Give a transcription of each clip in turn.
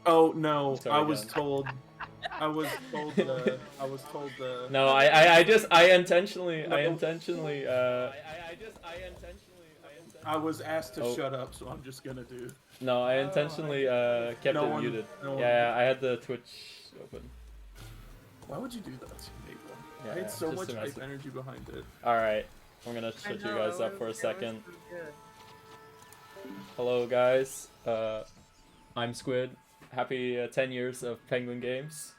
Oh no, Sorry, I was Gun. told. I was told. I was told. No, I intentionally. I was asked to Oh. shut up, so I'm just gonna do. No, I intentionally kept No it one- muted. no one- Yeah, I had the Twitch open. Why would you do that to me, bro? Yeah, I had so just much to mess hype energy behind it. Alright, I'm gonna shut you guys up for a second. Hello guys, I'm Squid. Happy 10 years of Penguin Games.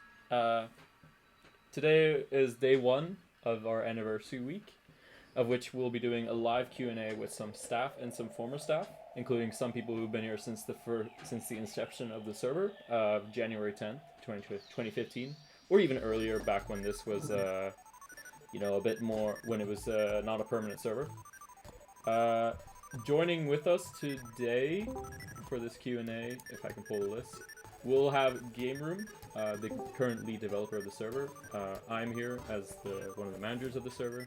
Today is day 1 of our anniversary week, of which we'll be doing a live Q&A with some staff and some former staff, including some people who've been here since the inception of the server, January 10th, 2015, or even earlier, back when this was, you know, a bit more, when it was not a permanent server. Joining with us today for this Q&A, if I can pull the list, we'll have Game Room, the current lead developer of the server. I'm here as one of the managers of the server.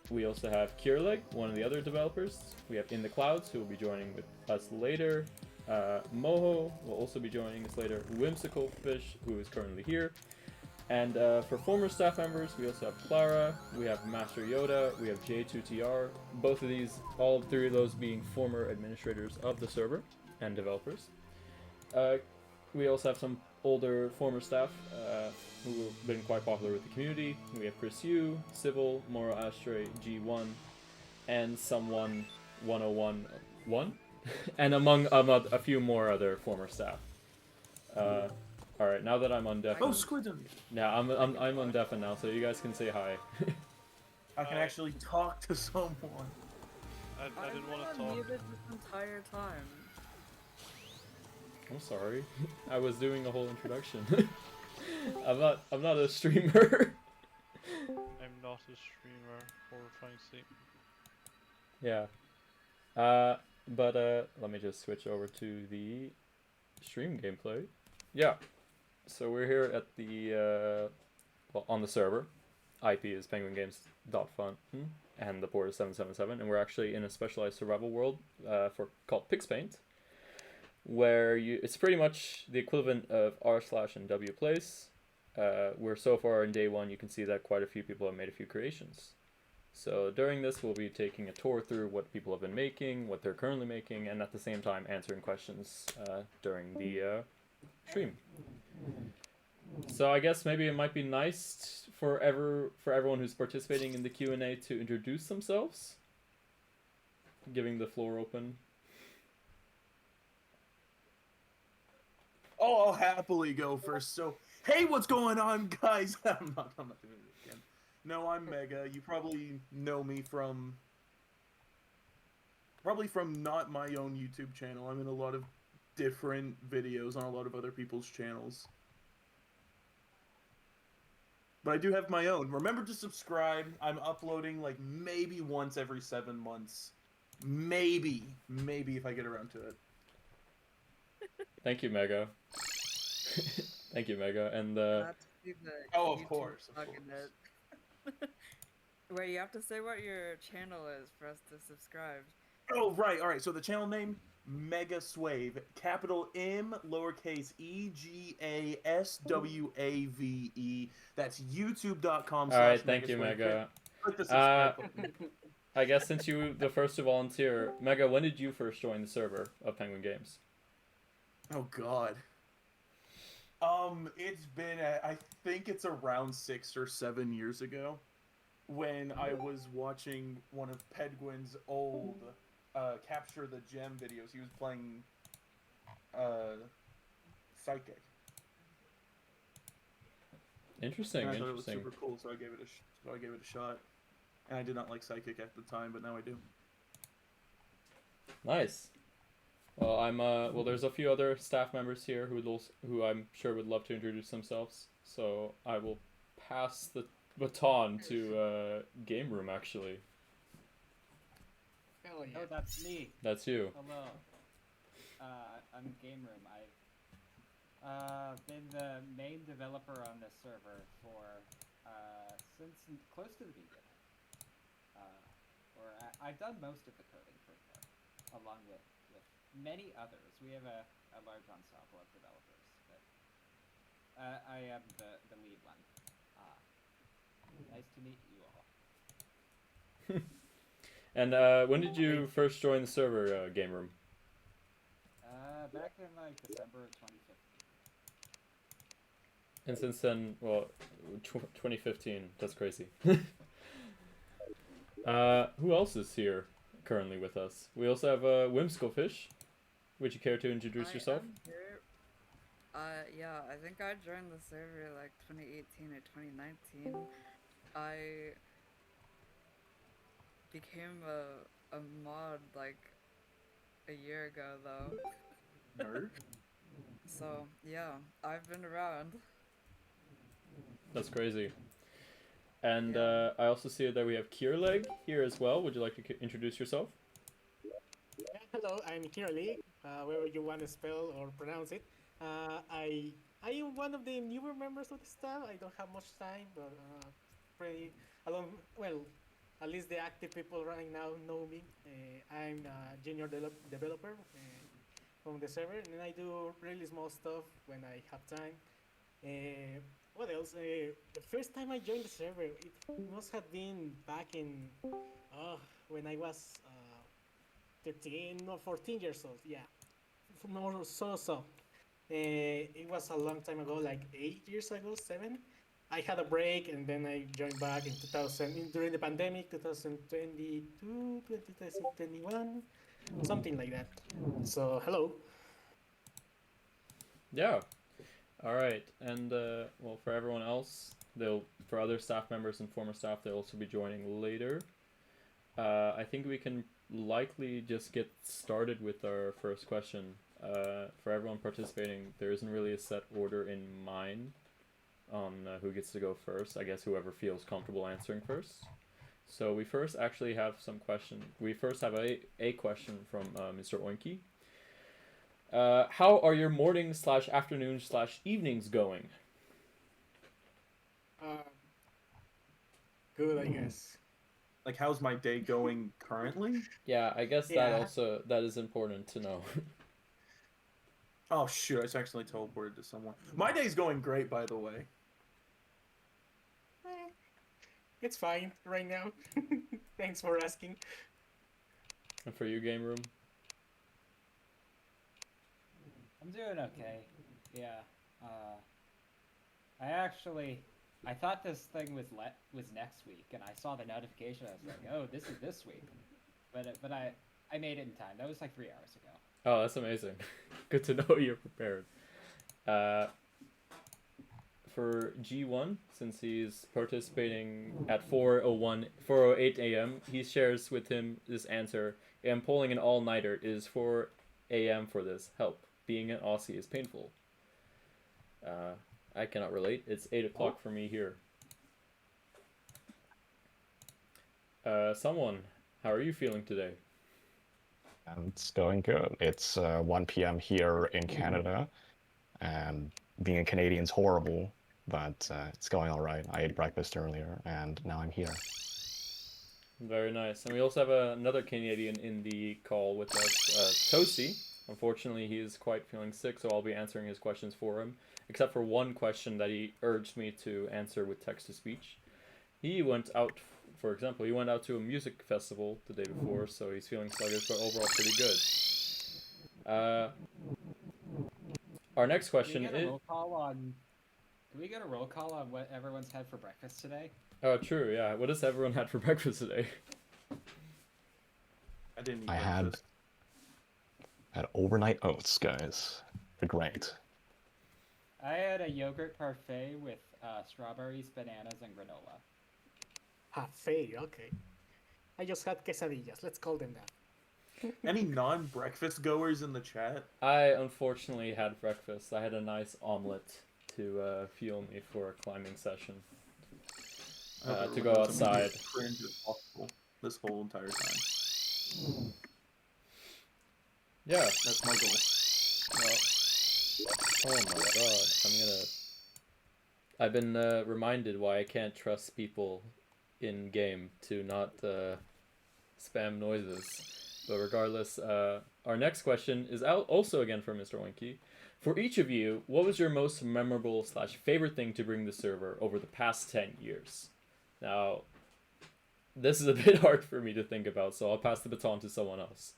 We also have Kierleg, one of the other developers. We have In the Clouds, who will be joining with us later. Moho will also be joining us later. Whimsical Fish, who is currently here. And for former staff members, we also have Clara, we have Master Yoda, we have J2TR. Both of these, all 3 of those being former administrators of the server and developers. We also have some older former staff who have been quite popular with the community. We have Chris Yu, Civil, Moro Astray, G1, and someone 101 and among a few more other former staff. Alright, now that I'm undeafened. Oh, Squid! Yeah, I'm undeafened now, so you guys can say hi. I can actually talk to someone. I didn't want to talk. Muted this entire time. I'm sorry. I was doing a whole introduction. I'm not a streamer. I'm not a streamer, horrifying statement. Yeah. But let me just switch over to the stream gameplay. Yeah. So we're here at the well, on the server. IP is penguingames.fun and the port is 777, and we're actually in a specialized survival world called PixPaint, where it's pretty much the equivalent of r/ and w place. We're so far in day 1, you can see that quite a few people have made a few creations. So during this, we'll be taking a tour through what people have been making, what they're currently making, and at the same time answering questions during the stream. So I guess maybe it might be nice for everyone who's participating in the Q&A to introduce themselves. Giving the floor open. Oh, I'll happily go first. So, hey, what's going on, guys? I'm not doing it again. No, I'm Mega. You probably know me from not my own YouTube channel. I'm in a lot of different videos on a lot of other people's channels. But I do have my own. Remember to subscribe. I'm uploading like maybe once every 7 months. Maybe if I get around to it. Thank you, Mega. Thank you, Mega. And oh, of course. Wait, you have to say what your channel is for us to subscribe. Oh, right. All right. So the channel name, Mega Swave, capital M, lowercase e, GASWAVE. That's youtube.com/. All right, thank you, Mega. Click the subscribe button. I guess since you were the first to volunteer, Mega, when did you first join the server of Penguin Games? Oh God. It's been I think it's around 6 or 7 years ago, when I was watching one of Penguin's old Capture the Gem videos. He was playing Psychic. Interesting. And I interesting. thought it was super cool, so I gave it a shot. And I did not like Psychic at the time, but now I do. Nice. Well, well, there's a few other staff members here who I'm sure would love to introduce themselves. So I will pass the baton to Game Room, actually. Oh, yeah. Oh, that's me. That's you. Hello. I'm Game Room. I've been the main developer on this server for since close to the beginning. I've done most of the coding for it, along with many others. We have a large ensemble of developers, but I am the lead one. Nice to meet you all. And when did you first join the server, Game Room? Back in like December of 2015. And since then, well, 2015. That's crazy. Who else is here currently with us? We also have Whimsical Fish. Would you care to introduce yourself? I'm here. Yeah, I think I joined the server like 2018 or 2019. I became a mod like a year ago though. Nerd. So yeah, I've been around. That's crazy. And Yeah. I also see that we have Kierleg here as well. Would you like to introduce yourself? Yeah, hello, I'm Hirali, wherever you want to spell or pronounce it. I am one of the newer members of the staff. I don't have much time, but pretty along. Well, at least the active people right now know me. I'm a junior developer from the server, and I do really small stuff when I have time. What else? The first time I joined the server, it must have been back in when I was 13 or 14 years old. Yeah, more so. It was a long time ago, like 8 years ago, seven. I had a break and then I joined back in 2000 during the pandemic, 2022, 2021, something like that. So hello. Yeah. All right. And well, for everyone else, for other staff members and former staff, they'll also be joining later. I think we can likely just get started with our first question. For everyone participating, there isn't really a set order in mind on who gets to go first. I guess whoever feels comfortable answering first. So we first actually have some question. We first have a question from Mr. Oinky. How are your mornings / afternoons / evenings going? Good, I guess. Like, how's my day going currently? Yeah, I guess Yeah. that is important to know. Oh shoot, I just actually teleported to someone. My day's going great, by the way. It's fine right now. Thanks for asking. And for you, Game Room? I'm doing okay. Yeah. I thought this thing was next week, and I saw the notification. I was like, oh, this is this week. But I made it in time. That was like 3 hours ago. Oh, that's amazing. Good to know you're prepared. For G1, since he's participating at 4:08 a.m., he shares with him this answer. I'm pulling an all-nighter. It is 4 a.m. for this. Help. Being an Aussie is painful. I cannot relate. It's 8 o'clock for me here. Someone, how are you feeling today? It's going good. It's 1 p.m. here in Canada, and being a Canadian's horrible, but it's going all right. I ate breakfast earlier, and now I'm here. Very nice. And we also have another Canadian in the call with us, Tosi. Unfortunately, he is quite feeling sick, so I'll be answering his questions for him, except for one question that he urged me to answer with text-to-speech. He went out, for example, he went out to a music festival the day before, so he's feeling sluggish, but overall pretty good. Our next question is... Can we get a roll call on what everyone's had for breakfast today? Oh, true, yeah. What has everyone had for breakfast today? I didn't eat I breakfast. had overnight oats, guys. They're great. I had a yogurt parfait with strawberries, bananas, and granola. Parfait, okay. I just had quesadillas. Let's call them that. Any non-breakfast goers in the chat? I unfortunately had breakfast. I had a nice omelet to fuel me for a climbing session. To go outside. Cringe as possible this whole entire time. Yeah. That's my goal. Well, oh my god. I've been reminded why I can't trust people in game to not spam noises. But regardless, our next question is also again from Mr. Winky. For each of you, what was your most memorable / favorite thing to bring the server over the past 10 years? Now, this is a bit hard for me to think about, so I'll pass the baton to someone else.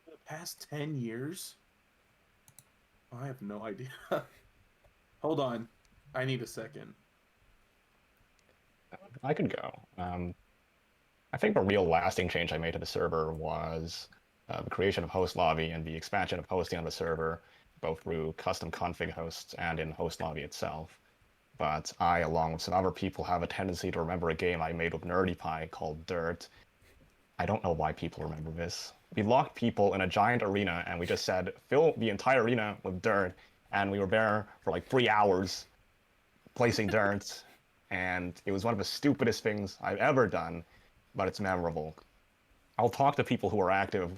The past 10 years? I have no idea. Hold on. I need a second. I could go. I think the real lasting change I made to the server was the creation of host lobby and the expansion of hosting on the server, both through custom config hosts and in host lobby itself. But I, along with some other people, have a tendency to remember a game I made with Nerdy Pie called Dirt. I don't know why people remember this. We locked people in a giant arena and we just said, fill the entire arena with dirt, and we were there for like 3 hours placing dirt, and it was one of the stupidest things I've ever done, but it's memorable. I'll talk to people who are active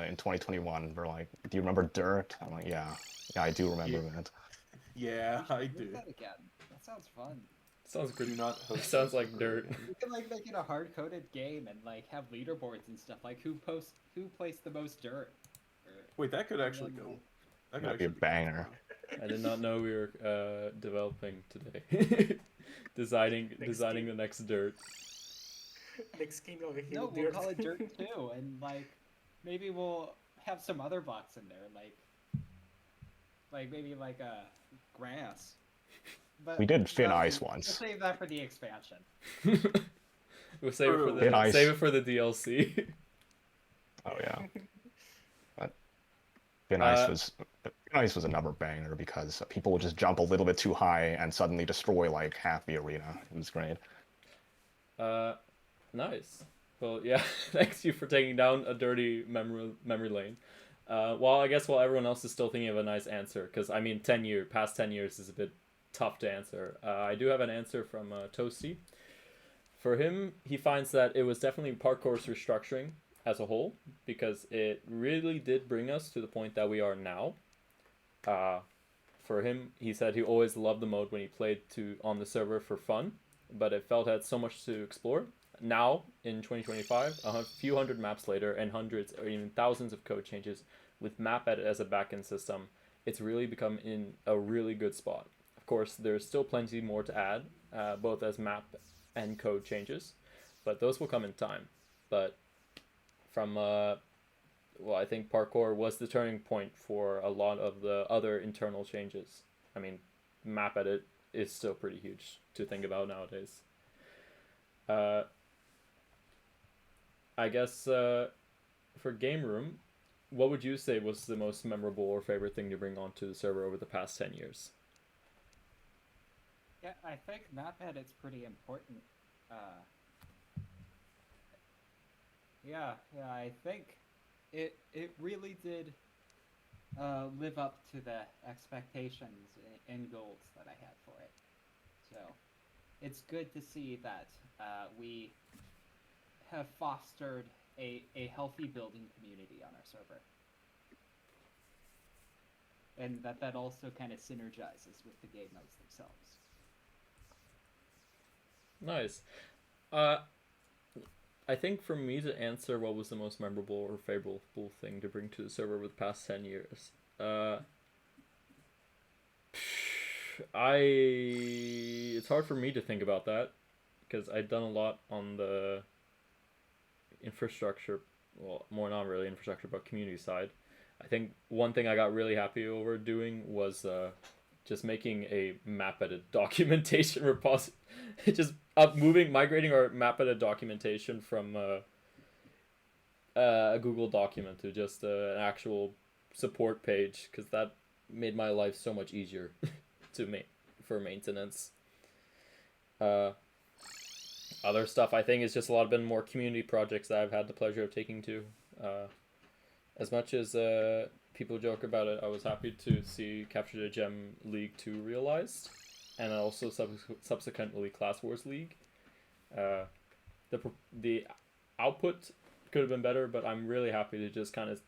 in 2021. They're like, do you remember Dirt? I'm like, yeah, I do remember that. Yeah, I do. That again. That sounds fun. Sounds good. Do not It sounds like dirt. You can like make it a hard-coded game and like have leaderboards and stuff. Like who placed the most dirt. Wait, that could actually go. That That'd be a actually banger. I did not know we were developing today. designing the next dirt. Next game over here. No, with we'll dirt. call it dirt too, and like maybe we'll have some other blocks in there, like maybe like grass. But We did thin ice we'll once. save that for the expansion. We'll save it for Thin ice. save it for the DLC. Oh yeah. But Thin Ice was another banger because people would just jump a little bit too high and suddenly destroy like half the arena. It was great. Nice. Well, yeah. Thanks you for taking down a dirty memory lane. While everyone else is still thinking of a nice answer, because I mean, past 10 years is a bit tough to answer. I do have an answer from Toasty. For him, he finds that it was definitely parkour's restructuring as a whole, because it really did bring us to the point that we are now. For him, he said he always loved the mode when he played on the server for fun, but it felt it had so much to explore. Now, in 2025, a few hundred maps later, and hundreds or even thousands of code changes, with map edit as a backend system, it's really become in a really good spot. Of course, there's still plenty more to add, both as map and code changes, but those will come in time. But from, I think parkour was the turning point for a lot of the other internal changes. I mean, map edit is still pretty huge to think about nowadays. I guess for Game Room, what would you say was the most memorable or favorite thing to bring onto the server over the past 10 years? Yeah, I think map edit's pretty important. I think it really did live up to the expectations and goals that I had for it. So it's good to see that we have fostered a healthy building community on our server. And that also kind of synergizes with the game modes themselves. Nice. I think for me to answer what was the most memorable or favorable thing to bring to the server over the past 10 years, it's hard for me to think about that because I've done a lot on the infrastructure, well, more not really infrastructure, but community side. I think one thing I got really happy over doing was just making a map edit documentation repository. Just migrating our map edit documentation from a Google document to just an actual support page, because that made my life so much easier for maintenance. Other stuff I think is just a lot been more community projects that I've had the pleasure of taking to. As much as people joke about it, I was happy to see Capture the Gem League 2 realized, and also subsequently Class Wars League. The output could have been better, but I'm really happy to just kind of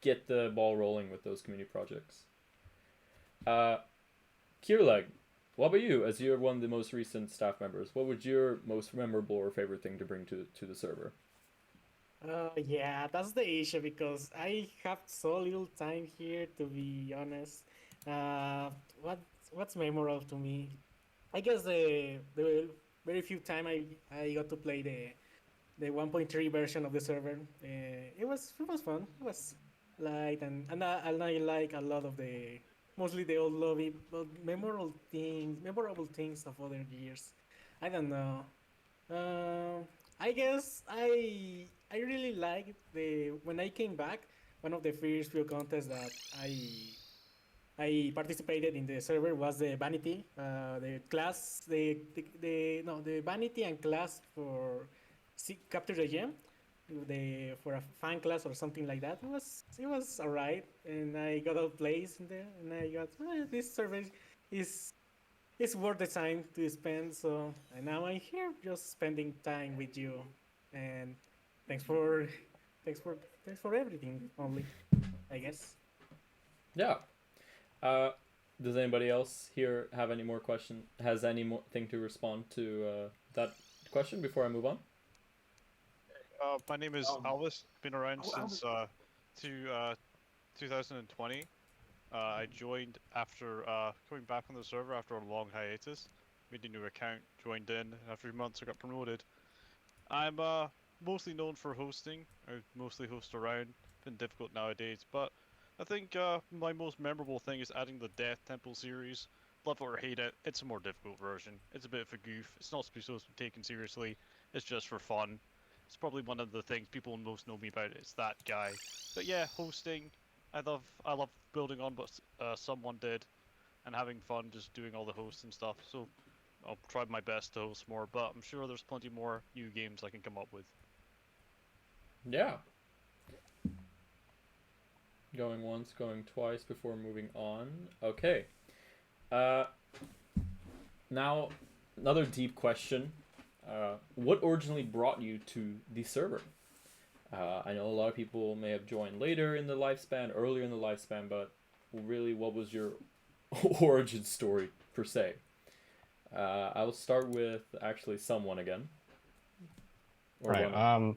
get the ball rolling with those community projects. Kierleg, What about you? As you're one of the most recent staff members, what would your most memorable or favorite thing to bring to the server? Yeah, that's the issue because I have so little time here, to be honest. Uh, what what's memorable to me? I guess the very few time I got to play the 1.3 version of the server. It was fun. It was light and I like a lot of the mostly the old lobby, but memorable things of other years. I don't know. Uh, I guess I really like the when I came back. One of the first few contests that I participated in the server was the vanity, the class, the vanity and class for capture the gem, the for a fan class or something like that. It was alright, and I got a place in there, and I got this server is it's worth the time to spend. So and now I'm here just spending time with you, and thanks for thanks for thanks for everything. Only, I guess. Yeah. Uh, does anybody else here have any more question? Has any more thing to respond to that question before I move on? My name is Alvis. Been around since 2020. I joined after coming back on the server after a long hiatus. Made a new account, joined in, and after 3 months I got promoted. I'm mostly known for hosting. I mostly host around. Been difficult nowadays, but I think my most memorable thing is adding the Death Temple series. Love it or hate it, it's a more difficult version. It's a bit of a goof. It's not supposed to be taken seriously. It's just for fun. It's probably one of the things people most know me about. It's that guy. But yeah, hosting. I love building on what someone did, and having fun just doing all the hosts and stuff. So I'll try my best to host more, but I'm sure there's plenty more new games I can come up with. Yeah. Going once, going twice before moving on. Okay. Uh, now, another deep question. What originally brought you to the server? I know a lot of people may have joined later in the lifespan, earlier in the lifespan, but really, what was your origin story, per se? I will start with actually someone again. Or Right. one.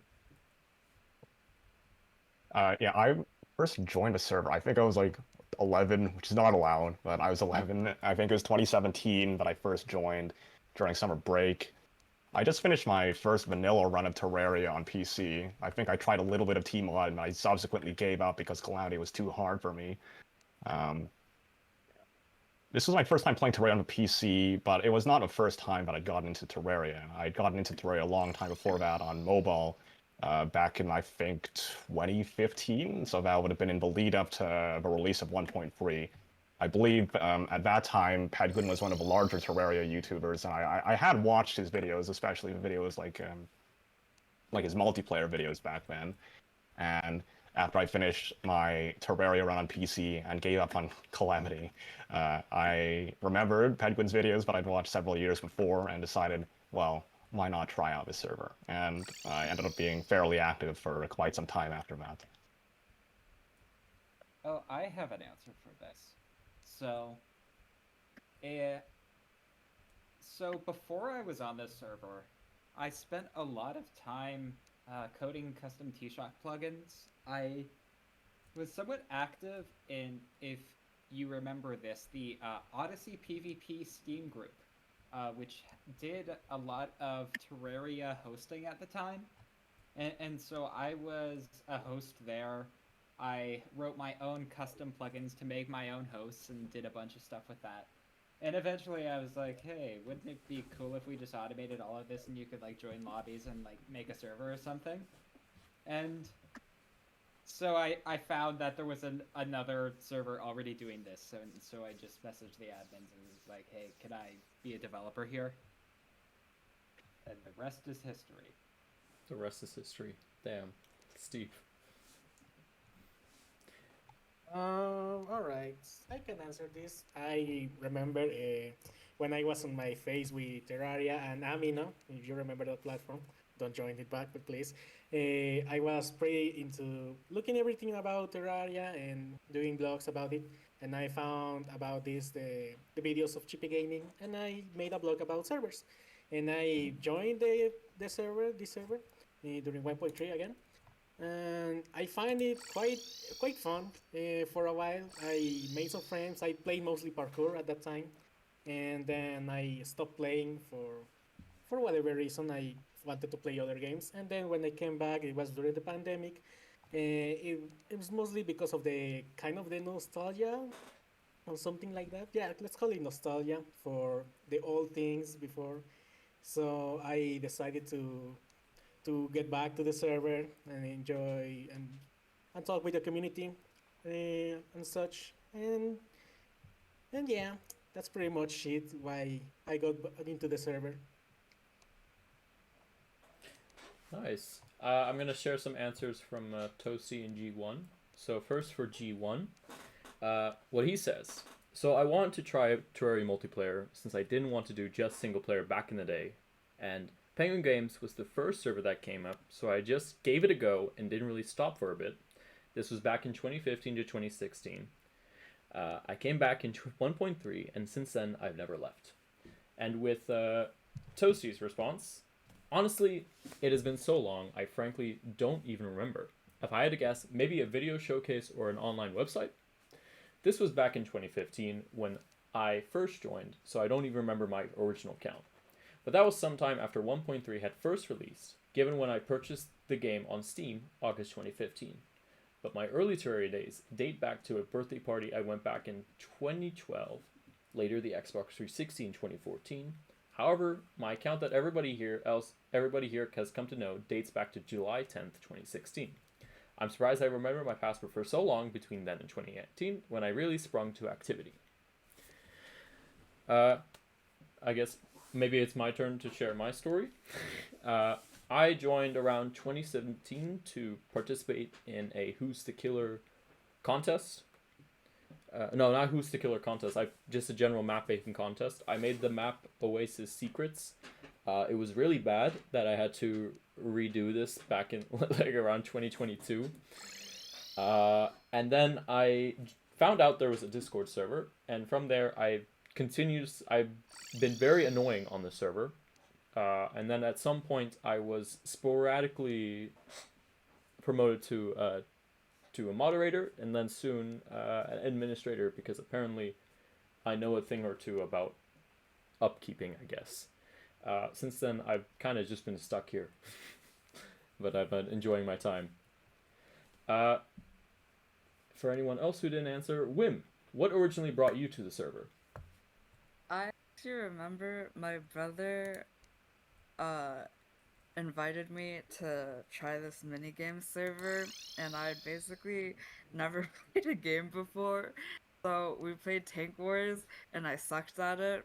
Yeah, I first joined the server. I think I was like 11, which is not allowed, but I was 11. I think it was 2017 that I first joined during summer break. I just finished my first vanilla run of Terraria on PC. I think I tried a little bit of Team Mud, and I subsequently gave up because Calamity was too hard for me. This was my first time playing Terraria on the PC, but it was not the first time that I'd gotten into Terraria. I'd gotten into Terraria a long time before that on mobile, back in, I think, 2015. So that would have been in the lead up to the release of 1.3. I believe at that time, Padgood was one of the larger Terraria YouTubers, and I had watched his videos, especially the videos like his multiplayer videos back then. And after I finished my Terraria run on PC and gave up on Calamity, I remembered Pedguin's videos that I'd watched several years before and decided, well, why not try out this server? And I ended up being fairly active for quite some time after that. Oh, I have an answer for this. So, eh, so before I was on this server, I spent a lot of time coding custom T-Shock plugins. I was somewhat active in, if you remember this, the Odyssey PvP Steam group, which did a lot of Terraria hosting at the time. And so I was a host there. I wrote my own custom plugins to make my own hosts and did a bunch of stuff with that. And eventually I was like, hey, wouldn't it be cool if we just automated all of this and you could like join lobbies and like make a server or something? And so I found that there was another server already doing this, so I just messaged the admins and was like, hey, can I be a developer here? And the rest is history. The rest is history. Damn. Steve. All right, I can answer this. I remember when I was on my face with Terraria and Amino, if you remember that platform. Don't join it back, but please. I was pretty into looking everything about Terraria and doing blogs about it. and I found about the videos of Chippy Gaming, and I made a blog about servers, and I joined the server during 1.3 again, and I find it quite fun. For a while, I made some friends. I played mostly parkour at that time, and then I stopped playing for whatever reason. I wanted to play other games, and then when I came back, it was during the pandemic. It was mostly because of the kind of the nostalgia or something like that. Yeah, let's call it nostalgia for the old things before. So I decided to get back to the server and enjoy and talk with the community and such. And yeah, that's pretty much it. Why I got into the server. Nice. I'm gonna share some answers from Tosi and G1. So first for G1, what he says. So I want to try Terraria multiplayer since I didn't want to do just single player back in the day, and Penguin Games was the first server that came up, so I just gave it a go and didn't really stop for a bit. This was back in 2015 to 2016. I came back in 1.3, and since then I've never left. And with Tosi's response, honestly, it has been so long, I frankly don't even remember. If I had to guess, maybe a video showcase or an online website? This was back in 2015 when I first joined, so I don't even remember my original count. But that was sometime after 1.3 had first released, given when I purchased the game on Steam, August 2015. But my early Terraria days date back to a birthday party I went back in 2012, later the Xbox 360 in 2014. However, my account that everybody here has come to know dates back to July 10th, 2016. I'm surprised I remember my password for so long between then and 2018 when I really sprung to activity. I guess maybe it's my turn to share my story. I joined around 2017 to participate in a Who's the Killer contest. No, not Who's the Killer contest. Just a general map making contest. I made the map Oasis Secrets. It was really bad that I had to redo this back in like around 2022. And then I found out there was a Discord server, and from there I've been very annoying on the server. And then at some point I was sporadically promoted to a moderator, and then soon an administrator, because apparently I know a thing or two about upkeeping, I guess. Since then, I've kind of just been stuck here, but I've been enjoying my time. For anyone else who didn't answer, Wim, what originally brought you to the server? I actually remember my brother invited me to try this minigame server, and I basically never played a game before. So we played Tank Wars, and I sucked at it.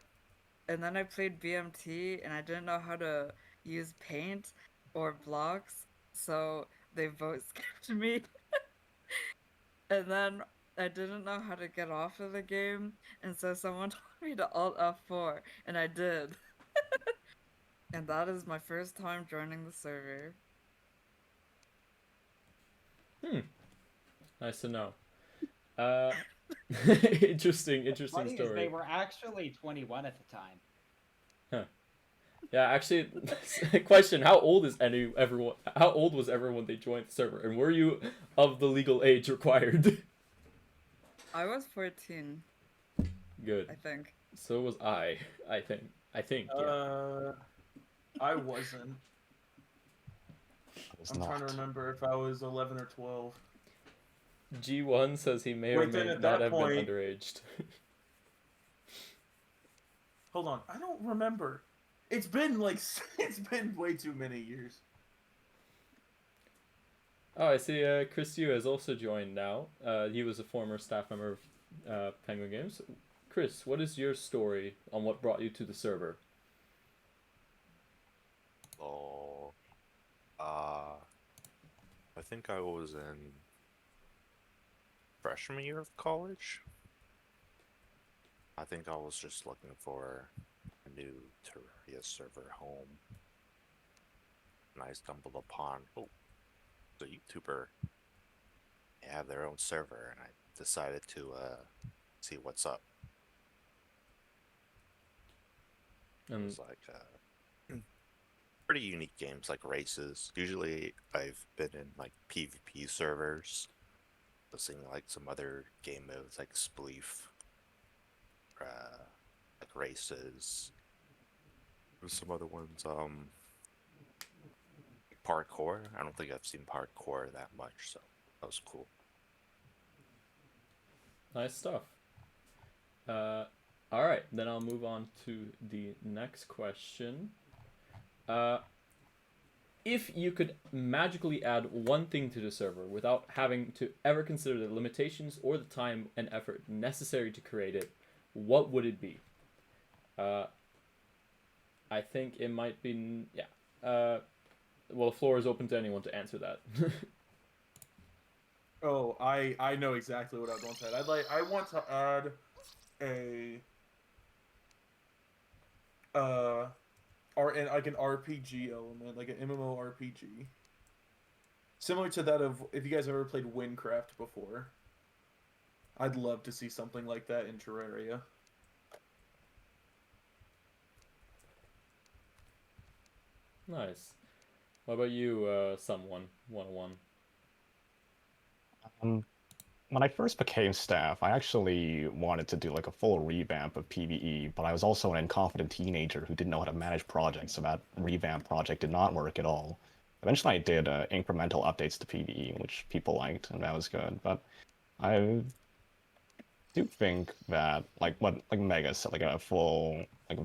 And then I played BMT, and I didn't know how to use paint or blocks, so they both skipped me. And then I didn't know how to get off of the game, and so someone told me to Alt F4, and I did. And that is my first time joining the server. Nice to know. Interesting Funny is story. they were actually 21 at the time. Huh. Yeah, actually, question: How old was everyone they joined the server, and were you of the legal age required? I was 14. Good. I think. So was I. I think. Yeah. I wasn't. I'm trying to remember if I was 11 or 12. G1 says he may or may not have been underaged. Hold on, I don't remember. It's been way too many years. Oh, I see. Chris Yu has also joined now. He was a former staff member of Penguin Games. Chris, what is your story on what brought you to the server? Oh, I think I was in freshman year of college. I think I was just looking for a new Terraria server home, and I stumbled upon the YouTuber. They have their own server, and I decided to see what's up. It And was like pretty unique games like races. Usually I've been in like PvP servers, seeing like some other game modes like Spleef, like races. There's some other ones. Parkour. I don't think I've seen parkour that much, so that was cool. nice stuff. All right, then I'll move on to the next question. If you could magically add one thing to the server without having to ever consider the limitations or the time and effort necessary to create it, what would it be? I think it might be, yeah. Well, the floor is open to anyone to answer that. Oh, I know exactly what I want to add. I want to add a like an RPG element, like an MMORPG. Similar to that of if you guys have ever played Windcraft before. I'd love to see something like that in Terraria. Nice. What about you, someone 101? When I first became staff, I actually wanted to do like a full revamp of PvE, but I was also an incompetent teenager who didn't know how to manage projects, so that revamp project did not work at all. Eventually, I did incremental updates to PvE, which people liked, and that was good. But I do think that, like Mega said, like a full, like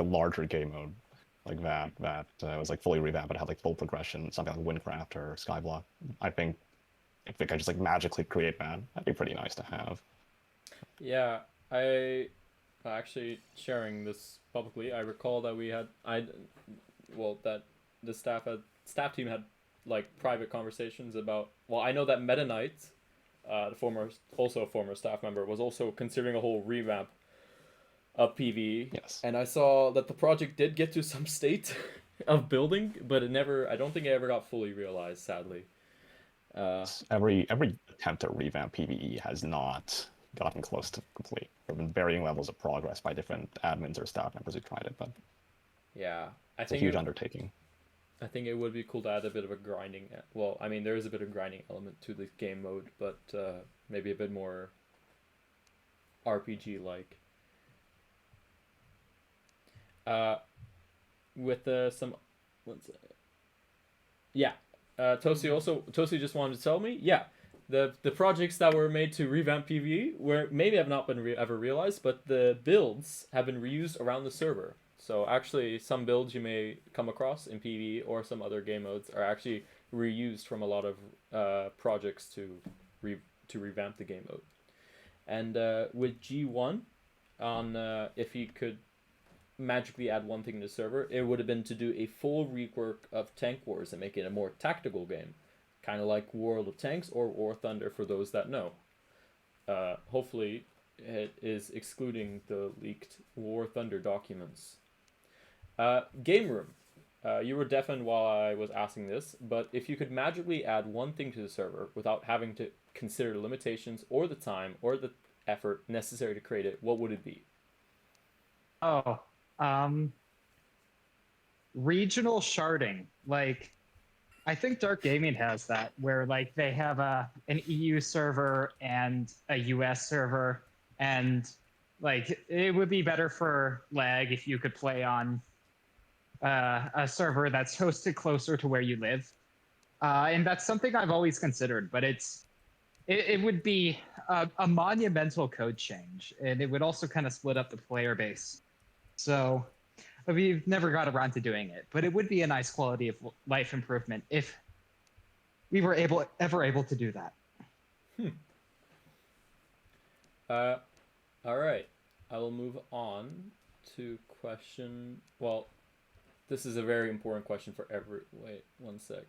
a larger game mode, like that was like fully revamped, but had like full progression, something like Windcraft or Skyblock. I think if they could just like magically create that, that'd be pretty nice to have. Yeah, I actually sharing this publicly. I recall that that the staff team had like private conversations about. Well, I know that Meta Knight, also a former staff member, was also considering a whole revamp of PvE. Yes. And I saw that the project did get to some state of building, but I don't think it ever got fully realized, sadly. Every attempt to revamp PvE has not gotten close to complete. There have been varying levels of progress by different admins or staff members who tried it, but Yeah, it's a huge undertaking. I think it would be cool to add a bit of a grinding. Well, I mean, there is a bit of grinding element to the game mode, but maybe a bit more RPG like. With some, let's say, yeah. Tosi just wanted to tell me, yeah, the projects that were made to revamp PvE were maybe have not been ever realized, but the builds have been reused around the server. So actually, some builds you may come across in PvE or some other game modes are actually reused from a lot of projects to revamp the game mode. And with G1, on if he could magically add one thing to the server, it would have been to do a full rework of Tank Wars and make it a more tactical game, kind of like World of Tanks or War Thunder for those that know. Hopefully, it is excluding the leaked War Thunder documents. Game room. You were deafened while I was asking this, but if you could magically add one thing to the server without having to consider the limitations or the time or the effort necessary to create it, what would it be? Oh, regional sharding. Like, I think Dark Gaming has that, where like they have an EU server and a US server, and like it would be better for lag if you could play on a server that's hosted closer to where you live. And that's something I've always considered, but it would be a monumental code change, and it would also kind of split up the player base. So we've never got around to doing it, but it would be a nice quality of life improvement if we were ever able to do that. All right. I will move on to question. Well, this is a very important question for every. Wait, one sec.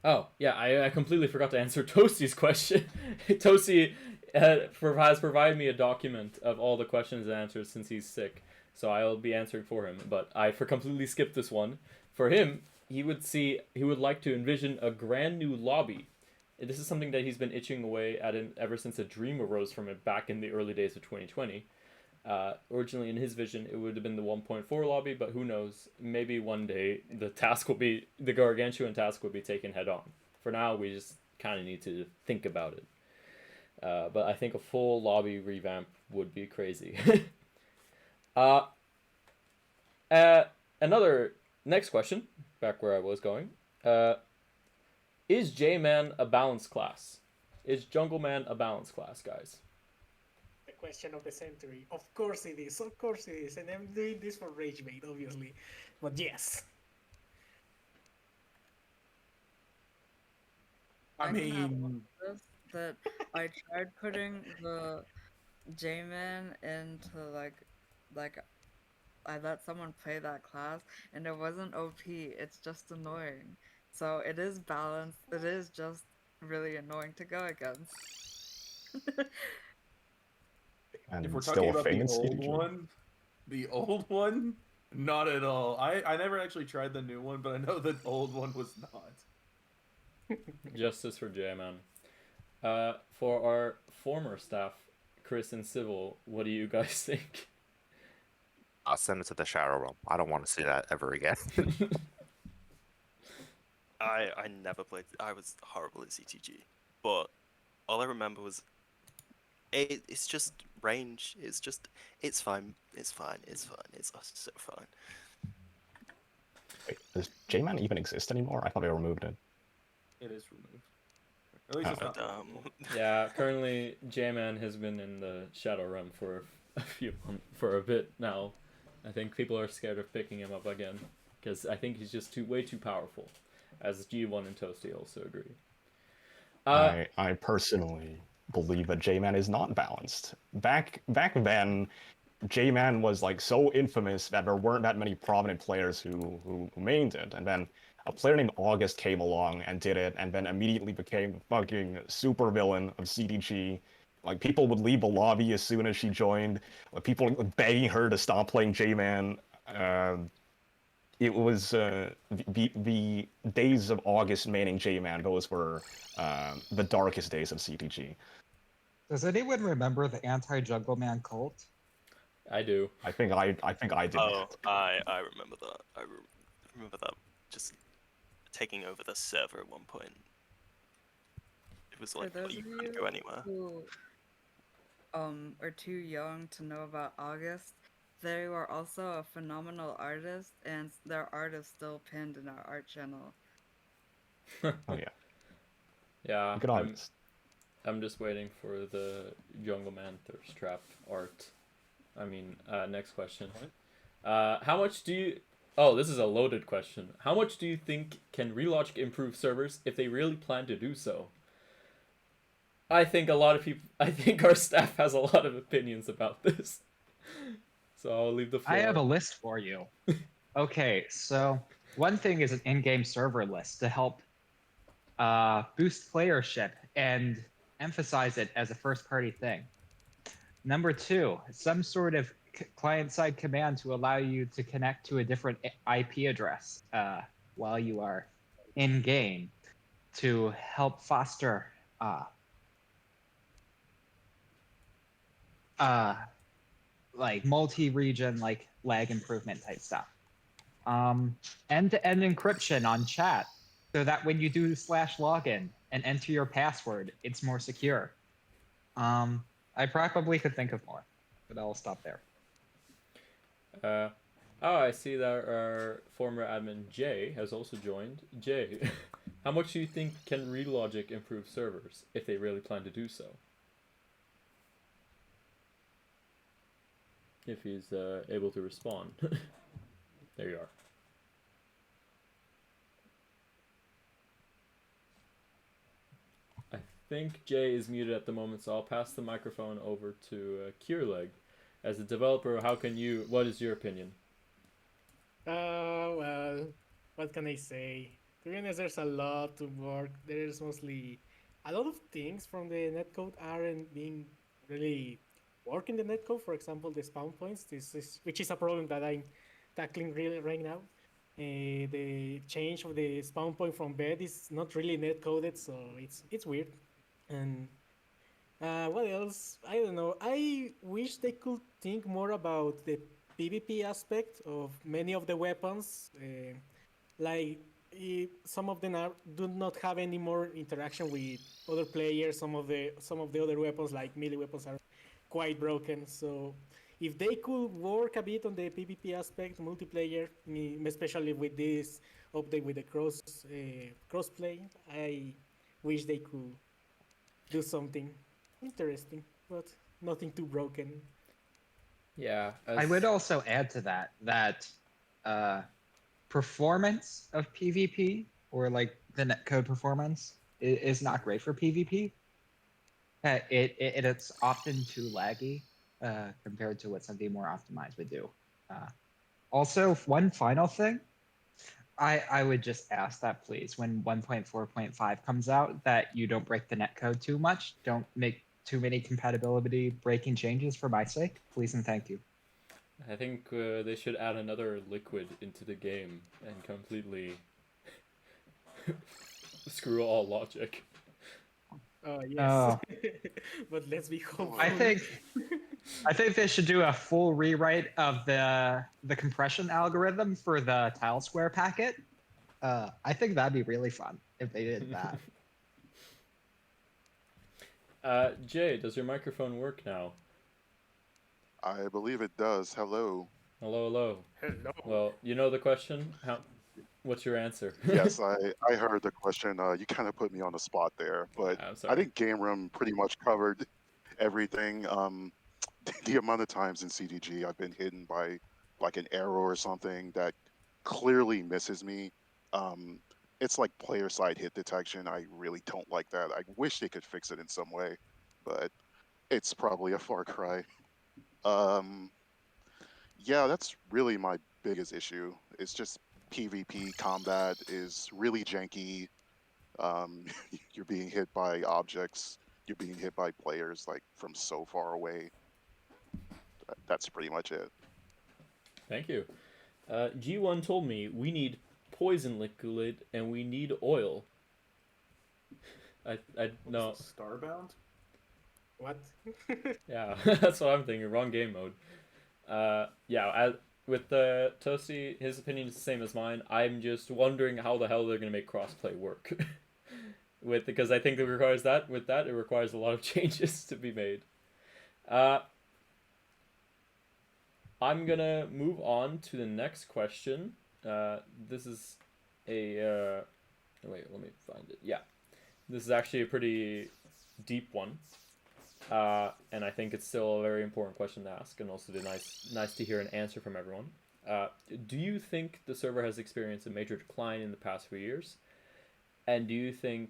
Oh, yeah, I completely forgot to answer Toasty's question. Toasty has provided me a document of all the questions and answers since he's sick, so I'll be answering for him. But I completely skipped this one. For him, he would like to envision a grand new lobby. This is something that he's been itching away at ever since a dream arose from it back in the early days of 2020. Originally, in his vision, it would have been the 1.4 lobby, but who knows? Maybe one day the gargantuan task will be taken head on. For now, we just kind of need to think about it. But I think a full lobby revamp would be crazy. uh, Another next question, back where I was going. Is J-Man a balance class? Is Jungle Man a balance class, guys? The question of the century. Of course it is. Of course it is. And I'm doing this for rage bait, obviously. But yes. I can add mean, on to this that I tried putting the J-Man into like I let someone play that class and it wasn't OP, it's just annoying. So it is balanced, it is just really annoying to go against. And if we're still talking a about thing the in old CDG. the old one, not at all. I never actually tried the new one, but I know the old one was not. Justice for J-Man. For our former staff, Chris and Civil, what do you guys think? I'll send it to the Shadow Realm. I don't want to see that ever again. I never played. I was horrible at CTG, but all I remember was it's just range. It's fine. It's fine. It's fine. It's so fine. Wait, does J-Man even exist anymore? I thought they removed it. It is removed. At least it's not. Yeah, currently J-Man has been in the Shadow Realm for for a bit now. I think people are scared of picking him up again because I think he's just way too powerful, as G1 and Toasty also agree. I personally believe that J-Man is not balanced. Back then, J-Man was like so infamous that there weren't that many prominent players who mained it, and then a player named August came along and did it, and then immediately became the fucking super villain of CDG. Like, people would leave the lobby as soon as she joined. Like, people begging her to stop playing J-Man. It was the days of August maining J-Man. Those were the darkest days of CTG. Does anyone remember the anti-Jungle Man cult? I do. I think I did. Oh, I remember that. Remember that just taking over the server at one point. It was like, For those you of couldn't you go anywhere. who are too young to know about August, they were also a phenomenal artist, and their art is still pinned in our art channel. Oh yeah. Yeah. Good artist. I'm just waiting for the Jungle Man Thirst Trap art. I mean, next question. How much do you... Oh, this is a loaded question. How much do you think can Relogic improve servers if they really plan to do so? I think a lot of people... I think our staff has a lot of opinions about this. So I'll leave the floor. I have a list for you. Okay, so one thing is an in-game server list to help boost playership and emphasize it as a first-party thing. Number two, some sort of client-side command to allow you to connect to a different IP address while you are in-game to help foster like multi-region like lag improvement type stuff. End-to-end encryption on chat so that when you do /login and enter your password, it's more secure. I probably could think of more, but I'll stop there. Oh, I see that our former admin Jay has also joined. Jay, how much do you think can Relogic improve servers if they really plan to do so? If he's able to respond. There you are. I think Jay is muted at the moment, so I'll pass the microphone over to Kierleg. As a developer, what is your opinion? Well, what can I say? To be honest, there's a lot to work. There's mostly a lot of things from the netcode aren't being really working the netcode. For example, the spawn points. Which is a problem that I'm tackling really right now. The change of the spawn point from bed is not really net coded, so it's weird. And what else? I don't know. I wish they could think more about the PvP aspect of many of the weapons. Like some of them do not have any more interaction with other players. Some of the other weapons, like melee weapons, are quite broken. So if they could work a bit on the PvP aspect, multiplayer, especially with this update with the crossplay, I wish they could do something interesting, but nothing too broken. Yeah, I would also add to that uh, performance of PvP, or like the netcode performance, is not great for PvP. It's often too laggy compared to what something more optimized would do. Also, one final thing, I would just ask that please, when 1.4.5 comes out, that you don't break the netcode too much. Don't make too many compatibility breaking changes for my sake, please and thank you. I think they should add another liquid into the game and completely screw all logic. Yes, Oh. but let's be hopeful. I think they should do a full rewrite of the compression algorithm for the tile square packet. I think that'd be really fun if they did that. Jay, does your microphone work now? I believe it does. Hello. Hello, hello. Hello. Well, you know the question? What's your answer? Yes, I heard the question. You kind of put me on the spot there, but I'm I sorry. think Game Room pretty much covered everything. The amount of times in CDG I've been hidden by like an error or something that clearly misses me. It's like player side hit detection. I really don't like that. I wish they could fix it in some way, but it's probably a far cry. Um, yeah, that's really my biggest issue. It's just PvP combat is really janky. Um, you're being hit by objects. You're being hit by players like from so far away. That's pretty much it. Thank you. G1 told me we need poison liquid and we need oil. I no. Starbound? What? Yeah, that's what I'm thinking. Wrong game mode. Yeah, with the Toasty, his opinion is the same as mine. I'm just wondering how the hell they're gonna make crossplay work. Because I think it requires that. With that, it requires a lot of changes to be made. I'm gonna move on to the next question. This is a wait, let me find it. Yeah, this is actually a pretty deep one. And I think it's still a very important question to ask, and also nice to hear an answer from everyone. Do you think the server has experienced a major decline in the past few years? And do you think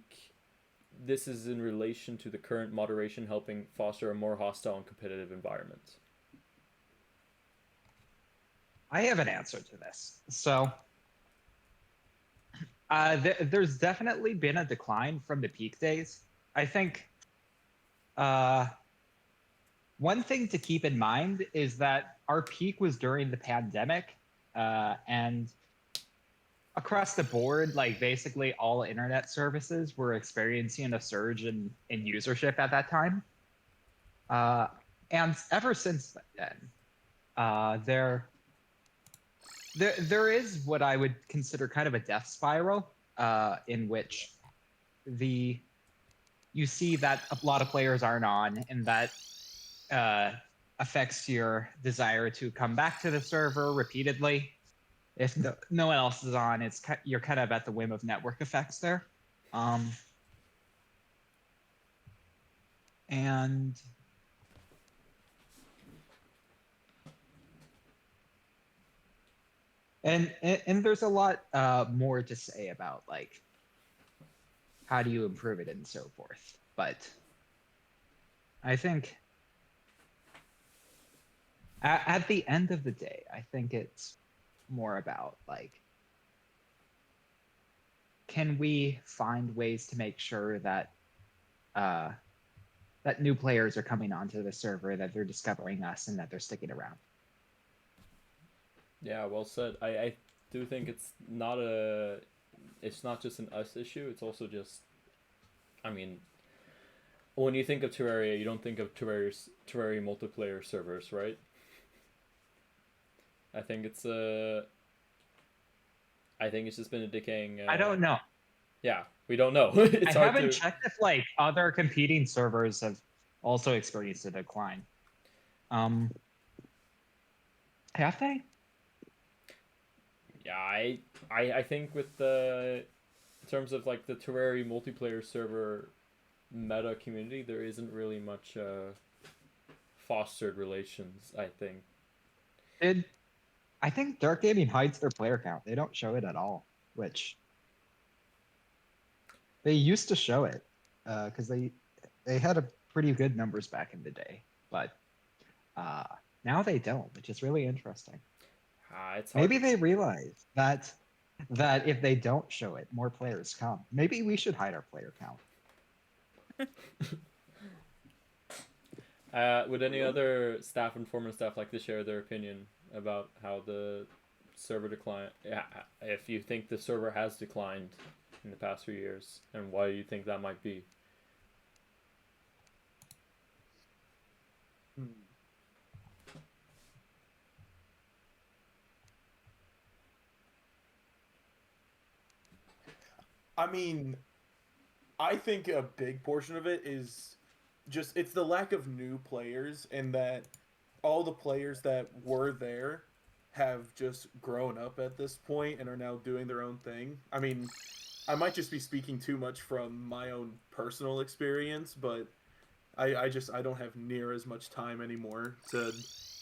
this is in relation to the current moderation helping foster a more hostile and competitive environment? I have an answer to this. So there's definitely been a decline from the peak days. I think one thing to keep in mind is that our peak was during the pandemic, and across the board, like basically all internet services were experiencing a surge in usership at that time. And ever since then, there is what I would consider kind of a death spiral, in which you see that a lot of players aren't on, and that affects your desire to come back to the server repeatedly. If no one else is on, you're kind of at the whim of network effects there. And there's a lot more to say about like how do you improve it and so forth. But I think at the end of the day, I think it's more about like, can we find ways to make sure that that new players are coming onto the server, that they're discovering us, and that they're sticking around. Yeah, well said. I do think it's not just an us issue. It's also just, I mean, when you think of Terraria, you don't think of Terraria multiplayer servers, right? I think it's just been a decaying. I don't know. Yeah, we don't know. It's I hard haven't to. checked if like other competing servers have also experienced a decline. Have they? Yeah, I think with the in terms of like the Terraria multiplayer server meta community, there isn't really much fostered relations. I think. I think Dark Gaming hides their player count. They don't show it at all, which they used to show it because they had a pretty good numbers back in the day, but now they don't, which is really interesting. It's hard Maybe they realize that if they don't show it, more players come. Maybe we should hide our player count. Would any other staff and former staff like to share their opinion about how the server decline? If you think the server has declined in the past few years, and why you think that might be? I mean, I think a big portion of it is just it's the lack of new players, and that all the players that were there have just grown up at this point and are now doing their own thing. I mean, I might just be speaking too much from my own personal experience, but I don't have near as much time anymore to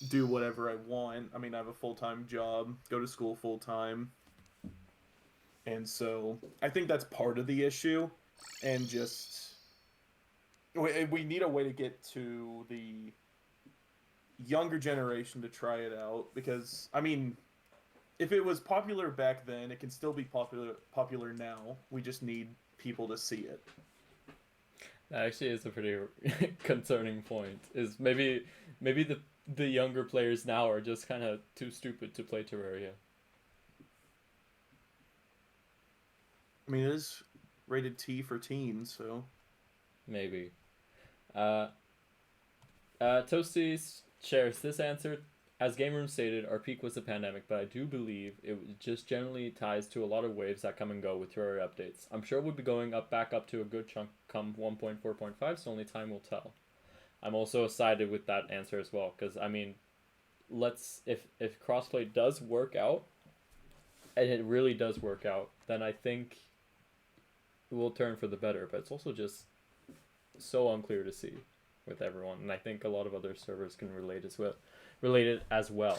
do whatever I want. I mean, I have a full-time job, go to school full-time. And so I think that's part of the issue, and just we need a way to get to the younger generation to try it out, because I mean, if it was popular back then, it can still be popular now. We just need people to see it. That actually is a pretty concerning point. Is maybe the younger players now are just kind of too stupid to play Terraria. I mean, it is rated T for teens, so maybe. Toasty shares this answer. As Game Room stated, our peak was the pandemic, but I do believe it just generally ties to a lot of waves that come and go with Terraria updates. I'm sure we'll be going back up to a good chunk come 1.4.5, so only time will tell. I'm also sided with that answer as well, because I mean, if crossplay does work out, and it really does work out, then I think we'll turn for the better. But it's also just so unclear to see with everyone, and I think a lot of other servers can relate it as well.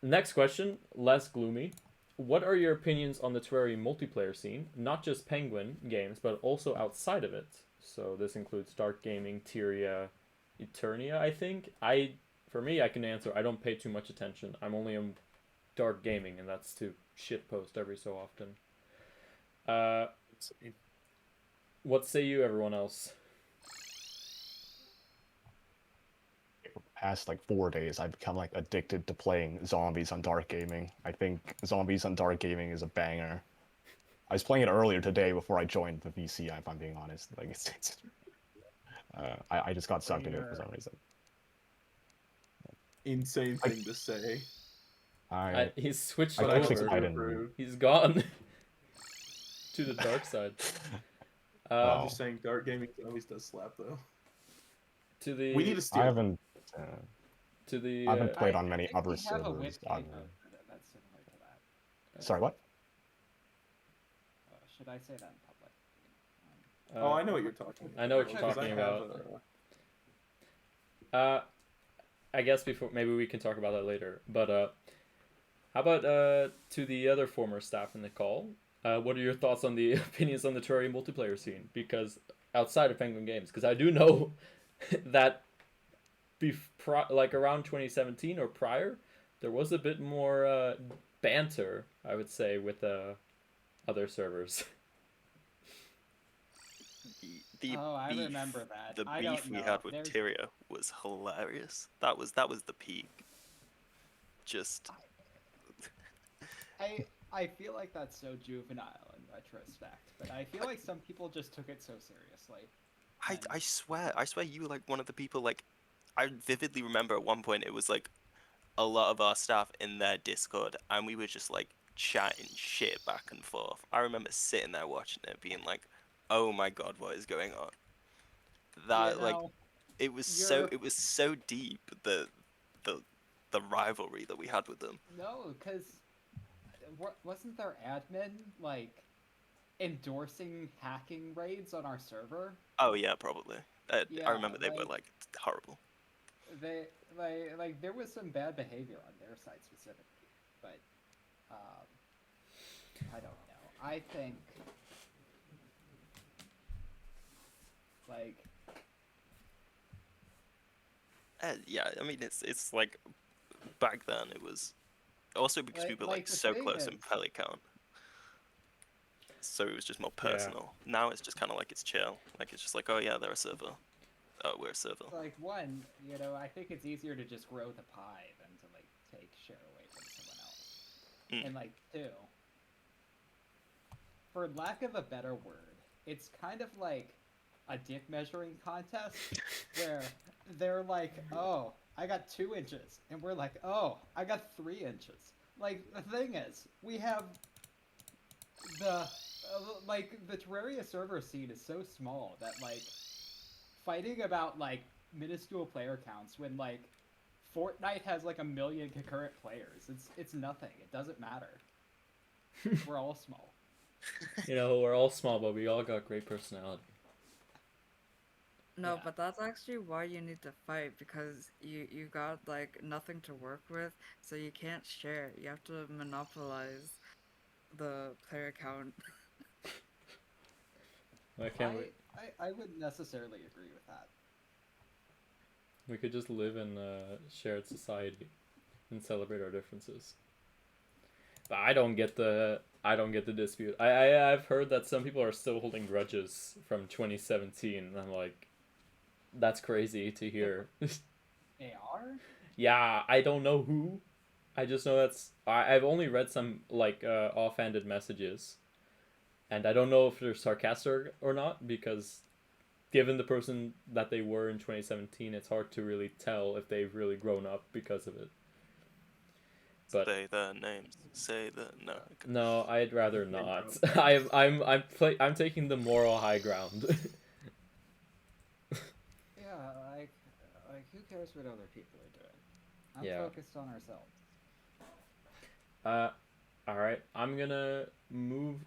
Next question, less gloomy. What are your opinions on the Terraria multiplayer scene? Not just Penguin games, but also outside of it. So this includes Dark Gaming, Tyria, Eternia, I think. For me, I can answer, I don't pay too much attention. I'm only on Dark Gaming, and that's to shitpost every so often. What say you, everyone else? For the past like 4 days, I've become like addicted to playing Zombies on Dark Gaming. I think Zombies on Dark Gaming is a banger. I was playing it earlier today before I joined the VC, if I'm being honest. Like I just got sucked into it for some reason. Insane thing to say. He's switched But over. He's gone to the dark side. I'm just saying, Dark Gaming always does slap though. We need to steal. I haven't played on many other We have a servers. wiki that's similar to that. Sorry, what? Should I say that in public? Oh, I know what you're talking about. I know what you're talking about. I guess maybe we can talk about that later. But how about to the other former staff in the call? What are your thoughts on the opinions on the Terraria multiplayer scene? Because outside of Penguin Games, because I do know that like around 2017 or prior, there was a bit more banter, I would say, with other servers. I remember that. The I beef don't we know. had with Tyria was hilarious. That was the peak. Just I feel like that's so juvenile in retrospect, but I feel like some people just took it so seriously. I swear you were like one of the people like I vividly remember at one point it was like a lot of our staff in their Discord and we were just like chatting shit back and forth. I remember sitting there watching it being like, "Oh my god, what is going on?" That You like know, it was you're so deep the the rivalry that we had with them. no, because wasn't their admin like endorsing hacking raids on our server? Oh yeah, probably. I Yeah, remember they were like horrible. they like there was some bad behavior on their side specifically, but I don't know. I think like Yeah, I mean it's like back then it was also because we were like the so thing close in is, Pelican. So it was just more Yeah. personal. Now it's just kind of like it's chill. Like it's just like, oh yeah, they're a server. Oh, we're a server. like one, you know, I think it's easier to just grow the pie than to like take share away from someone else. Mm. And like two, for lack of a better word, it's kind of like a dick measuring contest where they're like, "Oh, I got 2 inches," and we're like, "Oh, I got 3 inches." Like the thing is, we have the like the Terraria server scene is so small that like fighting about like minuscule player counts when like Fortnite has like 1 million concurrent players. It's nothing. It doesn't matter. We're all small. You know, we're all small, but we all got great personality. No, Yeah. but that's actually why you need to fight, because you got like nothing to work with, so you can't share. You have to monopolize the player count. I can't wait. I wouldn't necessarily agree with that. We could just live in a shared society and celebrate our differences. But I don't get the dispute. I've heard that some people are still holding grudges from 2017. And I'm like, that's crazy to hear. They are? Yeah, I don't know who. I just know I've only read some like offhanded messages, and I don't know if they're sarcastic or not, because given the person that they were in 2017, it's hard to really tell if they've really grown up because of it. But Say their names. Say the no. no, I'd rather not. I'm taking the moral high ground. Yeah, like who cares what other people are doing? I'm Yeah. focused on ourselves. All right. I'm gonna move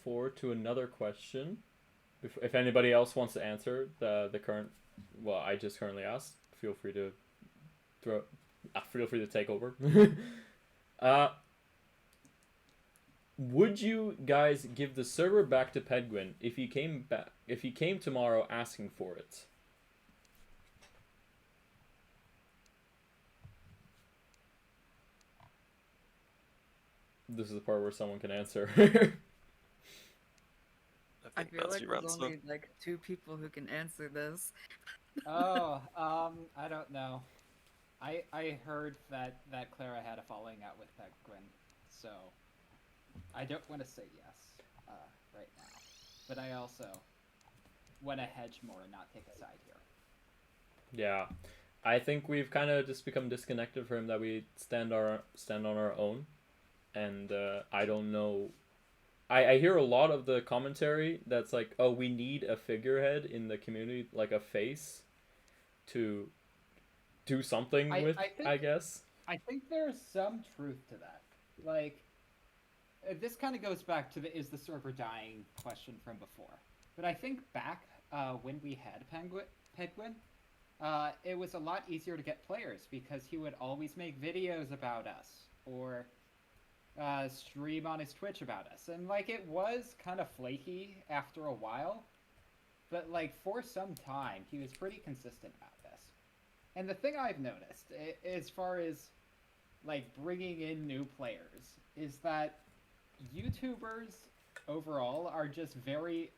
forward to another question. If anybody else wants to answer the current, well, I just currently asked, feel free to take over. Would you guys give the server back to Penguin if he came tomorrow asking for it? This is the part where someone can answer. I think feel that's like your there's answer. only like 2 people who can answer this. Oh, I don't know. I heard that Clara had a falling out with Penguin, so I don't want to say yes right now. But I also want to hedge more and not take a side here. Yeah, I think we've kind of just become disconnected from him. That we stand on our own, and I don't know. I hear a lot of the commentary that's like, oh, we need a figurehead in the community, like a face, to do something with. I guess. I think there's some truth to that. Like, this kind of goes back to the "is the server dying" question from before. But I think back when we had Penguin, it was a lot easier to get players because he would always make videos about us or stream on his Twitch about us. And like it was kind of flaky after a while, but like for some time he was pretty consistent about this. And the thing I've noticed as far as like bringing in new players is that YouTubers overall are just a very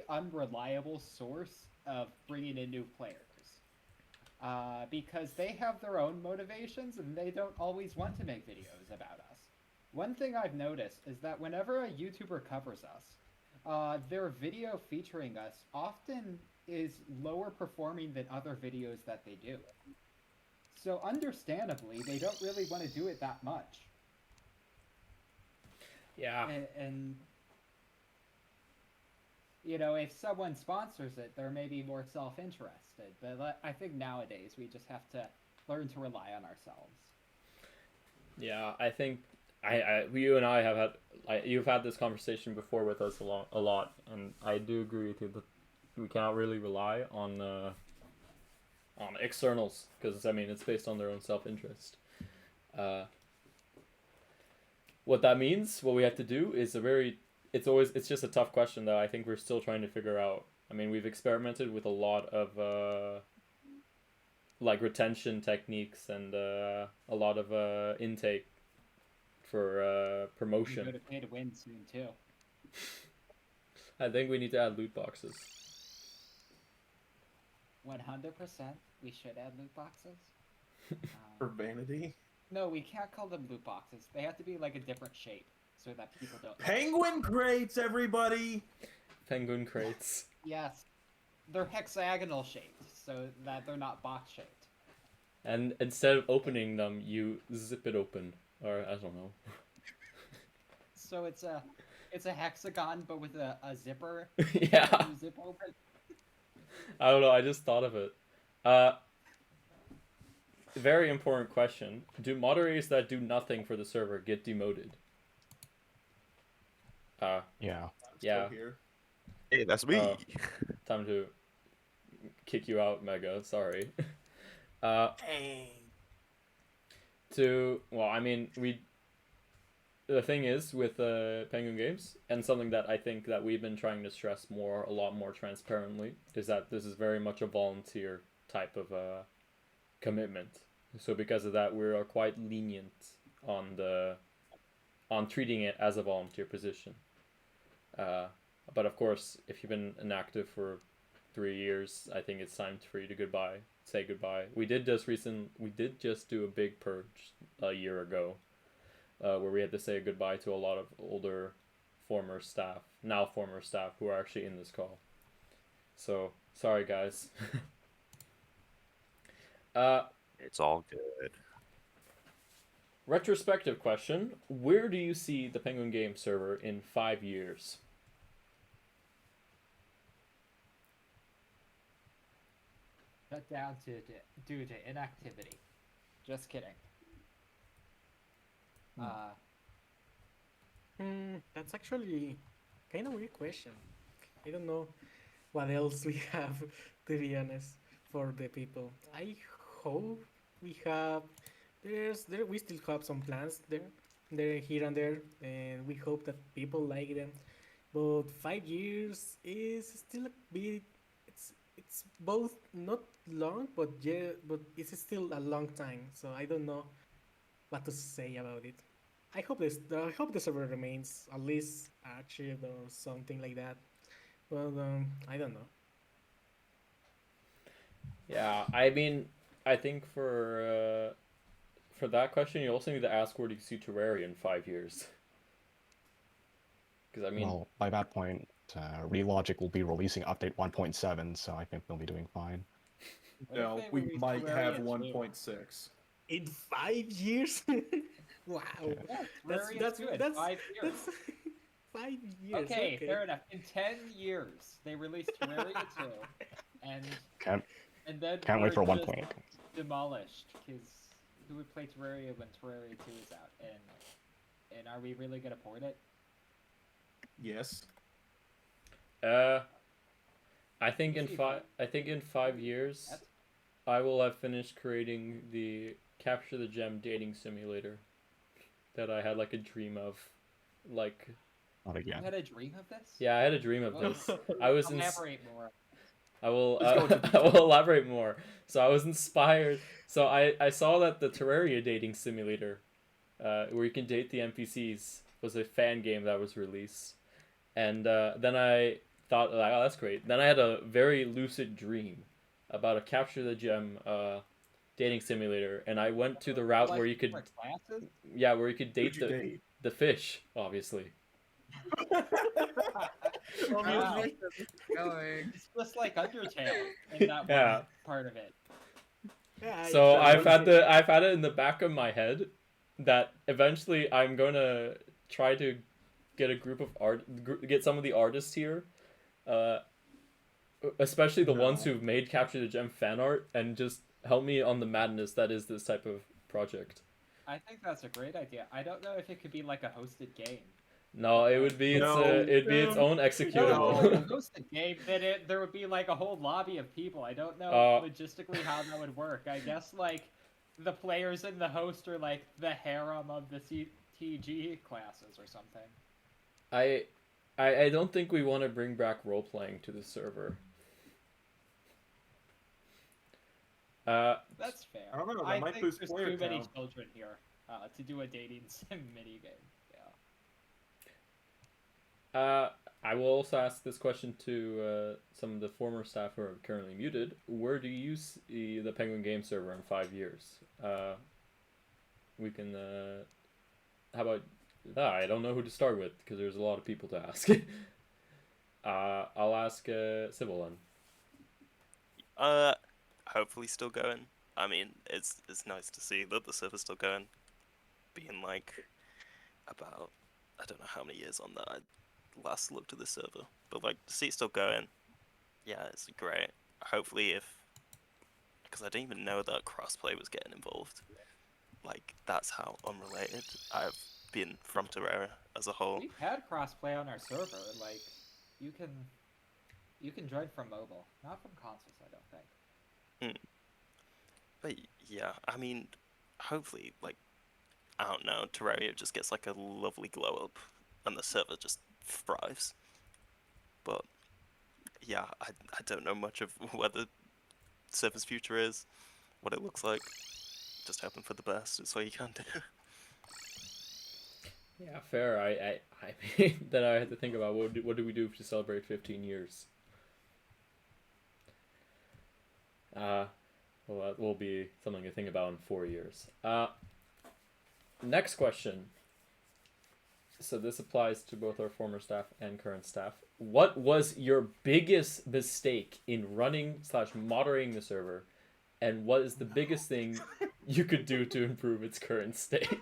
unreliable source of bringing in new players. Because they have their own motivations and they don't always want to make videos about us. One thing I've noticed is that whenever a YouTuber covers us, their video featuring us often is lower performing than other videos that they do. So understandably, they don't really want to do it that much. Yeah. And you know, if someone sponsors it, they're maybe more self-interested. But I think nowadays we just have to learn to rely on ourselves. Yeah, I think you and I have had you've had this conversation before with us a lot, and I do agree with you that we cannot really rely on externals because I mean it's based on their own self-interest. What that means, what we have to do is it's just a tough question that I think we're still trying to figure out. I mean, we've experimented with a lot of like retention techniques and a lot of intake for promotion. You're going to pay to win soon too. I think we need to add loot boxes. 100%, we should add loot boxes. For vanity. No, we can't call them loot boxes. They have to be like a different shape so that people don't. Penguin crates, everybody. Penguin crates. Yes, they're hexagonal shaped so that they're not box shaped. And instead of opening them, you zip it open, or I don't know. So it's a hexagon but with a zipper. Yeah. You zip open. I don't know. I just thought of it. Very important question. Do moderators that do nothing for the server get demoted? Yeah. Yeah. Still here. Hey, that's me. Time to kick you out, Mega. Sorry. Dang. Well, I mean, the thing is with Penguin Games, and something that I think that we've been trying to stress a lot more transparently, is that this is very much a volunteer type of commitment. So because of that, we are quite lenient on treating it as a volunteer position. But of course, if you've been inactive for 3 years, I think it's time for you to say goodbye. We did just do a big purge a year ago, where we had to say goodbye to a lot of older former staff who are actually in this call. So sorry guys. It's all good. Retrospective question: where do you see the Penguin Game server in 5 years? Shut down due to inactivity. Just kidding. That's actually kind of weird question. I don't know what else we have, to be honest, for the people. I hope we have. We still have some plans there here and there, and we hope that people like them. But 5 years is still a bit. It's both not long, but it's still a long time. So I don't know what to say about it. I hope the server remains at least archived or something like that. But I don't know. Yeah, I mean, I think for that question, you also need to ask where do you see Terraria in 5 years? Because I mean, Well, by that point, Relogic will be releasing update 1.7, so I think they'll be doing fine. No, we might have 1.6. In 5 years? Wow. Yeah, That's good. that's 5 years. that's 5 years. Okay, fair enough. In 10 years, they released Terraria 2, and Can't then can't wait for we're 1.8. just demolished, because who would play Terraria when Terraria 2 is out? And are we really gonna port it? Yes. I think in 5 years, What? I will have finished creating the Capture the Gem dating simulator that I had like a dream of, like. Not You again. had a dream of this? Yeah, I had a dream of this. I was Elaborate more. I will Let's go into I will elaborate more. So I was inspired. So I saw that the Terraria dating simulator, where you can date the NPCs, was a fan game that was released, and then I thought like, oh, that's great. Then I had a very lucid dream about a Capture the Gem dating simulator, and I went to the route where you could, for classes? yeah, where you could date Who'd you the date? the fish, obviously. Obviously. Going. It's just like Undertale in that Yeah. one part of it. Yeah, So Sure, I've had it in the back of my head that eventually I'm gonna try to get a group of get some of the artists here, especially the ones No. who've made Capture the Gem fan art, and just help me on the madness that is this type of project. I think that's a great idea. I don't know if it could be like a hosted game. No, it would be No. it'd be its own No, if executable. it was a hosted game, then there would be like a whole lobby of people. I don't know logistically how that would work. I guess like the players and the host are like the harem of the CTG classes or something. I don't think we want to bring back role playing to the server. That's fair. I don't know, that I might think boost there's player too many count. children here to do a dating sim minigame. I will also ask this question to some of the former staff who are currently muted. Where do you see the Penguin Game server in 5 years? We can. How about? I don't know who to start with because there's a lot of people to ask. I'll ask Sybil then. Hopefully still going. I mean, it's nice to see that the server's still going. Being like about, I don't know how many years on that. I last looked at the server, but like to see it still going, yeah, it's great. Hopefully, because I didn't even know that crossplay was getting involved. Like that's how unrelated I've been from Terraria as a whole. We've had crossplay on our server. Like, you can join from mobile, not from consoles. I don't think. But yeah, I mean, hopefully, like, I don't know, Terraria just gets like a lovely glow up, and the server just thrives. But yeah, I don't know much of what the server's future is, what it looks like. Just hoping for the best. It's all you can do. Yeah, fair. I mean, then I had to think about what do we do to celebrate 15 years. Well, that will be something to think about in 4 years. Next question. So this applies to both our former staff and current staff. What was your biggest mistake in running / moderating the server, and what is the biggest thing you could do to improve its current state?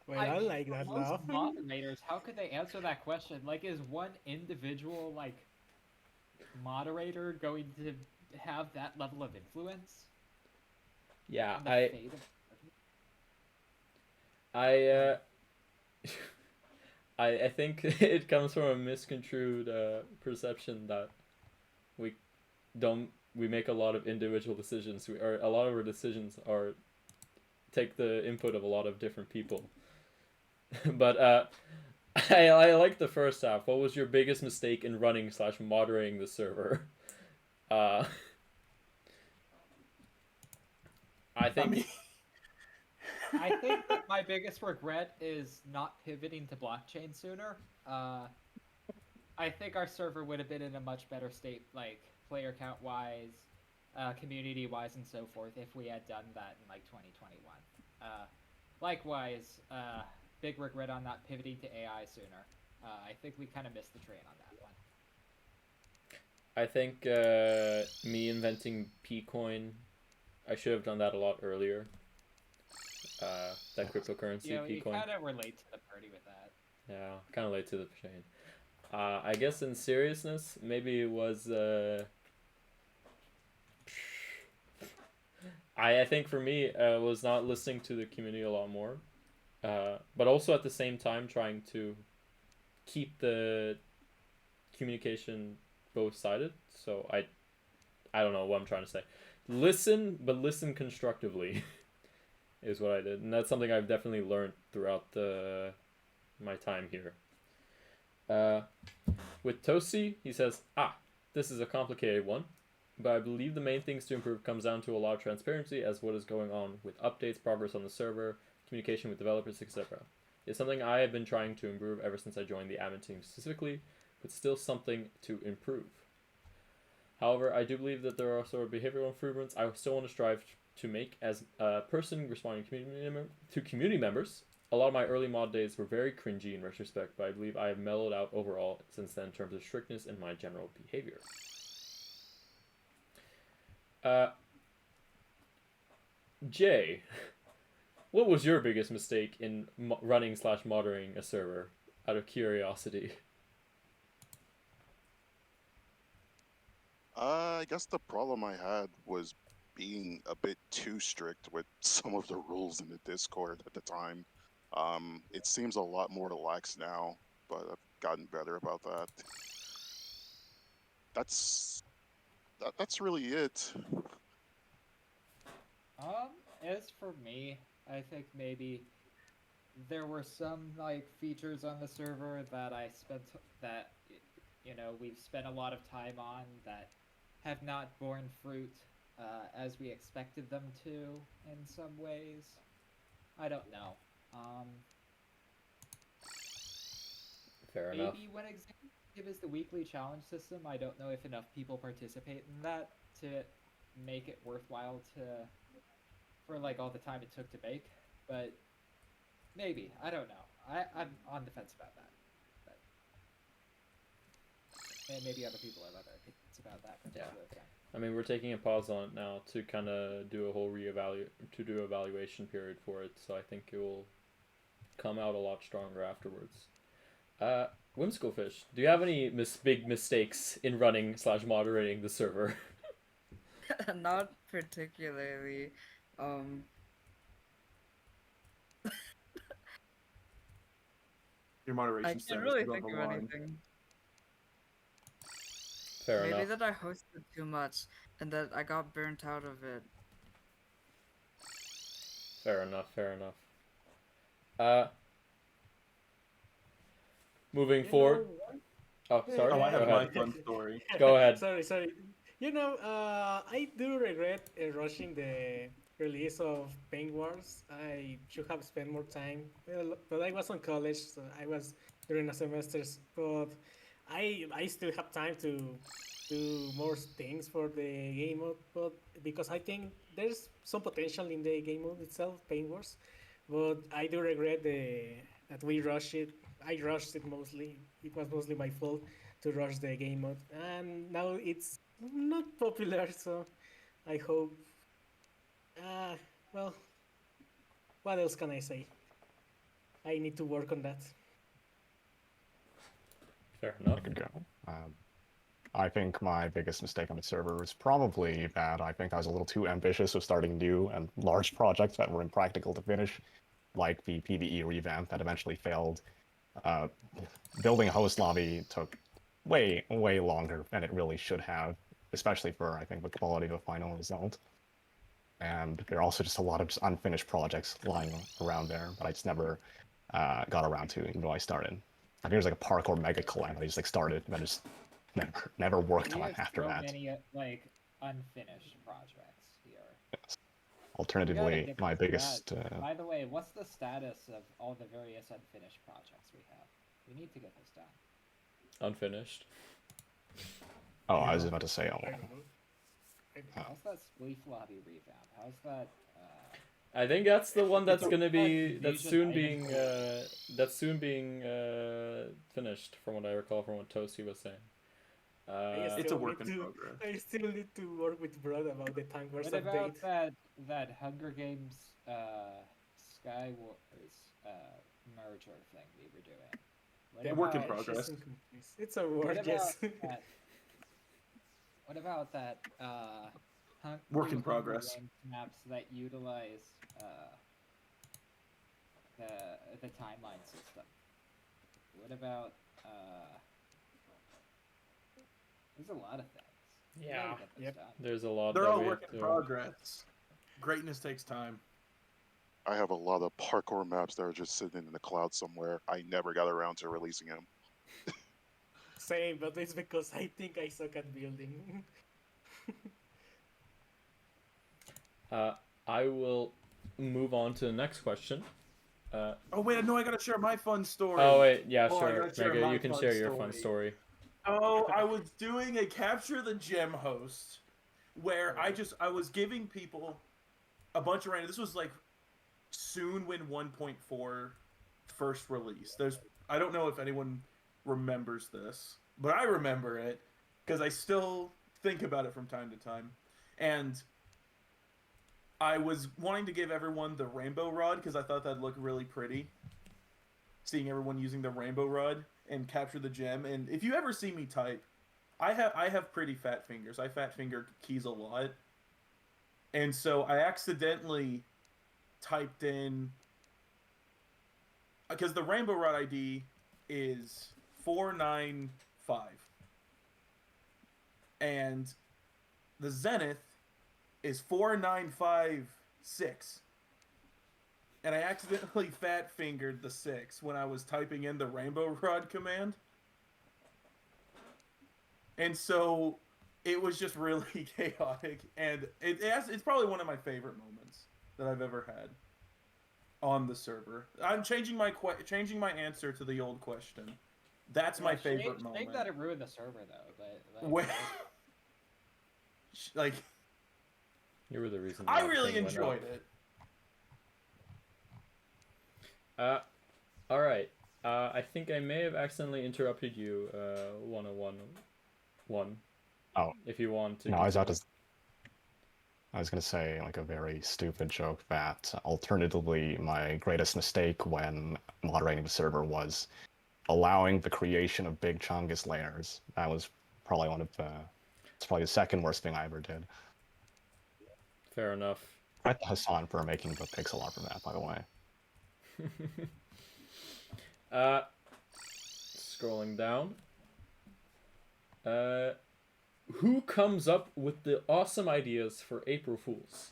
Well, I like that Most laugh. moderators, how could they answer that question? Like, is one individual like moderator going to have that level of influence? Yeah, on the fate of- I think it comes from a misconstrued perception that we make a lot of individual decisions. A lot of our decisions take the input of a lot of different people. But I like the first half. What was your biggest mistake in running / moderating the server? I think. I think that my biggest regret is not pivoting to blockchain sooner. I think our server would have been in a much better state, like player count wise, community wise, and so forth, if we had done that in like 2021. Likewise, big regret on not pivoting to AI sooner. I think we kind of missed the train on that one. I think me inventing Pcoin, I should have done that a lot earlier. That cryptocurrency, Yeah, you Pcoin. kind of relate to the party with that. Yeah, kind of late to the chain. I guess in seriousness, maybe it was. I think for me, was not listening to the community a lot more, but also at the same time trying to keep the communication both-sided. So I don't know what I'm trying to say. Listen, but listen constructively. Is what I did, and that's something I've definitely learned throughout my time here. With Tosi, he says, this is a complicated one, but I believe the main things to improve comes down to a lot of transparency as what is going on with updates, progress on the server, communication with developers, etc. It's something I have been trying to improve ever since I joined the admin team specifically, but still something to improve. However, I do believe that there are sort of behavioral improvements I still want to strive to make as a person responding to community members. A lot of my early mod days were very cringy in retrospect, but I believe I have mellowed out overall since then in terms of strictness in my general behavior. Jay, what was your biggest mistake in running/moderating a server, out of curiosity? I guess the problem I had was being a bit too strict with some of the rules in the Discord at the time. It seems a lot more lax now, but I've gotten better about that. That's really it. As for me, I think maybe there were some like features on the server that we've spent a lot of time on that have not borne fruit as we expected them to in some ways. I don't know. Fair enough. Maybe one example is the weekly challenge system. I don't know if enough people participate in that to make it worthwhile for like all the time it took to make, but maybe, I don't know. I'm on the fence about that, but and maybe other people have other opinions about that particular thing. I mean, we're taking a pause on it now to kind of do a whole evaluation period for it, so I think it will come out a lot stronger afterwards. Whimsical Fish, do you have any big mistakes in running/moderating the server? Not particularly. Your moderation I can't status really is on think the of line. anything. Fair Maybe enough. that I hosted too much and that I got burnt out of it. Fair enough. Moving forward. Oh, sorry. Oh, I Go have my ahead. fun story. Go ahead. Sorry. I do regret rushing the release of Paint Wars. I should have spent more time, but I was on college, so I was during a semesters. But I still have time to do more things for the game mode. But because I think there's some potential in the game mode itself, Paint Wars. But I do regret that we rushed it. I rushed it mostly. It was mostly my fault to rush the game mode, and now it's not popular. So I hope. Well, what else can I say? I need to work on that. Fair enough. I could go. I think my biggest mistake on the server was probably that I think I was a little too ambitious with starting new and large projects that were impractical to finish, like the PvE revamp that eventually failed. Building a host lobby took way longer than it really should have, especially for, I think, the quality of the final result. And there are also just a lot of unfinished projects lying around there that I just never got around to, even though I started. I think there's like a parkour mega collab I just like started and I just never worked on after that. Many like unfinished projects here. Yes. Alternatively, my biggest. By the way, what's the status of all the various unfinished projects we have? We need to get this done. Unfinished. Oh, I was about to say. How's that Spleef lobby revamp? How's that? I think that's the one that's gonna be That's soon being finished, from what I recall from what Toasty was saying. It's a work in progress. I still need to work with Brad about the Tank Wars What about update. that Hunger Games Sky Wars merger thing we were doing? What Work in about- progress. It's a work, yes. What about that Work in Hunger progress. Games maps that utilize the timeline system? What about there's a lot of things. We gotta Yeah. get this Yep. done. There's a lot. They're that all we work have in to- progress. Greatness takes time. I have a lot of parkour maps that are just sitting in the cloud somewhere. I never got around to releasing them. Same, but it's because I think I suck at building. I will move on to the next question. Oh wait, no, I gotta share my fun story. Oh wait, yeah, Oh, I sure. gotta share Mega, my you can fun share your fun story. Oh, I was doing a capture the gem host where I was giving people a bunch of random. This was like soon when 1.4 first released. I don't know if anyone remembers this, but I remember it because I still think about it from time to time. And I was wanting to give everyone the rainbow rod because I thought that'd look really pretty. Seeing everyone using the rainbow rod and capture the gem. And if you ever see me type, I have pretty fat fingers. I fat finger keys a lot. And so I accidentally typed in because the rainbow rod ID is 495 and the zenith is 4956, and I accidentally fat fingered the 6 when I was typing in the rainbow rod command, and so it was just really chaotic, and it's probably one of my favorite moments that I've ever had on the server. I'm changing my answer to the old question. That's my favorite moment. Shame that it ruined the server though, but like You were the reason. I really enjoyed it. All right. I think I may have accidentally interrupted you. 101. Oh. If you want to. No, I was gonna say like a very stupid joke that alternatively my greatest mistake when moderating the server was allowing the creation of big chungus layers. That was probably it's probably the second worst thing I ever did. Fair enough. Credit to Hassan for making the pixel art for that, by the way. Scrolling down. Who comes up with the awesome ideas for April Fools?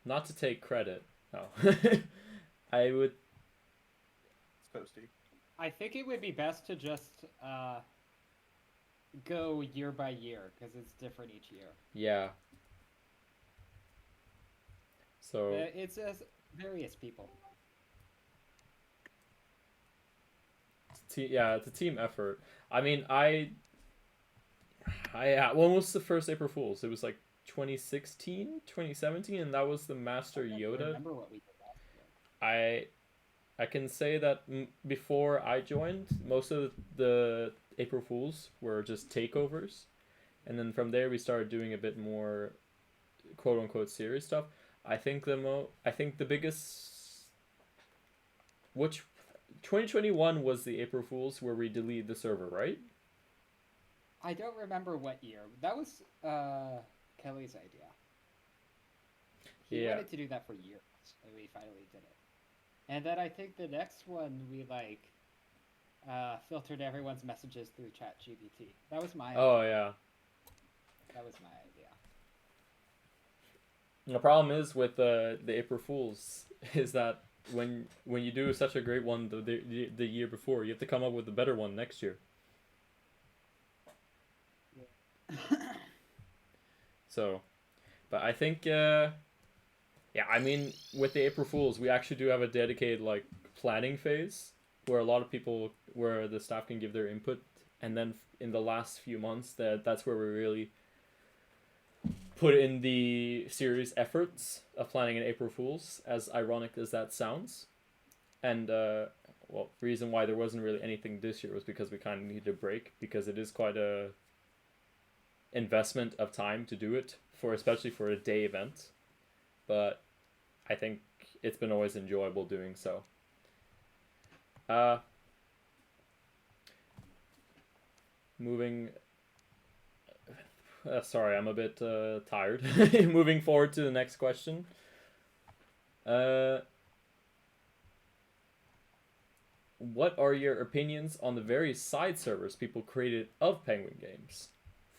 Not to take credit. No. I would. It's posty. I think it would be best to just go year by year because it's different each year. Yeah. So it's various people. It's a team effort. I mean, when was the first April Fool's? It was like 2016, 2017, and that was the Master Yoda. I remember what we did last year. I can say that before I joined, most of the April Fools were just takeovers, and then from there we started doing a bit more quote unquote serious stuff. I think the biggest, which 2021 was the April Fools where we deleted the server, right? I don't remember what year. That was Kelly's idea. He wanted to do that for years, and we finally did it. And then I think the next one we filtered everyone's messages through ChatGPT. That was my idea. Oh yeah. That was my idea. The problem is with the April Fools is that when you do such a great one the year before, you have to come up with a better one next year. So, but I think I mean with the April Fools we actually do have a dedicated like planning phase where a lot of people where the staff can give their input, and then in the last few months that's where we really put in the serious efforts of planning an April Fools, as ironic as that sounds. And reason why there wasn't really anything this year was because we kind of needed a break, because it is quite a investment of time to do it, especially for a day event. But I think it's been always enjoyable doing so. Moving. Sorry, I'm a bit tired. Moving forward to the next question. What are your opinions on the various side servers people created of Penguin games?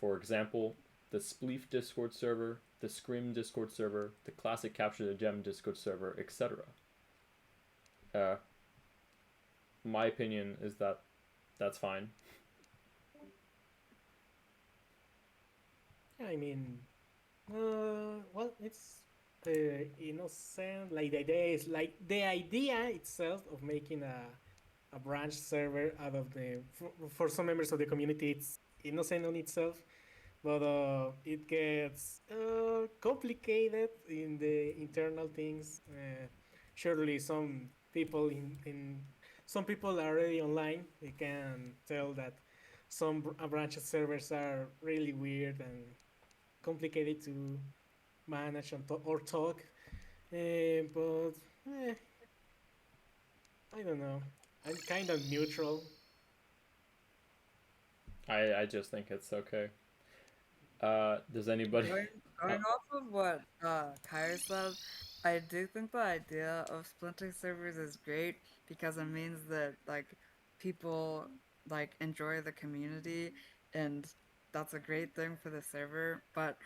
For example, the Spleef Discord server, the Scrim Discord server, the Classic Capture the Gem Discord server, etc. My opinion is that that's fine. I mean, well, it's innocent. Like the idea itself of making a a branch server out of the for some members of the community. It's innocent on itself, but it gets complicated in the internal things. Surely some people in some people are already online. They can tell that some branch servers are really weird and complicated to manage and or talk. But I don't know. I'm kind of neutral. I just think it's okay. Does anybody? Going off of what Kyra said, I do think the idea of splintering servers is great because it means that like people like enjoy the community, and that's a great thing for the server. But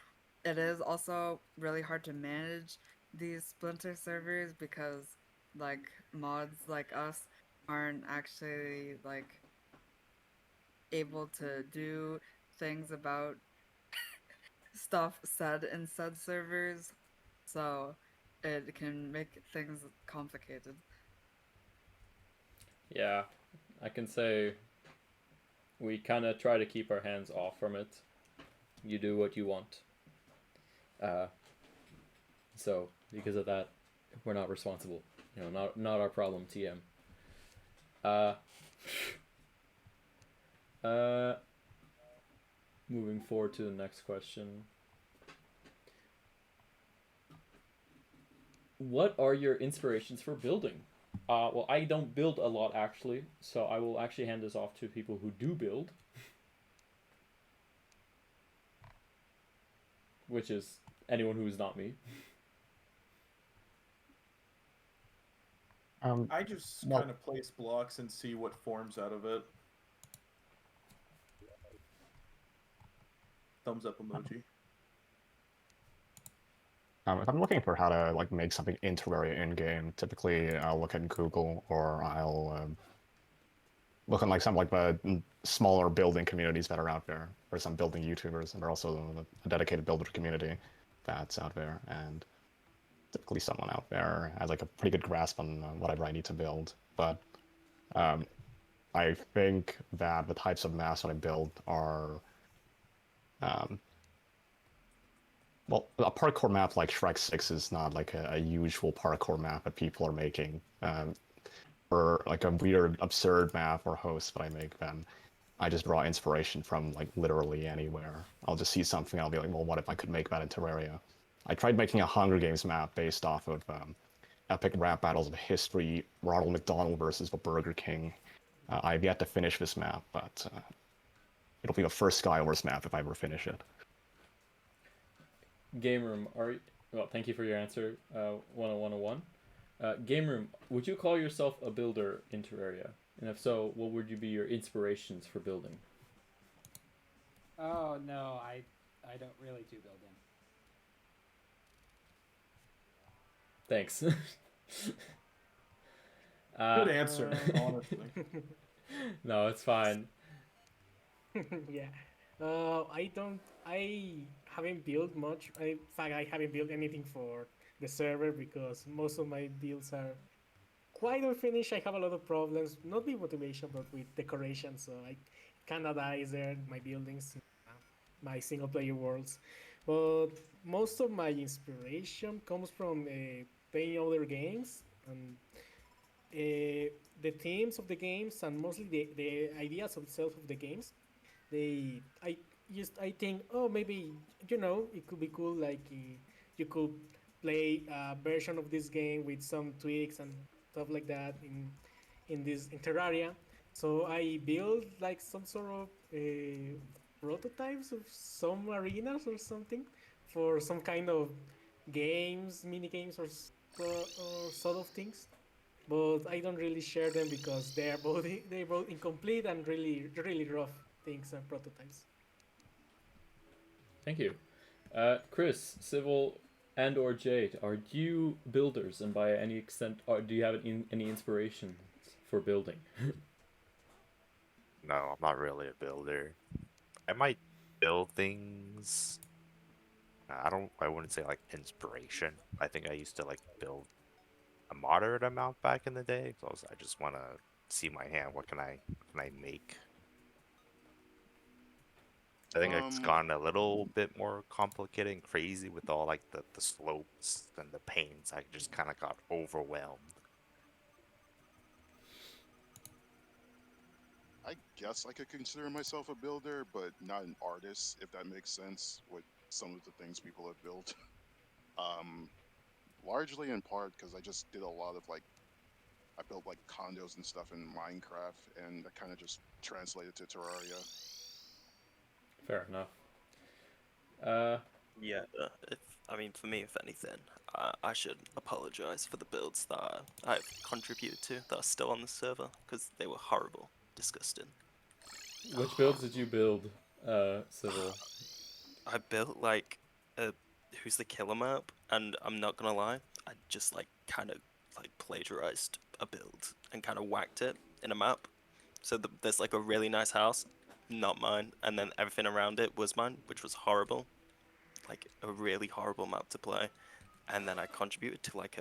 it is also really hard to manage these splinter servers because like mods like us aren't actually like able to do things about stuff said in said servers, so it can make things complicated. Yeah, I can say we kind of try to keep our hands off from it. You do what you want. Uh, so because of that, we're not responsible. You know, not our problem. TM. Uh, uh, moving forward to the next question. What are your inspirations for building? Well, I don't build a lot actually, so I will actually hand this off to people who do build, which is anyone who is not me. I just well- kind of place blocks and see what forms out of it. Thumbs up emoji. If I'm looking for how to like make something in Terraria in game, typically I'll look at Google or I'll look at like some like the smaller building communities that are out there, or some building YouTubers, and are also a dedicated builder community that's out there, and typically someone out there has like a pretty good grasp on whatever I need to build. But I think that the types of maps that I build are well, a parkour map like Shrek 6 is not like a usual parkour map that people are making. Or like a weird, absurd map or host that I make, then I just draw inspiration from like literally anywhere. I'll just see something, I'll be like, well, what if I could make that in Terraria? I tried making a Hunger Games map based off of epic rap battles of history, Ronald McDonald versus the Burger King. I've yet to finish this map, but it'll be the first Skywars map if I ever finish it. Game room, well, thank you for your answer, 10101. Game room, would you call yourself a builder in Terraria? And if so, what would you be your inspirations for building? Oh no, I don't really do building. Thanks. Good answer, honestly. No, it's fine. Yeah. I haven't built much. In fact, I haven't built anything for the server because most of my builds are quite unfinished. I have a lot of problems, not with motivation, but with decoration. So I kind of dies there, my buildings, my single player worlds. But most of my inspiration comes from playing other games and the themes of the games and mostly the ideas of itself of the games. I think, oh, maybe it could be cool, like you could play a version of this game with some tweaks and stuff like that in Terraria. So I build like some sort of prototypes of some arenas or something for some kind of games, mini games, or sort of things. But I don't really share them because they're both incomplete and really rough things and prototypes. Thank you. Chris, Civil, and or Jade, are you builders, and by any extent, or do you have any inspirations for building? No, I'm not really a builder. I might build things. I wouldn't say like inspiration. I think I used to like build a moderate amount back in the day because I just want to see my hand. What can I make? I think it's Um, gone a little bit more complicated and crazy with all like the slopes and the paints. I just kind of got overwhelmed. I guess I could consider myself a builder, but not an artist, if that makes sense, with some of the things people have built. Um, Largely in part because I just did a lot of like, I built like condos and stuff in Minecraft, and I kind of just translated to Terraria. Fair enough. Uh, Yeah, if I mean, for me, if anything, I should apologize for the builds that I've contributed to that are still on the server because they were horrible, disgusting. which builds did you build, Civil? I built like a Who's the Killer map, and I'm not gonna lie, I just like kind of like plagiarized a build and kind of whacked it in a map. So there's like a really nice house, not mine, and then everything around it was mine, which was horrible, like a really horrible map to play. And then I contributed to like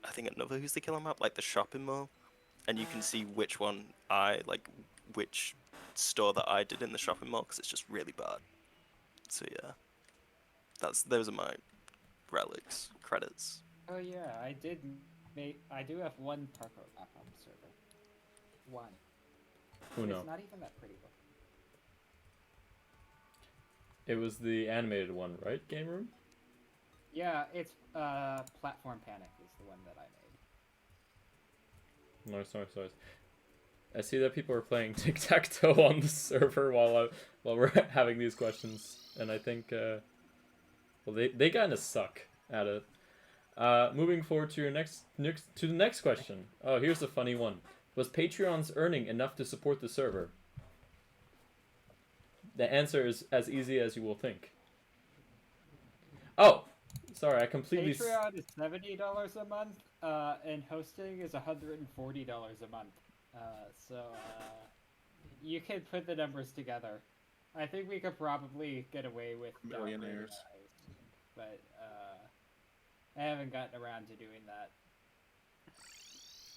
I think another Who's the Killer map, like the shopping mall, and you can see which one which store that I did in the shopping mall because it's just really bad. So yeah, those are my relics credits. Oh yeah, I did make. I do have one parkour map on the server. One. Uno. It's not even that pretty looking. It was the animated one, right? Game room. Yeah, it's Platform Panic is the one that I made. Nice. I see that people are playing tic-tac-toe on the server while we're having these questions, and I think well they kind of suck at it. Moving forward to the next question. Oh, here's a funny one. Was Patreon's earning enough to support the server? The answer is as easy as you will think. Oh, sorry, I completely. Patreon is $70 a month, and hosting is $140 a month. You can put the numbers together. I think we could probably get away with Millionaires. But I haven't gotten around to doing that.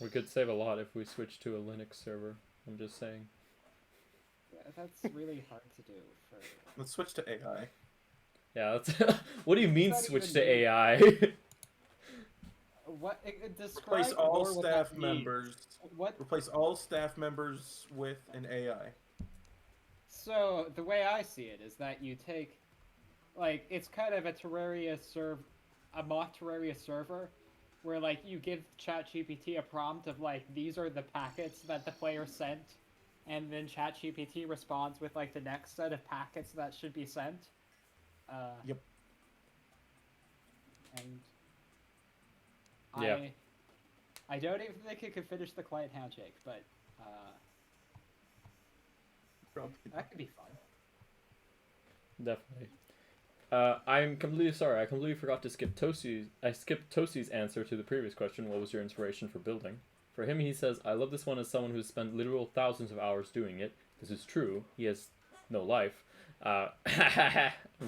We could save a lot if we switch to a Linux server. I'm just saying. Yeah, that's really hard to do. Let's switch to AI. Yeah, that's. What do you mean Not switch even to new. AI? What describe Replace all more what staff that means. members. What? Replace all staff members with an AI. So the way I see it is that you take, like, it's kind of a mock Terraria server, where like you give ChatGPT a prompt of like these are the packets that the player sent, and then ChatGPT responds with like the next set of packets that should be sent. Yep. And Yeah. I don't even think it could finish the client handshake, but that could be fun. Definitely. I'm completely sorry. I completely forgot to skip Tosti's. I skipped Tosti's answer to the previous question. What was your inspiration for building? For him, he says, "I love this one as someone who's spent literal thousands of hours doing it. This is true. He has no life." I'm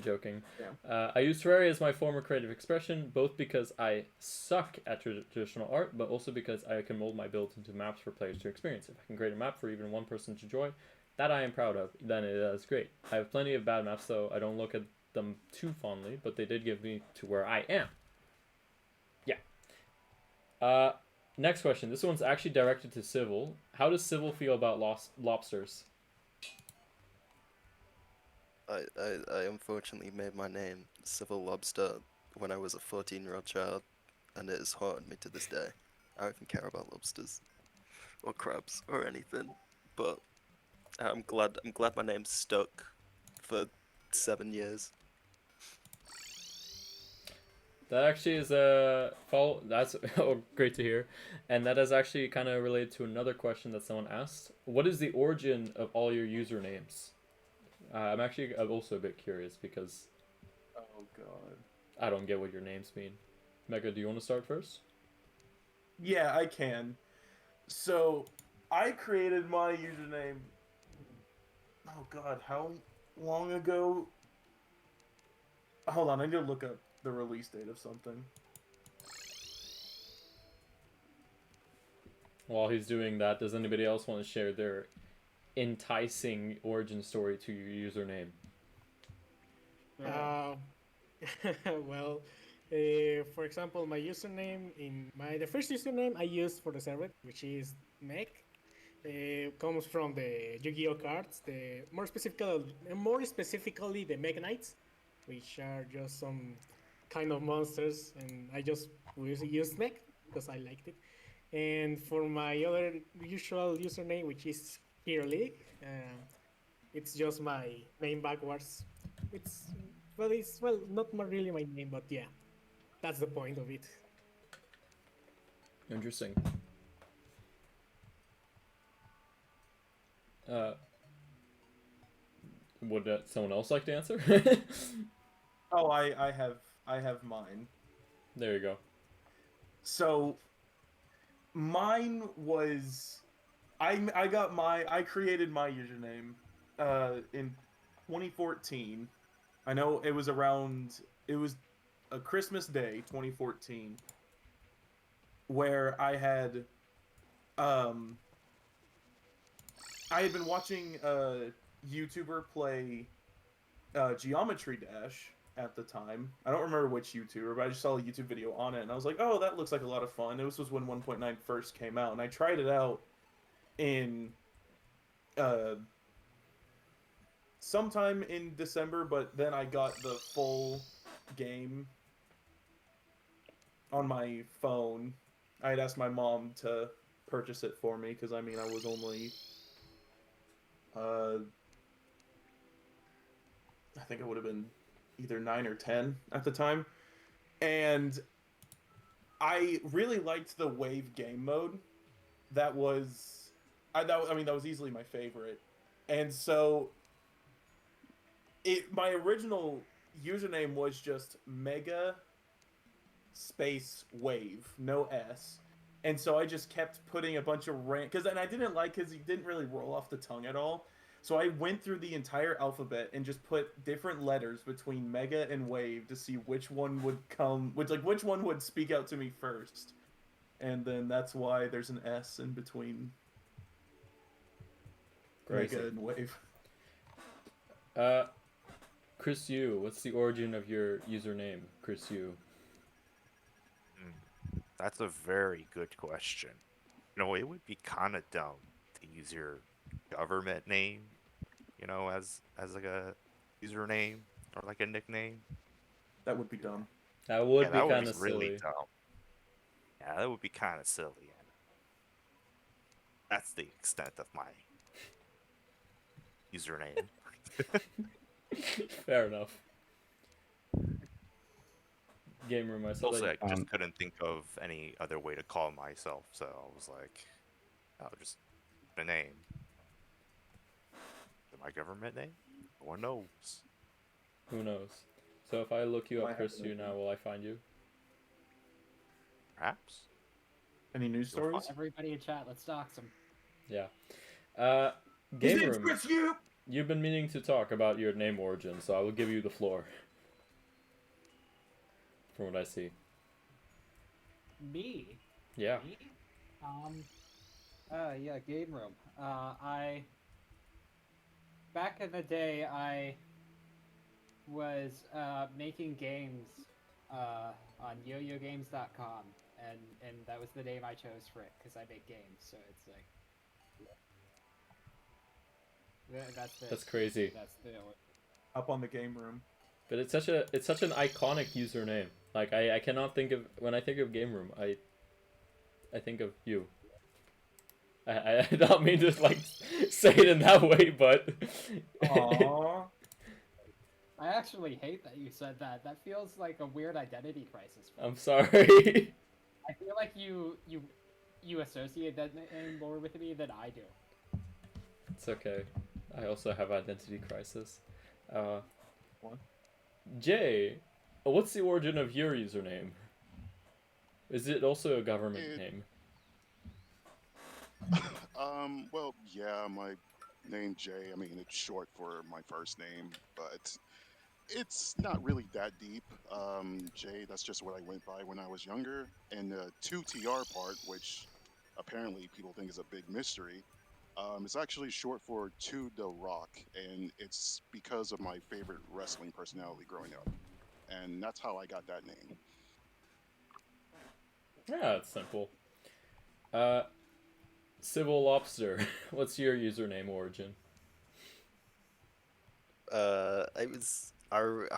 joking. Yeah. I use Terraria as my form of creative expression, both because I suck at traditional art, but also because I can mold my builds into maps for players to experience. If I can create a map for even one person to enjoy, that I am proud of, then it is great. I have plenty of bad maps, so I don't look at them too fondly, but they did give me to where I am. Yeah. Next question. This one's actually directed to Civil. How does Civil feel about lobsters? I unfortunately made my name Civil Lobster when I was a 14-year-old child, and it has haunted me to this day. I don't even care about lobsters or crabs or anything, but I'm glad my name's stuck for 7 years. That actually is a follow. That's great to hear, and that is actually kind of related to another question that someone asked. What is the origin of all your usernames? I'm also a bit curious because Oh god. I don't get what your names mean. Mega, do you want to start first? Yeah, I can. So, I created my username. Oh god, how long ago? Hold on, I need to look up the release date of something. While he's doing that, does anybody else want to share their enticing origin story to your username? Uh, well, for example, my username the first username I used for the server, which is Meg, comes from the Yu-Gi-Oh cards. The more specifically, the Mega Knights, which are just some kind of monsters, and I just used Meg because I liked it. And for my other usual username, which is Hero League, it's just my name backwards. It's not really my name, but yeah, that's the point of it. Interesting. Would someone else like to answer? Oh, I have mine. There you go. So mine was I created my username in 2014. I know it was a Christmas Day 2014 where I had been watching a YouTuber play Geometry Dash at the time. I don't remember which YouTuber, but I just saw a YouTube video on it, and I was like, oh, that looks like a lot of fun. This was when 1.9 first came out, and I tried it out in sometime in December, but then I got the full game on my phone. I had asked my mom to purchase it for me, because, I mean, I was only... I think it would have been either 9 or 10 at the time. And I really liked the wave game mode. That was easily my favorite. And so my original username was just Mega space wave, no S. And so I just kept putting a bunch of because I didn't like because he didn't really roll off the tongue at all. So I went through the entire alphabet and just put different letters between Mega and Wave to see which one would which one would speak out to me first. And then that's why there's an S in between Mega and Wave. Chris Yu, what's the origin of your username, Chris Yu? That's a very good question. No, it would be kind of dumb to use your government name, as like a username or like a nickname. That would be dumb. That would be kind of really silly. dumb. Yeah, that would be kind of silly. And that's the extent of my username. Fair enough. Game room, myself. Also, I just couldn't think of any other way to call myself, so I was like, I'll just put a name. Is it my government name? No one knows. Who knows? So if I look you up, Chris Yu, now, will I find you? Perhaps. Any news stories? Everybody in chat, let's dox them. Yeah. Game room. Chris Yu! You've been meaning to talk about your name origin, so I will give you the floor. From what I see. Me? Yeah. Me? Yeah, game room. Back in the day, I was making games on yoyogames.com, and that was the name I chose for it because I make games. So it's like that's crazy. That's the up on the game room. But it's such an iconic username. Like I cannot think of when I think of game room, I think of you. I don't mean to like say it in that way, but Aww. I actually hate that you said that. That feels like a weird identity crisis. I'm sorry. I feel like you associate that name more with me than I do. It's okay. I also have identity crisis. What? Jay, what's the origin of your username? Is it also a government name? Well, yeah, my name Jay. I mean, it's short for my first name, but it's not really that deep. Jay, that's just what I went by when I was younger. And the 2TR part, which apparently people think is a big mystery. It's actually short for To The Rock, and it's because of my favorite wrestling personality growing up, and that's how I got that name. Yeah, it's simple. Uh, Civil Lobster, what's your username origin? I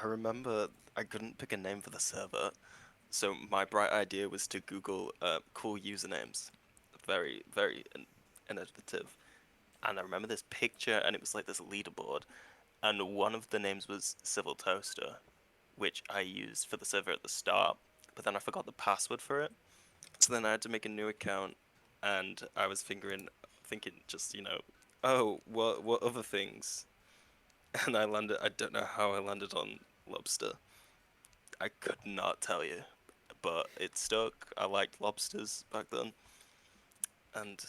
remember I couldn't pick a name for the server, so my bright idea was to Google cool usernames. Very innovative. And I remember this picture, and it was like this leaderboard, and one of the names was Civil Toaster, which I used for the server at the start, but then I forgot the password for it. So then I had to make a new account, and I was thinking just, oh, what other things? And I don't know how I landed on lobster. I could not tell you, but it stuck. I liked lobsters back then, and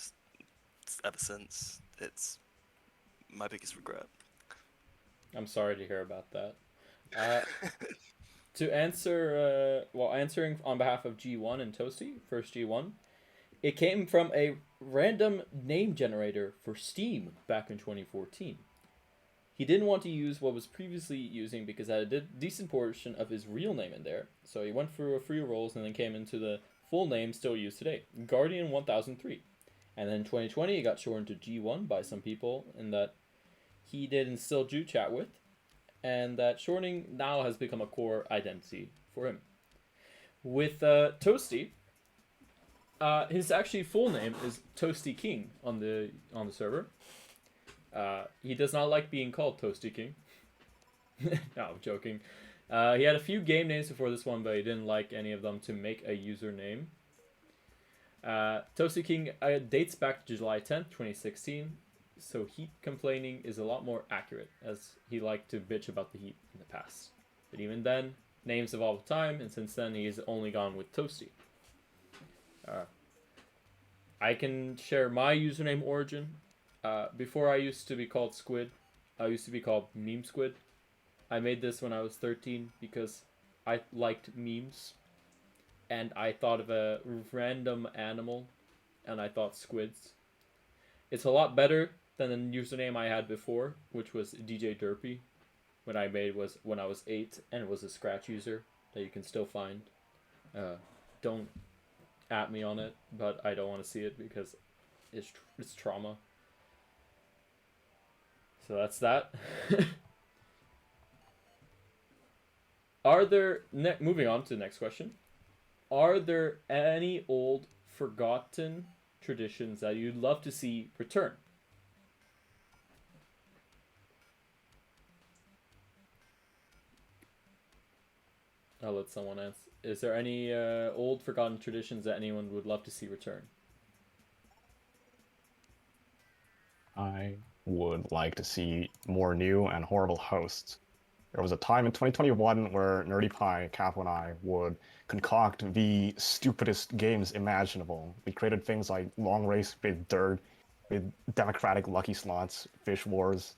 ever since, it's my biggest regret. I'm sorry to hear about that. Uh, to answer, answering on behalf of G1 and Toasty, first G1, it came from a random name generator for Steam back in 2014. He didn't want to use what was previously using because it had a decent portion of his real name in there, so he went through a few roles and then came into the full name still used today, Guardian 1003. And then in 2020, it got shortened to G1 by some people, and that he did and still do chat with, and that shortening now has become a core identity for him. With Toasty, his actually full name is Toasty King on the server. He does not like being called Toasty King. No, I'm joking. He had a few game names before this one, but he didn't like any of them to make a username. Toasty King dates back to July 10th, 2016, so heat complaining is a lot more accurate, as he liked to bitch about the heat in the past. But even then, names evolve with time, and since then he's only gone with Toasty. I can share my username origin. Before I used to be called Squid, I used to be called Meme Squid. I made this when I was 13 because I liked memes. And I thought of a random animal, and I thought squids. It's a lot better than the username I had before, which was DJ Derpy. When I was 8, and it was a scratch user that you can still find. Don't at me on it, but I don't want to see it because it's trauma. So that's that. Moving on to the next question. Are there any old, forgotten traditions that you'd love to see return? I'll let someone answer. Is there any old, forgotten traditions that anyone would love to see return? I would like to see more new and horrible hosts. There was a time in 2021 where Nerdy Pie, Capo, and I would concoct the stupidest games imaginable. We created things like Long Race with Dirt, with Democratic Lucky Slots, Fish Wars.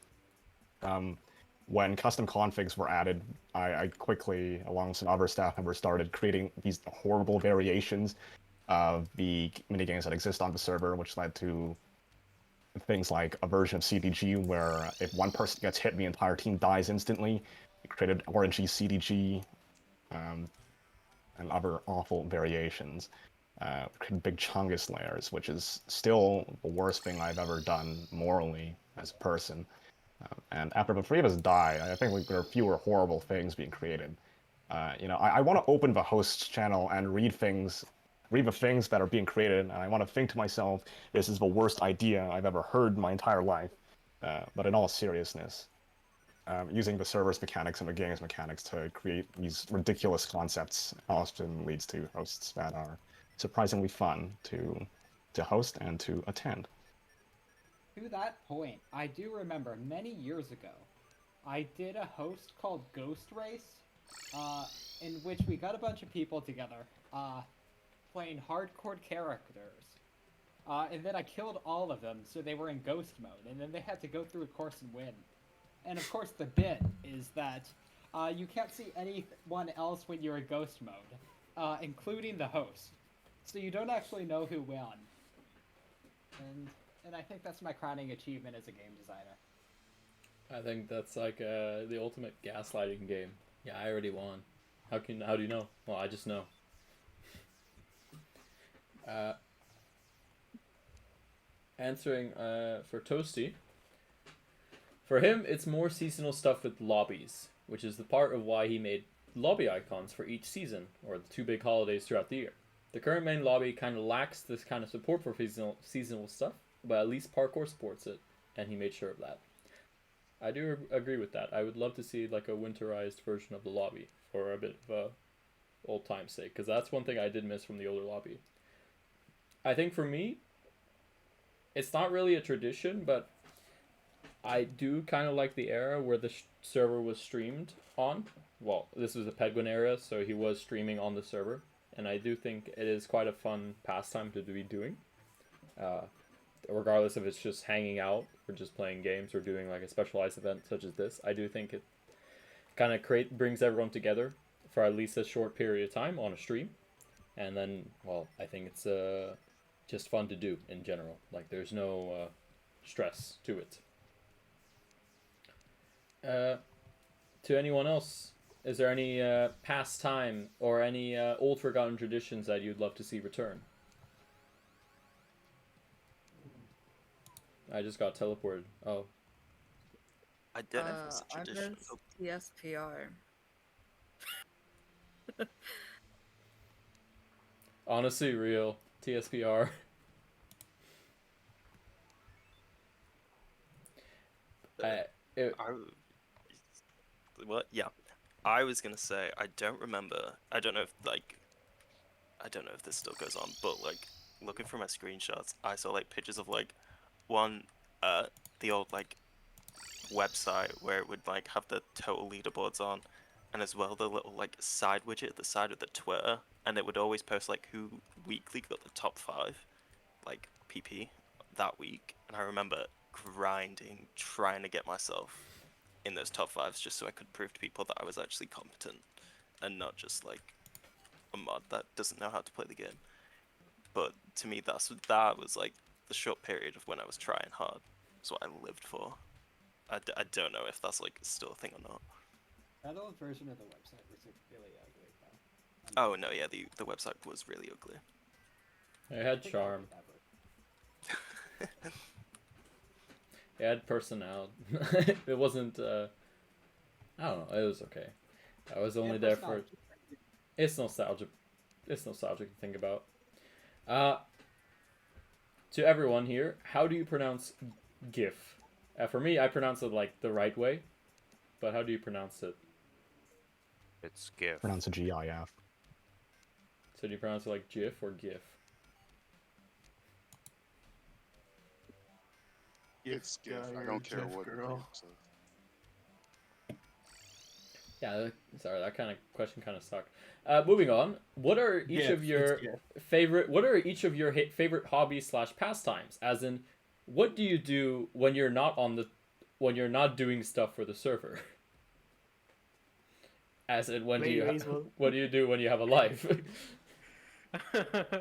When custom configs were added, I quickly, along with some other staff members, started creating these horrible variations of the minigames that exist on the server, which led to things like a version of CDG where if one person gets hit, the entire team dies instantly. We created RNG CDG, and other awful variations. We created Big Chungus layers, which is still the worst thing I've ever done morally as a person. And after the three of us die, I think there are fewer horrible things being created. I want to open the host channel and read the things that are being created, and I want to think to myself, this is the worst idea I've ever heard in my entire life. But in all seriousness, using the server's mechanics and the game's mechanics to create these ridiculous concepts often leads to hosts that are surprisingly fun to host and to attend. To that point, I do remember many years ago, I did a host called Ghost Race, in which we got a bunch of people together, playing hardcore characters. And then I killed all of them, so they were in ghost mode, and then they had to go through a course and win. And of course the bit is that you can't see anyone else when you're in ghost mode, including the host. So you don't actually know who won. and I think that's my crowning achievement as a game designer. I think that's like the ultimate gaslighting game. Yeah, I already won. How do you know? Well, I just know. Answering for Toasty. For him, it's more seasonal stuff with lobbies, which is the part of why he made lobby icons for each season, or the two big holidays throughout the year. The current main lobby kind of lacks this kind of support for seasonal stuff, but at least parkour supports it, and he made sure of that. I do agree with that. I would love to see like a winterized version of the lobby for a bit of a old time's sake, because that's one thing I did miss from the older lobby. I think for me, it's not really a tradition, but I do kind of like the era where the server was streamed on. Well, this was the Pedguin era, so he was streaming on the server, and I do think it is quite a fun pastime to be doing. Regardless if it's just hanging out or just playing games or doing like a specialized event such as this, I do think it kind of brings everyone together for at least a short period of time on a stream, and then, well, I think it's just fun to do in general. Like, there's no stress to it. To anyone else, is there any pastime or any old forgotten traditions that you'd love to see return? I just got teleported. Oh. I don't know if it's a I tradition. miss TSPR. Honestly, real. TSPR. What? Yeah. I was gonna say, I don't remember. I don't know if, like, I don't know if this still goes on, but, like, looking through my screenshots, I saw, like, pictures of, like, one, the old, like, website where it would, like, have the total leaderboards on, and as well the little, like, side widget at the side of the Twitter, and it would always post, like, who weekly got the top 5, like, PP that week, and I remember grinding, trying to get myself in those top 5s just so I could prove to people that I was actually competent and not just, like, a mod that doesn't know how to play the game. But to me, that was like the short period of when I was trying hard. That's what I lived for. I don't know if that's like still a thing or not. That old version of the website was really ugly, though. Oh no, yeah, the website was really ugly. It had charm. It had personality. It wasn't. I don't know. It was okay. I was only there for. It's nostalgic. It's nostalgic to think about. To everyone here, how do you pronounce GIF? For me, I pronounce it like the right way, but how do you pronounce it? It's GIF. Pronounce a GIF. So do you pronounce it like GIF or GIF? It's GIF. I don't care what girl. Yeah, sorry, that kind of question kind of sucked. Moving on, what are each of your favorite? What are each of your favorite hobbies / pastimes? As in, what do you do when you're not doing stuff for the server? As in, what do you do when you have a life?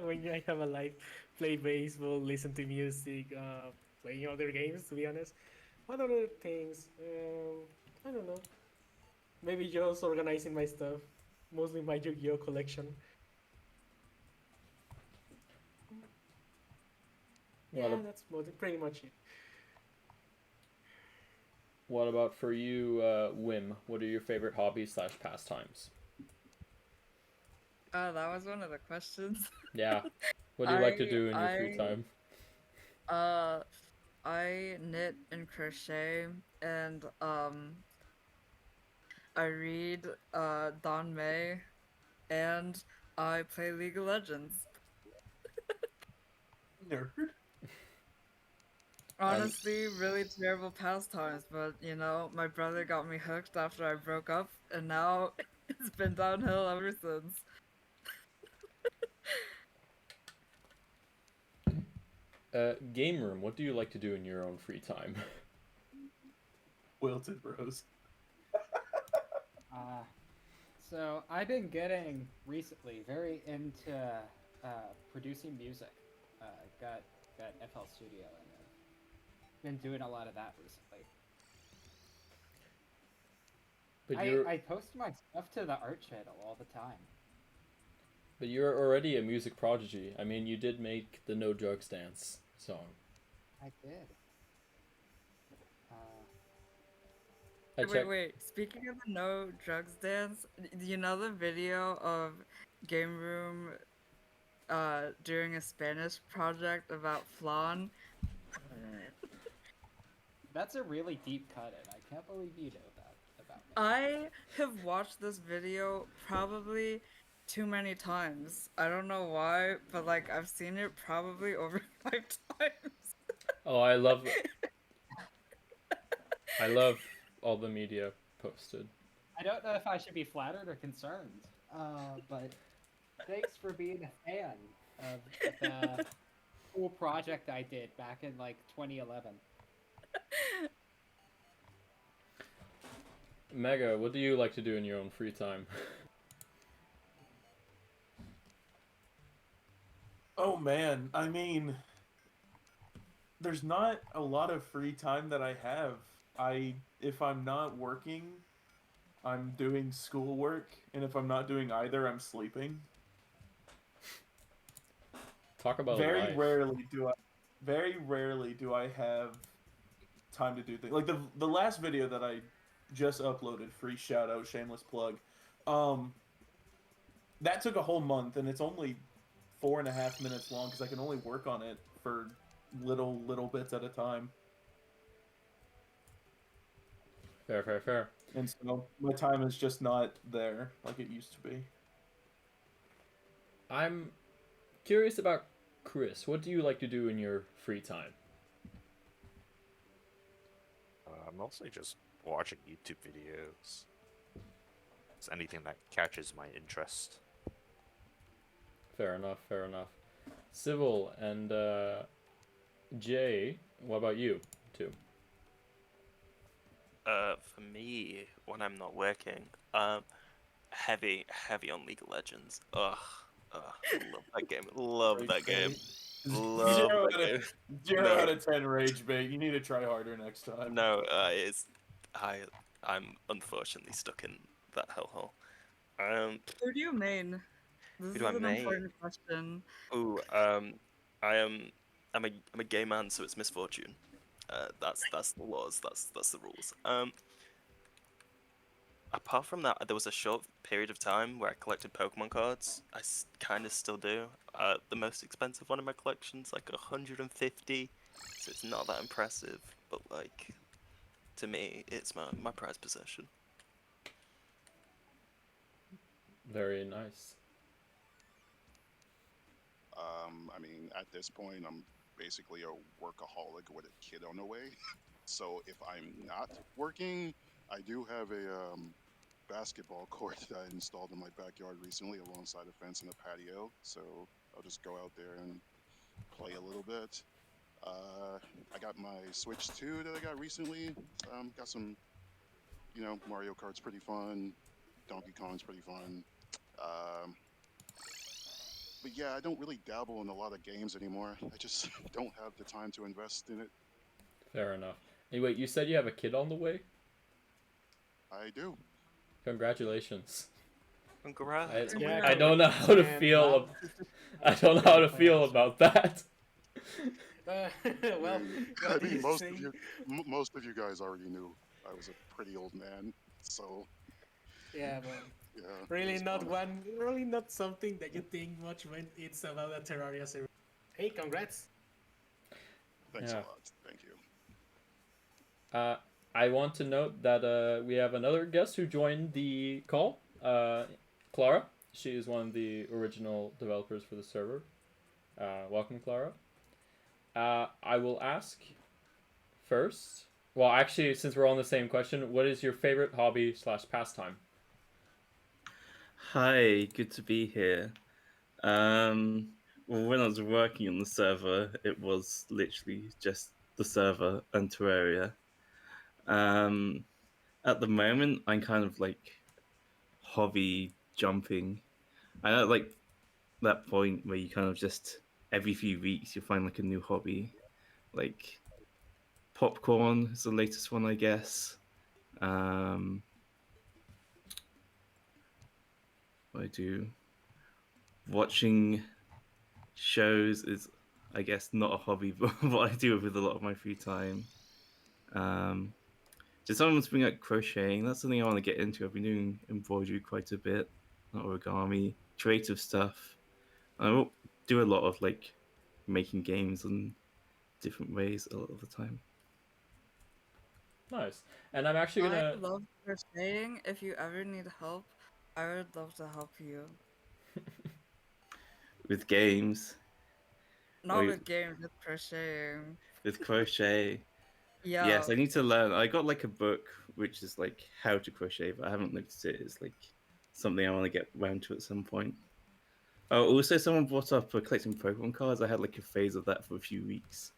When I have a life, play baseball, listen to music, playing other games. To be honest, what other things? I don't know. Maybe just organizing my stuff, mostly my Yu-Gi-Oh collection. Yeah, that's pretty much it. What about for you, Wim? What are your favorite hobbies / pastimes? That was one of the questions. Yeah. What do you like to do in your free time? I knit and crochet, and I read Don May, and I play League of Legends. Nerd. Honestly, really terrible pastimes, but you know, my brother got me hooked after I broke up, and now it's been downhill ever since. Game room. What do you like to do in your own free time? Wilted Bros. So I've been getting recently very into producing music. Got at FL Studio, and I've been doing a lot of that recently. But you're I post my stuff to the art channel all the time. but you're already a music prodigy. I mean, you did make the No Drugs Dance song. I did. I Wait, checked. wait. Speaking of the no drugs dance, do you know the video of Game Room doing a Spanish project about flan? That's a really deep cut, and I can't believe you know that about me. I have watched this video probably too many times. I don't know why, but like I've seen it probably over 5 times. Oh, I love all the media posted. I don't know if I should be flattered or concerned, but thanks for being a fan of the cool project I did back in like 2011. Mega, what do you like to do in your own free time? Oh man, I mean, there's not a lot of free time that I have. If I'm not working, I'm doing schoolwork, and if I'm not doing either, I'm sleeping. Talk about Very life. very rarely do I have time to do things. Like the last video that I just uploaded, free shout out, shameless plug. That took a whole month, and it's only 4.5 minutes long because I can only work on it for little bits at a time. Fair. And so my time is just not there like it used to be. I'm curious about Chris. What do you like to do in your free time? Mostly just watching YouTube videos. It's anything that catches my interest. Fair enough. Civil and Jay, what about you, too? For me, when I'm not working, heavy on League of Legends. Ugh, love that game. Love that game. Love that game. 0 out of 10 rage bait. You need to try harder next time. No, I'm unfortunately stuck in that hellhole. Who do you main? This Who do I is an main? important question. Ooh, I'm a gay man, so it's misfortune. That's the laws. That's the rules. Apart from that, there was a short period of time where I collected Pokemon cards. I kind of still do. The most expensive one in my collection's like 150, so it's not that impressive. But like, to me, it's my prized possession. Very nice. I mean, at this point, I'm basically a workaholic with a kid on the way. So if I'm not working, I do have a basketball court that I installed in my backyard recently alongside a fence and a patio. So I'll just go out there and play a little bit. I got my Switch 2 that I got recently. Got some, Mario Kart's pretty fun. Donkey Kong's pretty fun. But yeah, I don't really dabble in a lot of games anymore. I just don't have the time to invest in it. Fair enough. Anyway, you said you have a kid on the way? I do. Congratulations. Congrats. I don't know how to feel. I don't know how to feel about that. Well, I mean, most of you guys already knew I was a pretty old man, so yeah, but yeah. really not something that you think much when it's about a Terraria server. Hey, congrats! Thanks Yeah. a lot. Thank you. I want to note that we have another guest who joined the call. Clara. She is one of the original developers for the server. Welcome, Clara. I will ask first. Well, actually, since we're on the same question, what is your favorite hobby / pastime? Hi, good to be here. Well, when I was working on the server, it was literally just the server and Terraria. At the moment, I'm kind of like hobby jumping. I know, like that point where you kind of just every few weeks you'll find like a new hobby. Like popcorn is the latest one, I guess. What I do, watching shows is, I guess, not a hobby, but what I do with a lot of my free time. Just someone's bring up crocheting. That's something I want to get into. I've been doing embroidery quite a bit, origami, creative stuff. I will do a lot of like making games in different ways a lot of the time. Nice. And I'm actually I gonna. love crocheting. If you ever need help, I would love to help you. With games, Not or with games, with crocheting. with crochet. Yeah. Yes, I need to learn. I got like a book which is like how to crochet, but I haven't looked at it. It's like something I want to get around to at some point. Oh, also someone brought up collecting Pokemon cards. I had like a phase of that for a few weeks,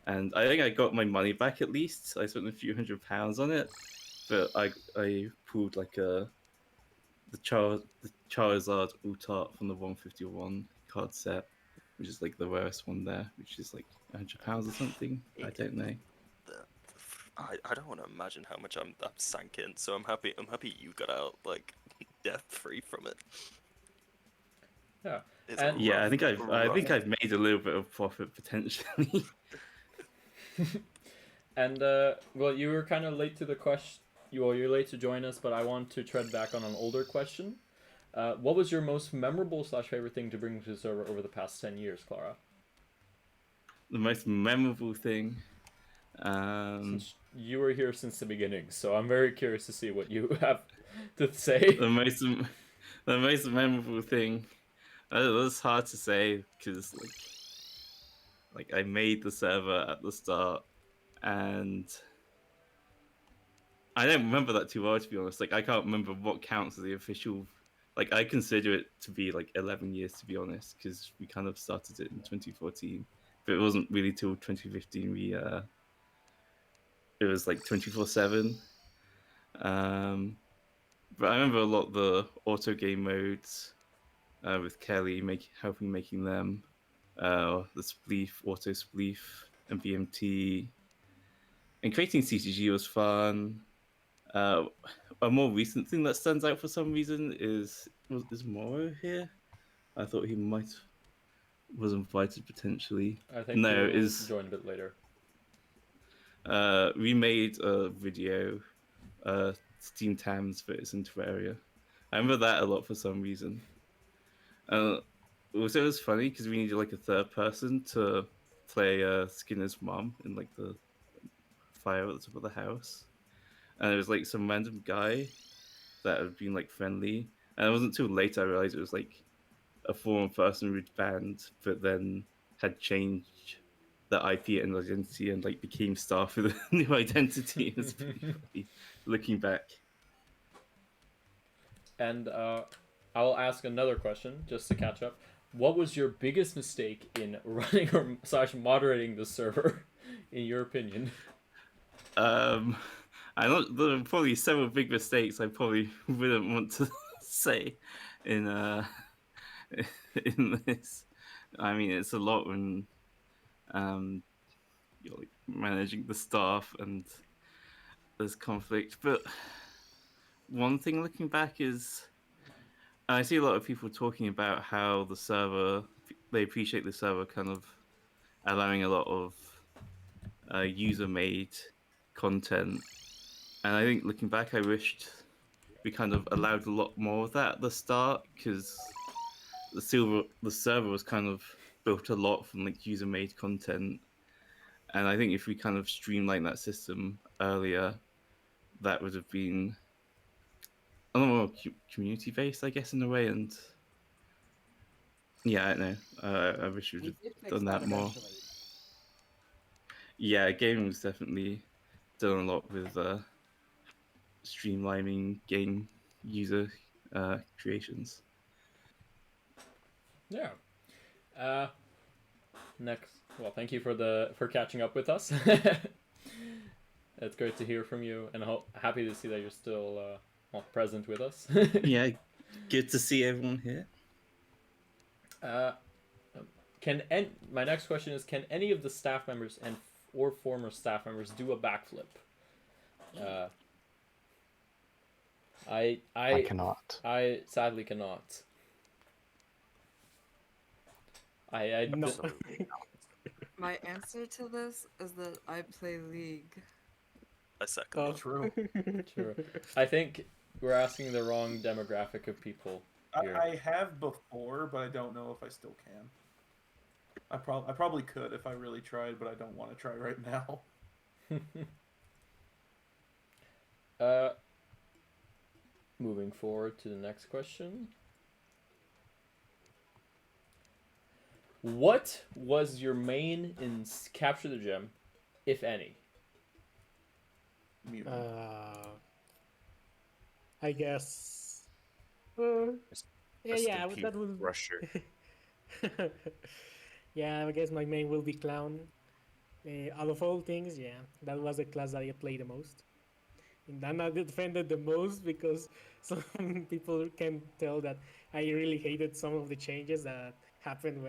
and I think I got my money back at least. I spent a few £100 on it, but I pulled like the Charizard Ultart from the 151 card set, which is like the rarest one there, which is like £100 or something. I don't know. I don't want to imagine how much I'm sank in. So I'm happy you got out like death free from it. Yeah. It's And Yeah, I rough, think rough. I've made a little bit of profit potentially. And well, you were kind of late to the question. You're late to join us, but I want to tread back on an older question. What was your most memorable / favorite thing to bring to the server over the past 10 years, Clara? The most memorable thing. Since you were here since the beginning, so I'm very curious to see what you have to say. The most memorable thing. That's hard to say because like I made the server at the start, and I don't remember that too well, to be honest. Like I can't remember what counts as the official. Like I consider it to be like 11 years, to be honest, because we kind of started it in 2014, but it wasn't really till 2015 we it was like 24/7. But I remember a lot of the auto game modes with Kelly helping making them, the spleef, auto spleef, and BMT, and creating CTG was fun. A more recent thing that stands out for some reason is Moro here? I thought he was invited potentially. I think No, he'll is join a bit later. we made a video, Steam Tams Fits in Terraria. I remember that a lot for some reason. Also, it was funny because we needed like a third person to play Skinner's mom in like the fire at the top of the house, and it was like some random guy that had been like friendly, and it wasn't too late I realized it was like a former person we'd banned, but then had changed the IP and identity and like became staff with a new identity. It was pretty funny looking back. And I'll ask another question just to catch up. What was your biggest mistake in running or / moderating the server, in your opinion? I know there are probably several big mistakes I probably wouldn't want to say in in this. I mean, it's a lot when you're like managing the staff and there's conflict. But one thing looking back is I see a lot of people talking about how they appreciate the server kind of allowing a lot of user-made content. And I think looking back, I wished we kind of allowed a lot more of that at the start, because the server was kind of built a lot from like user-made content. And I think if we kind of streamlined that system earlier, that would have been a lot more community-based, I guess, in a way. And yeah, I don't know. I wish we'd have done that more. Eventually. Yeah, gaming was definitely done a lot with streamlining game user creations. Yeah. Next. Well, thank you for catching up with us. It's great to hear from you, and happy to see that you're still present with us. Yeah, good to see everyone here. My next question is: can any of the staff members or former staff members do a backflip? I cannot. I sadly cannot. I No. Absolutely. My answer to this is that I play League. I second Oh, that. True. Sure. I think we're asking the wrong demographic of people here. I have before, but I don't know if I still can. I probably could if I really tried, but I don't want to try right now. Moving forward to the next question. What was your main in Capture the Gem, if any? Mutant. I guess. Just Yeah, in that would. Rusher. Yeah, I guess my main will be clown. Out of all things, yeah, that was the class that I played the most. And then I defended the most because some people can tell that I really hated some of the changes that happened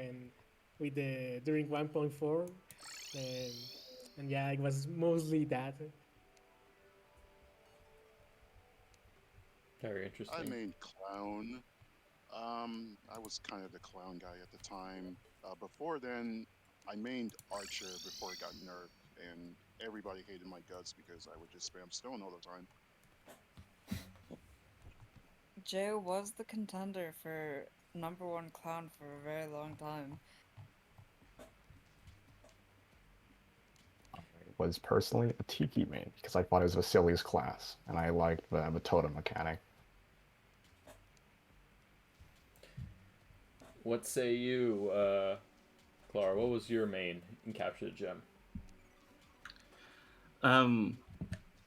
during 1.4, and yeah, it was mostly that. Very I interesting. made clown. I was kind of the clown guy at the time. Before then, I mained Archer before it got nerfed, and everybody hated my guts because I would just spam stone all the time. Jay was the contender for #1 clown for a very long time. I was personally a Tiki main because I thought it was Vasily's class, and I liked the totem mechanic. What say you, Clara? What was your main in Capture the Gem?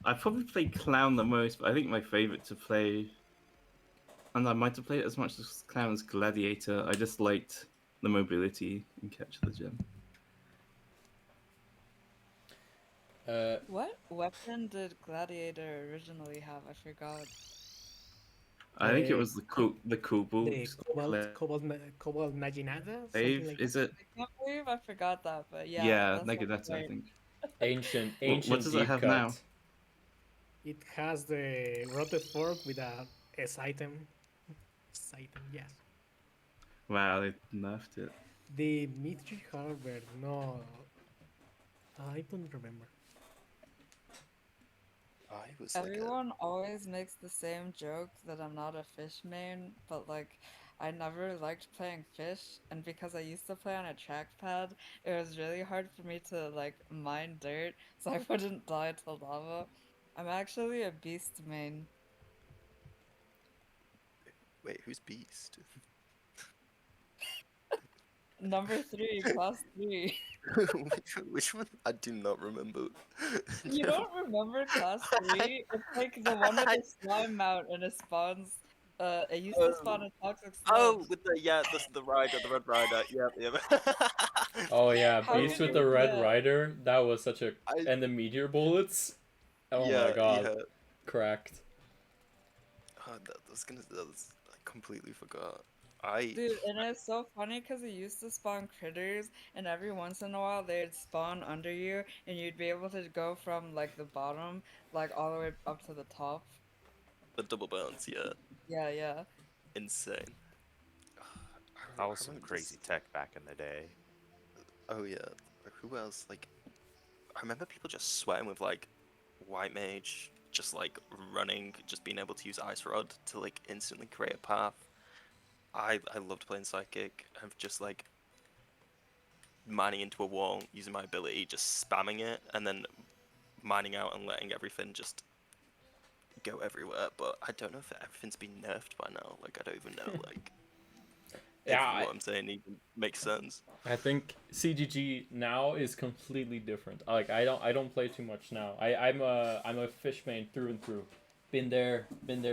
I probably played Clown the most, but I think my favorite to play, and I might have played it as much as Clown as Gladiator. I just liked the mobility in Capture the Gem. What weapon did Gladiator originally have? I forgot. I think it Uh, was the Kubal the Cobalt Naginata, something Glaive, like is that. it? I can't believe I forgot that, but yeah, Yeah, that's Naginata, I right. think. Ancient What does it deep have cut. now? It has the rotted fork with a S item. S item, yes. Wow, they nerfed it. The Mitri Harbor, no. I don't remember. I was like a Everyone always makes the same joke that I'm not a fish main, but like I never liked playing fish, and because I used to play on a trackpad, it was really hard for me to like mine dirt so I wouldn't die to lava. I'm actually a beast main. wait, who's Beast? #3, class 3. which one? I do not remember. You No. don't remember class 3? It's like the one with the slime mount and it spawns. It used to spawn a toxic Oh, sludge. with the rider, the red rider. Yep, yep. Oh yeah, How Beast could with you the red forget? rider. That was such a I and the meteor bullets. Oh my yeah, god, yeah. cracked. Oh, that was I completely forgot. I Dude, and it's so funny because it used to spawn critters, and every once in a while they'd spawn under you, and you'd be able to go from like the bottom, like all the way up to the top. the double bounce, yeah, Yeah, yeah. insane. That I was some remember crazy just tech back in the day. oh yeah, who else? Like I remember people just sweating with like white mage, just like running, just being able to use ice rod to like instantly create a path. I loved playing psychic. I've just like mining into a wall, using my ability, just spamming it, and then mining out and letting everything just go everywhere. But I don't know if everything's been nerfed by now. Like I don't even know like if Yeah, what I'm saying even makes sense. I think CGG now is completely different. Like I don't play too much now. I'm a fish main through and through. Been there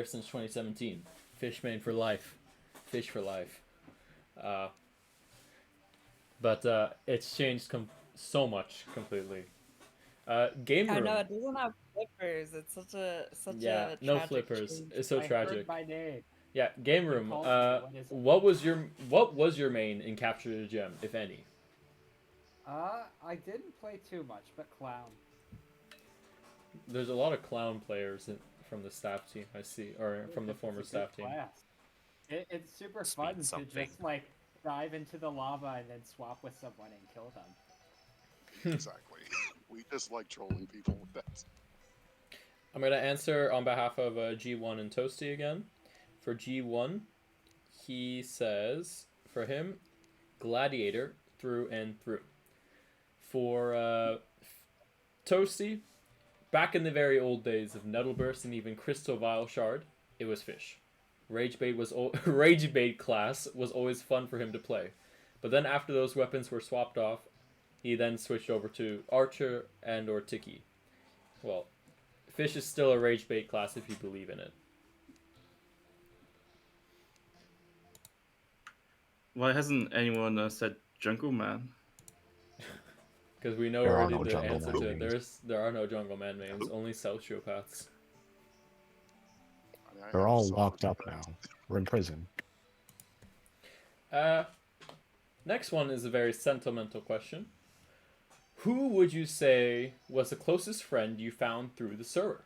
since 2017. Fish main for life, fish for life. Uh, but it's changed so much completely. Game I know room. it doesn't have flippers. It's such Yeah, a no tragic flippers. change. It's so I heard tragic. by name. Yeah, game room. calls me, what is it? What was your main in Capture the Gem, if any? I didn't play too much, but clown. There's a lot of clown players from the staff team I see, or from the It's a former good staff team. class. It's super Must fun mean to something. just like dive into the lava and then swap with someone and kill them. Exactly. We just like trolling people with that. I'm gonna answer on behalf of G1 and Toasty again. For G1, he says for him, Gladiator through and through. For Toasty, back in the very old days of Nettleburst and even Crystal Vial Shard, it was Fish. Ragebait class was always fun for him to play, but then after those weapons were swapped off, he then switched over to Archer and or Tiki. Well, Fish is still a Ragebait class if you believe in it. Why hasn't anyone said Jungle Man? Because we know There are already no the Jungle answer Man to it. memes. There are no Jungle Man names, only sociopaths. I mean, I They're have all some locked of up that. now. We're in prison. Next one is a very sentimental question. Who would you say was the closest friend you found through the server?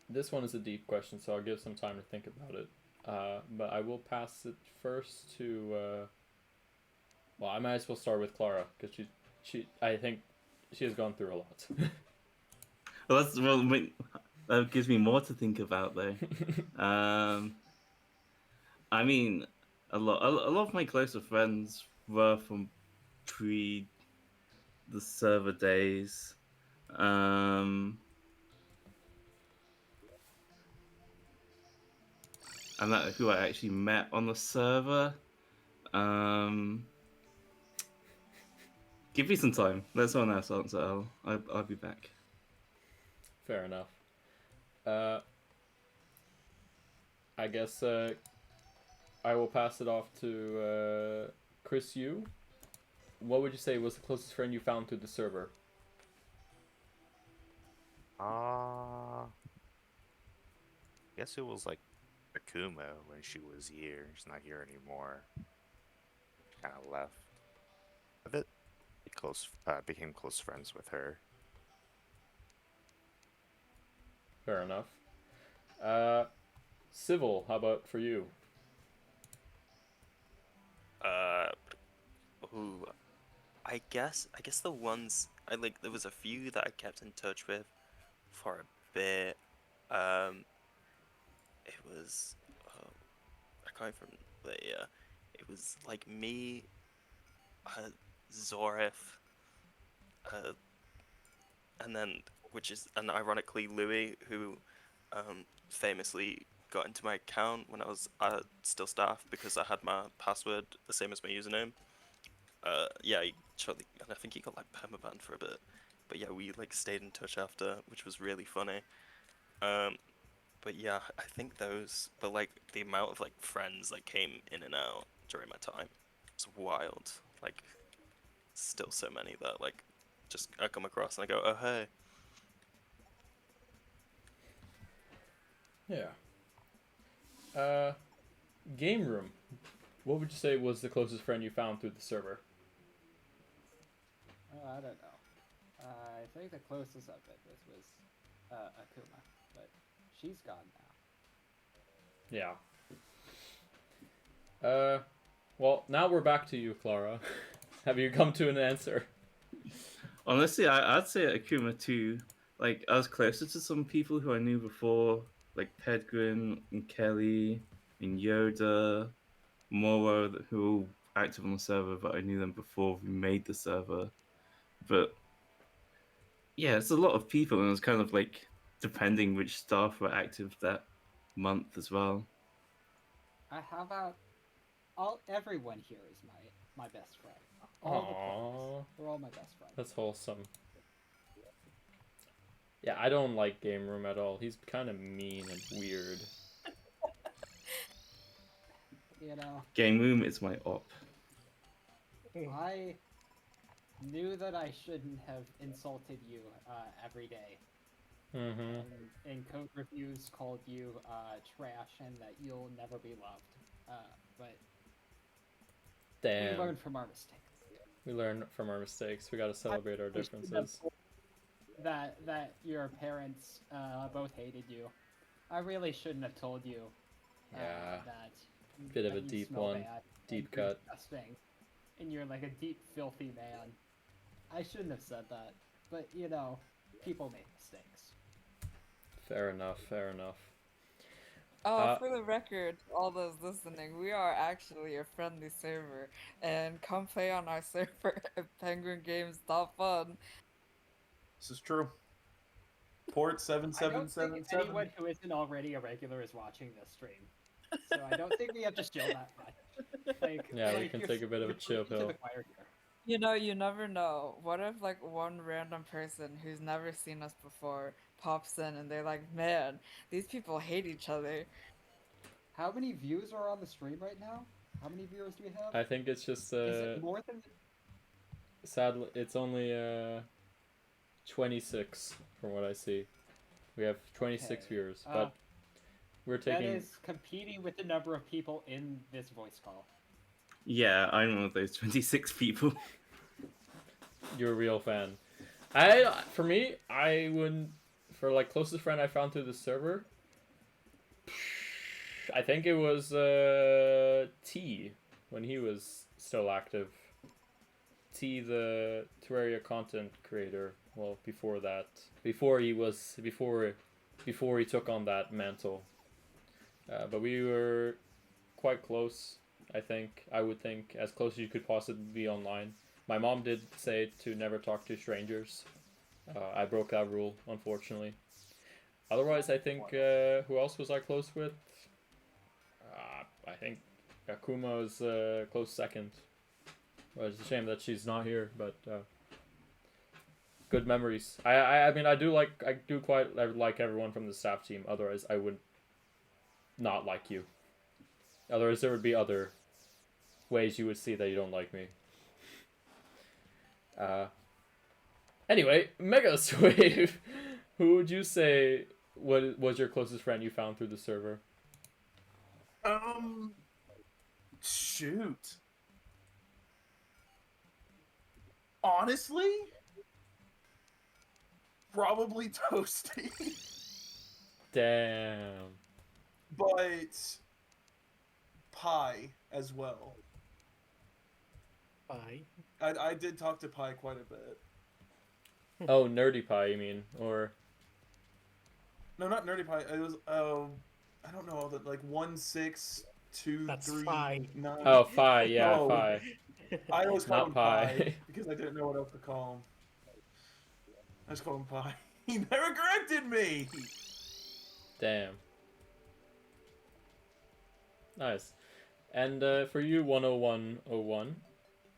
This one is a deep question, so I'll give some time to think about it. But I will pass it first to. Well, I might as well start with Clara because I think she has gone through a lot. That gives me more to think about though. I mean, a lot of my closer friends were from pre the server days. And that who I actually met on the server. Give me some time. Let someone else answer. I'll be back. Fair enough. I guess I will pass it off to Chris Yu. What would you say was the closest friend you found to the server? Guess it was like Akuma when she was here. She's not here anymore. Kind of left. A bit close. Became close friends with her. Fair enough. Civil, how about for you? Ooh, I guess the ones I like. There was a few that I kept in touch with for a bit. It was I can't even. But yeah, it was like me, Zorif, and then ironically Louis, who famously got into my account when I was still staff because I had my password the same as my username. Yeah, and I think he got like permabanned for a bit, but yeah, we like stayed in touch after, which was really funny. But yeah, I think those, but like the amount of like friends that came in and out during my time, it's wild. Like, still so many that like just I come across and I go, oh hey. Yeah. Game room. What would you say was the closest friend you found through the server? I don't know. I think the closest I've been with was Akuma, but she's gone now. Yeah. Well, now we're back to you, Clara. Have you come to an answer? Honestly, I'd say Akuma too. Like, I was closer to some people who I knew before, like Pedgrin and Kelly and Yoda, Moro, who were all active on the server, but I knew them before we made the server. But yeah, it's a lot of people, and it's kind of like depending which staff were active that month as well. How about everyone here is my best friend. All the players. They're all my best friends. That's wholesome. Yeah, I don't like Game Room at all. He's kind of mean and weird. You know. Game Room is my op. knew that I shouldn't have insulted you every day. Mm-hmm. And code reviews called you trash and that you'll never be loved. But we Damn. learn from our mistakes. We learn from our mistakes. We gotta celebrate our I shouldn't have differences. told that your parents both hated you. I really shouldn't have told you Yeah. that Bit of that a you deep smell one. bad Deep and you're cut. disgusting, and you're like a deep filthy man. I shouldn't have said that, but you know, people make mistakes. Fair enough. Fair enough. For the record, all those listening, we are actually a friendly server, and come play on our server at penguingames.fun. This is true. Port I don't think 7777. anyone who isn't already a regular is watching this stream, so I don't think we have to chill that much. Like, Yeah, we like, can you're- take a bit of a you're chill preaching to pill. the choir here. You know, you never know. What if, like, one random person who's never seen us before pops in and they're like, man, these people hate each other. How many views are on the stream right now? How many viewers do we have? I think it's just Is it more than? sadly it's only 26 from what I see. We have 26 Okay. viewers, but we're That taking. is competing with the number of people in this voice call. Yeah, I'm one of those 26 people. You're a real fan. For me, I wouldn't. For like closest friend I found through the server, I think it was T when he was still active. T, the Terraria content creator. Well, before that, before he took on that mantle. But we were quite close. I would think as close as you could possibly be online. My mom did say to never talk to strangers. I broke that rule, unfortunately. Otherwise, I think who else was I close with? I think Akuma is close second. Well, it's a shame that she's not here, but good memories. I mean I do quite like everyone from the staff team. Otherwise, I would not like you. Otherwise, there would be other ways you would see that you don't like me. Anyway, Mega Swave, who would you say was your closest friend you found through the server? Shoot. Honestly, probably Toasty. Damn. But Pi as well. Pi. I did talk to Pi quite a bit. Oh, Nerdy Pie, you mean? Or No, not Nerdy Pi. It was I don't know, like 1623. That's Phi. oh, Phi, yeah, No. Phi. I always called Not him Pi. Pi because I didn't know what else to call him. I just called him Pi. He never corrected me. Damn. Nice. And for you, 10101,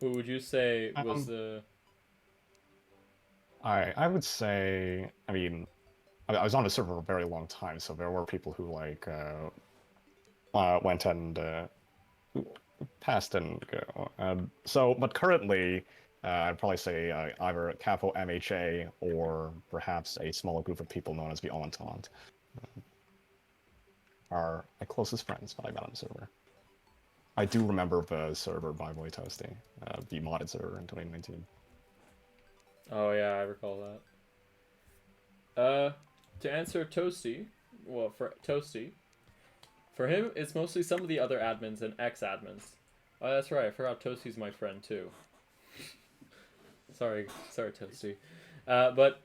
who would you say was the... I would say, I mean, I was on the server for a very long time, so there were people who like went and passed and go. But currently, I'd probably say either Capo MHA or perhaps a smaller group of people known as the Entente are my closest friends that I met on the server. I do remember the server by Boy Toasty, the modded server in 2019. Oh yeah, I recall that. To answer Toasty, well, for Toasty, for him, it's mostly some of the other admins and ex-admins. Oh, that's right, I forgot Toasty's my friend too. sorry, Toasty. But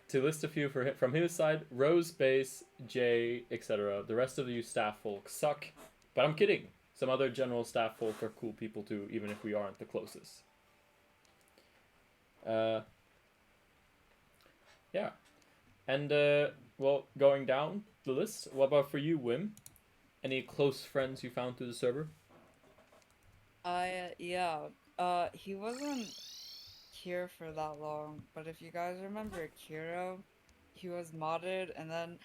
to list a few from his side, Rose, Base, Jay, etc. The rest of you staff folk suck, but I'm kidding. Some other general staff folk are cool people too, even if we aren't the closest. Yeah. And, well, going down the list, what about for you, Wim? Any close friends you found through the server? Yeah. He wasn't here for that long, but if you guys remember Kiro, he was modded and then,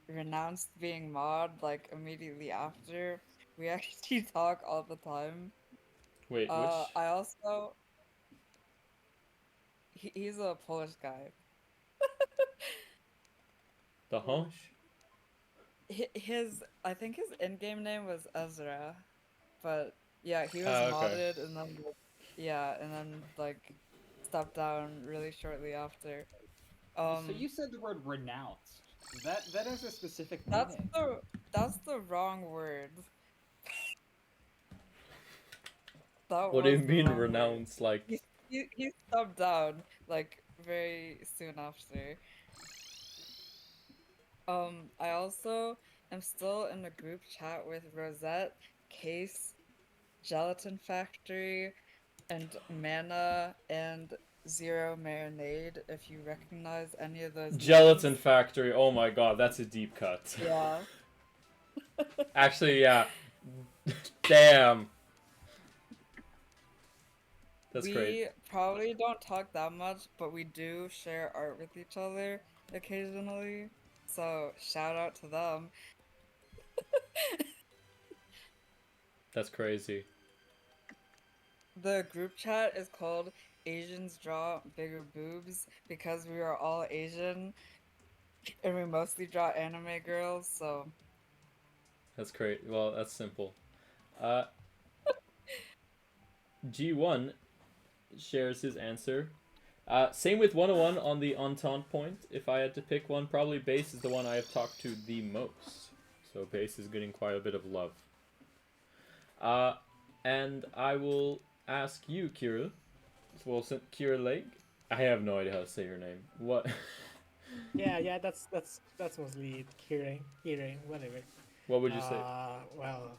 renounced being mod, like, immediately after. We actually talk all the time. Wait, which? I also... He's a Polish guy. The huh? His I think his in-game name was Ezra, but yeah, he was Ah, okay. modded and then like stepped down really shortly after. So you said the word renounced. That has a specific That's meaning. the wrong word. That What do you was the mean wrong word. renounce? Like, He stepped down like very soon after. I also am still in a group chat with Rosette, Case, Gelatin Factory, and Mana and Zero Marinade. If you recognize any of those Gelatin names. Factory. Oh my god, that's a deep cut. Yeah. Actually, yeah. Damn. That's we great. probably don't talk that much, but we do share art with each other occasionally. So shout out to them. That's crazy. The group chat is called Asians Draw Bigger Boobs because we are all Asian and we mostly draw anime girls, so That's great. Well, that's simple. G1 shares his answer. Same with 101 on the Entente point. If I had to pick one, probably Base is the one I have talked to the most. So Base is getting quite a bit of love. And I will ask you, Kira. Well, Kira Lake. I have no idea how to say your name. What? Yeah, that's mostly it. Hearing, whatever. What would you say? Well,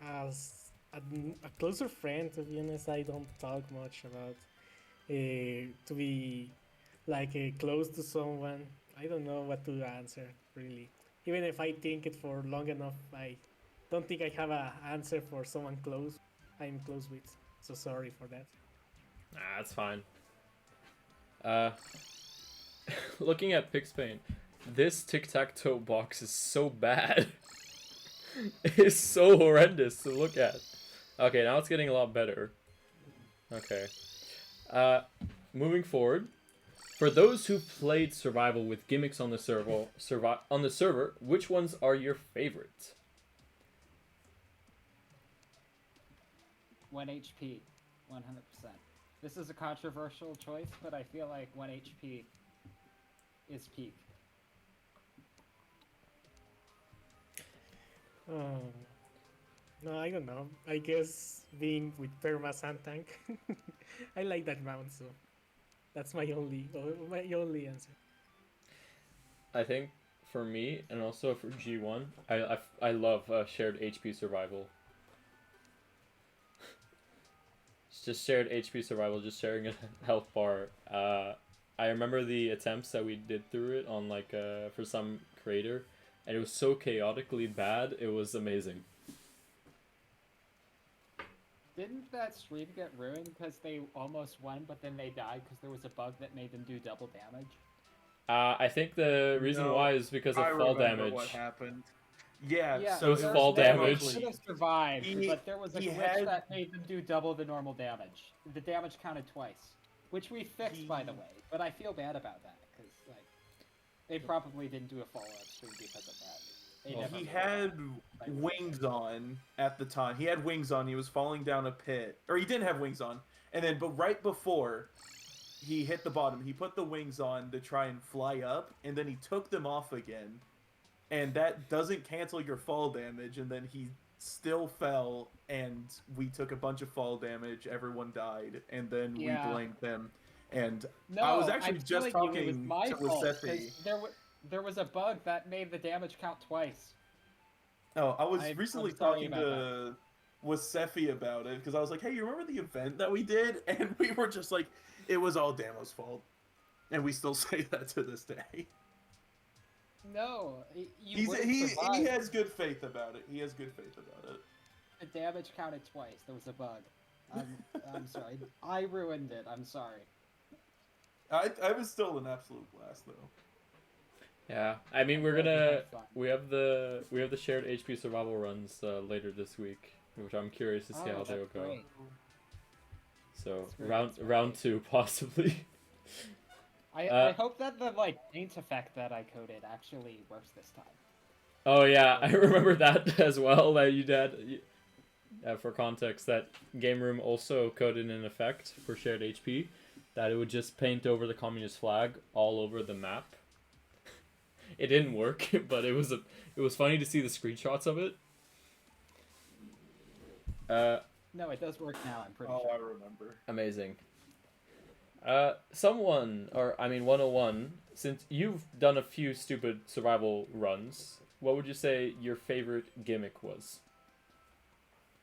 as a closer friend, to be honest, I don't talk much about to be like close to someone. I don't know what to answer really. Even if I think it for long enough, I don't think I have a answer for someone close. I'm close with. So sorry for that. Nah, that's fine. Looking at PixPaint, this tic-tac-toe box is so bad. It's so horrendous to look at. Okay, now it's getting a lot better. Okay. Moving forward. For those who played survival with gimmicks on the server, which ones are your favorites? 1 HP, 100%. This is a controversial choice, but I feel like 1 HP is peak. No, I don't know. I guess being with Perma Santank, I like that mount, so that's my only answer. I think for me, and also for G1, I love shared HP survival. It's just shared HP survival, just sharing a health bar. I remember the attempts that we did through it on like for some creator, and it was so chaotically bad. It was amazing. Didn't that stream get ruined because they almost won, but then they died because there was a bug that made them do double damage? I think the reason why is because of fall damage. What happened? Yeah, Yeah, so it was fall damage. They could have survived, but there was a glitch that made them do double the normal damage. The damage counted twice, which we fixed, by the way. But I feel bad about that because like they probably didn't do a follow-up stream because of that. He had wings on at the time. He had wings on. He was falling down a pit, or he didn't have wings on. And then, but right before he hit the bottom, he put the wings on to try and fly up, and then he took them off again. And that doesn't cancel your fall damage, and then he still fell, and we took a bunch of fall damage, everyone died, and then we blamed him. And no, I was actually I'm just telling you, talking it was my to fault, Wasefi. there was a bug that made the damage count twice. Oh, I was recently talking to Wasefi about it, because I was like, hey, you remember the event that we did? And we were just like, it was all Damo's fault. And we still say that to this day. No, he has good faith about it. He has good faith about it. The damage counted twice. There was a bug. I'm sorry. I ruined it. I'm sorry. I was still an absolute blast though. Yeah, I mean we have the shared HP survival runs later this week, which I'm curious to see how they'll go. Great. So round 2 possibly. I hope that the like paint effect that I coded actually works this time. Oh yeah, I remember that as well. That you did. For context, that game room also coded an effect for shared HP that it would just paint over the communist flag all over the map. It didn't work, but it was funny to see the screenshots of it. No, it does work now. I'm pretty Oh, sure. I remember. Amazing. Someone, or I mean 101, since you've done a few stupid survival runs, what would you say your favorite gimmick was?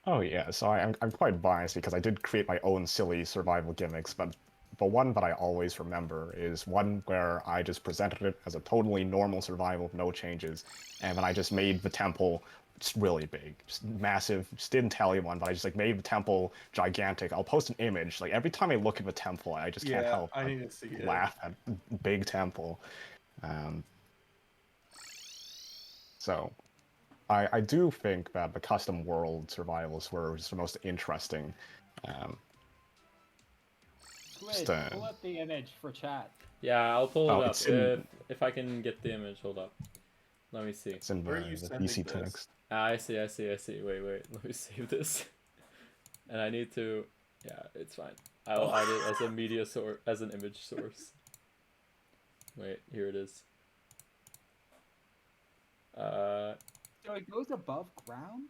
Oh yeah, so I'm quite biased because I did create my own silly survival gimmicks, but the one that I always remember is one where I just presented it as a totally normal survival, no changes, and then I just made the temple just really big, just massive. Just didn't tell anyone, but I just like made the temple gigantic. I'll post an image. Like every time I look at the temple, I just can't Yeah, help I but need to see it. laugh at big temple. Um, so I do think that the custom world survivals were just the most interesting. Um, Squid, just, pull up the image for chat. Yeah, I'll pull Oh, it up it's in- if I can get the image. Hold up. Let me see. it's in Where are you the sending PC this? text. I see. Wait. Let me save this. And I need to. Yeah, it's fine. I'll add it as a media source, as an image source. Wait, here it is. So it goes above ground?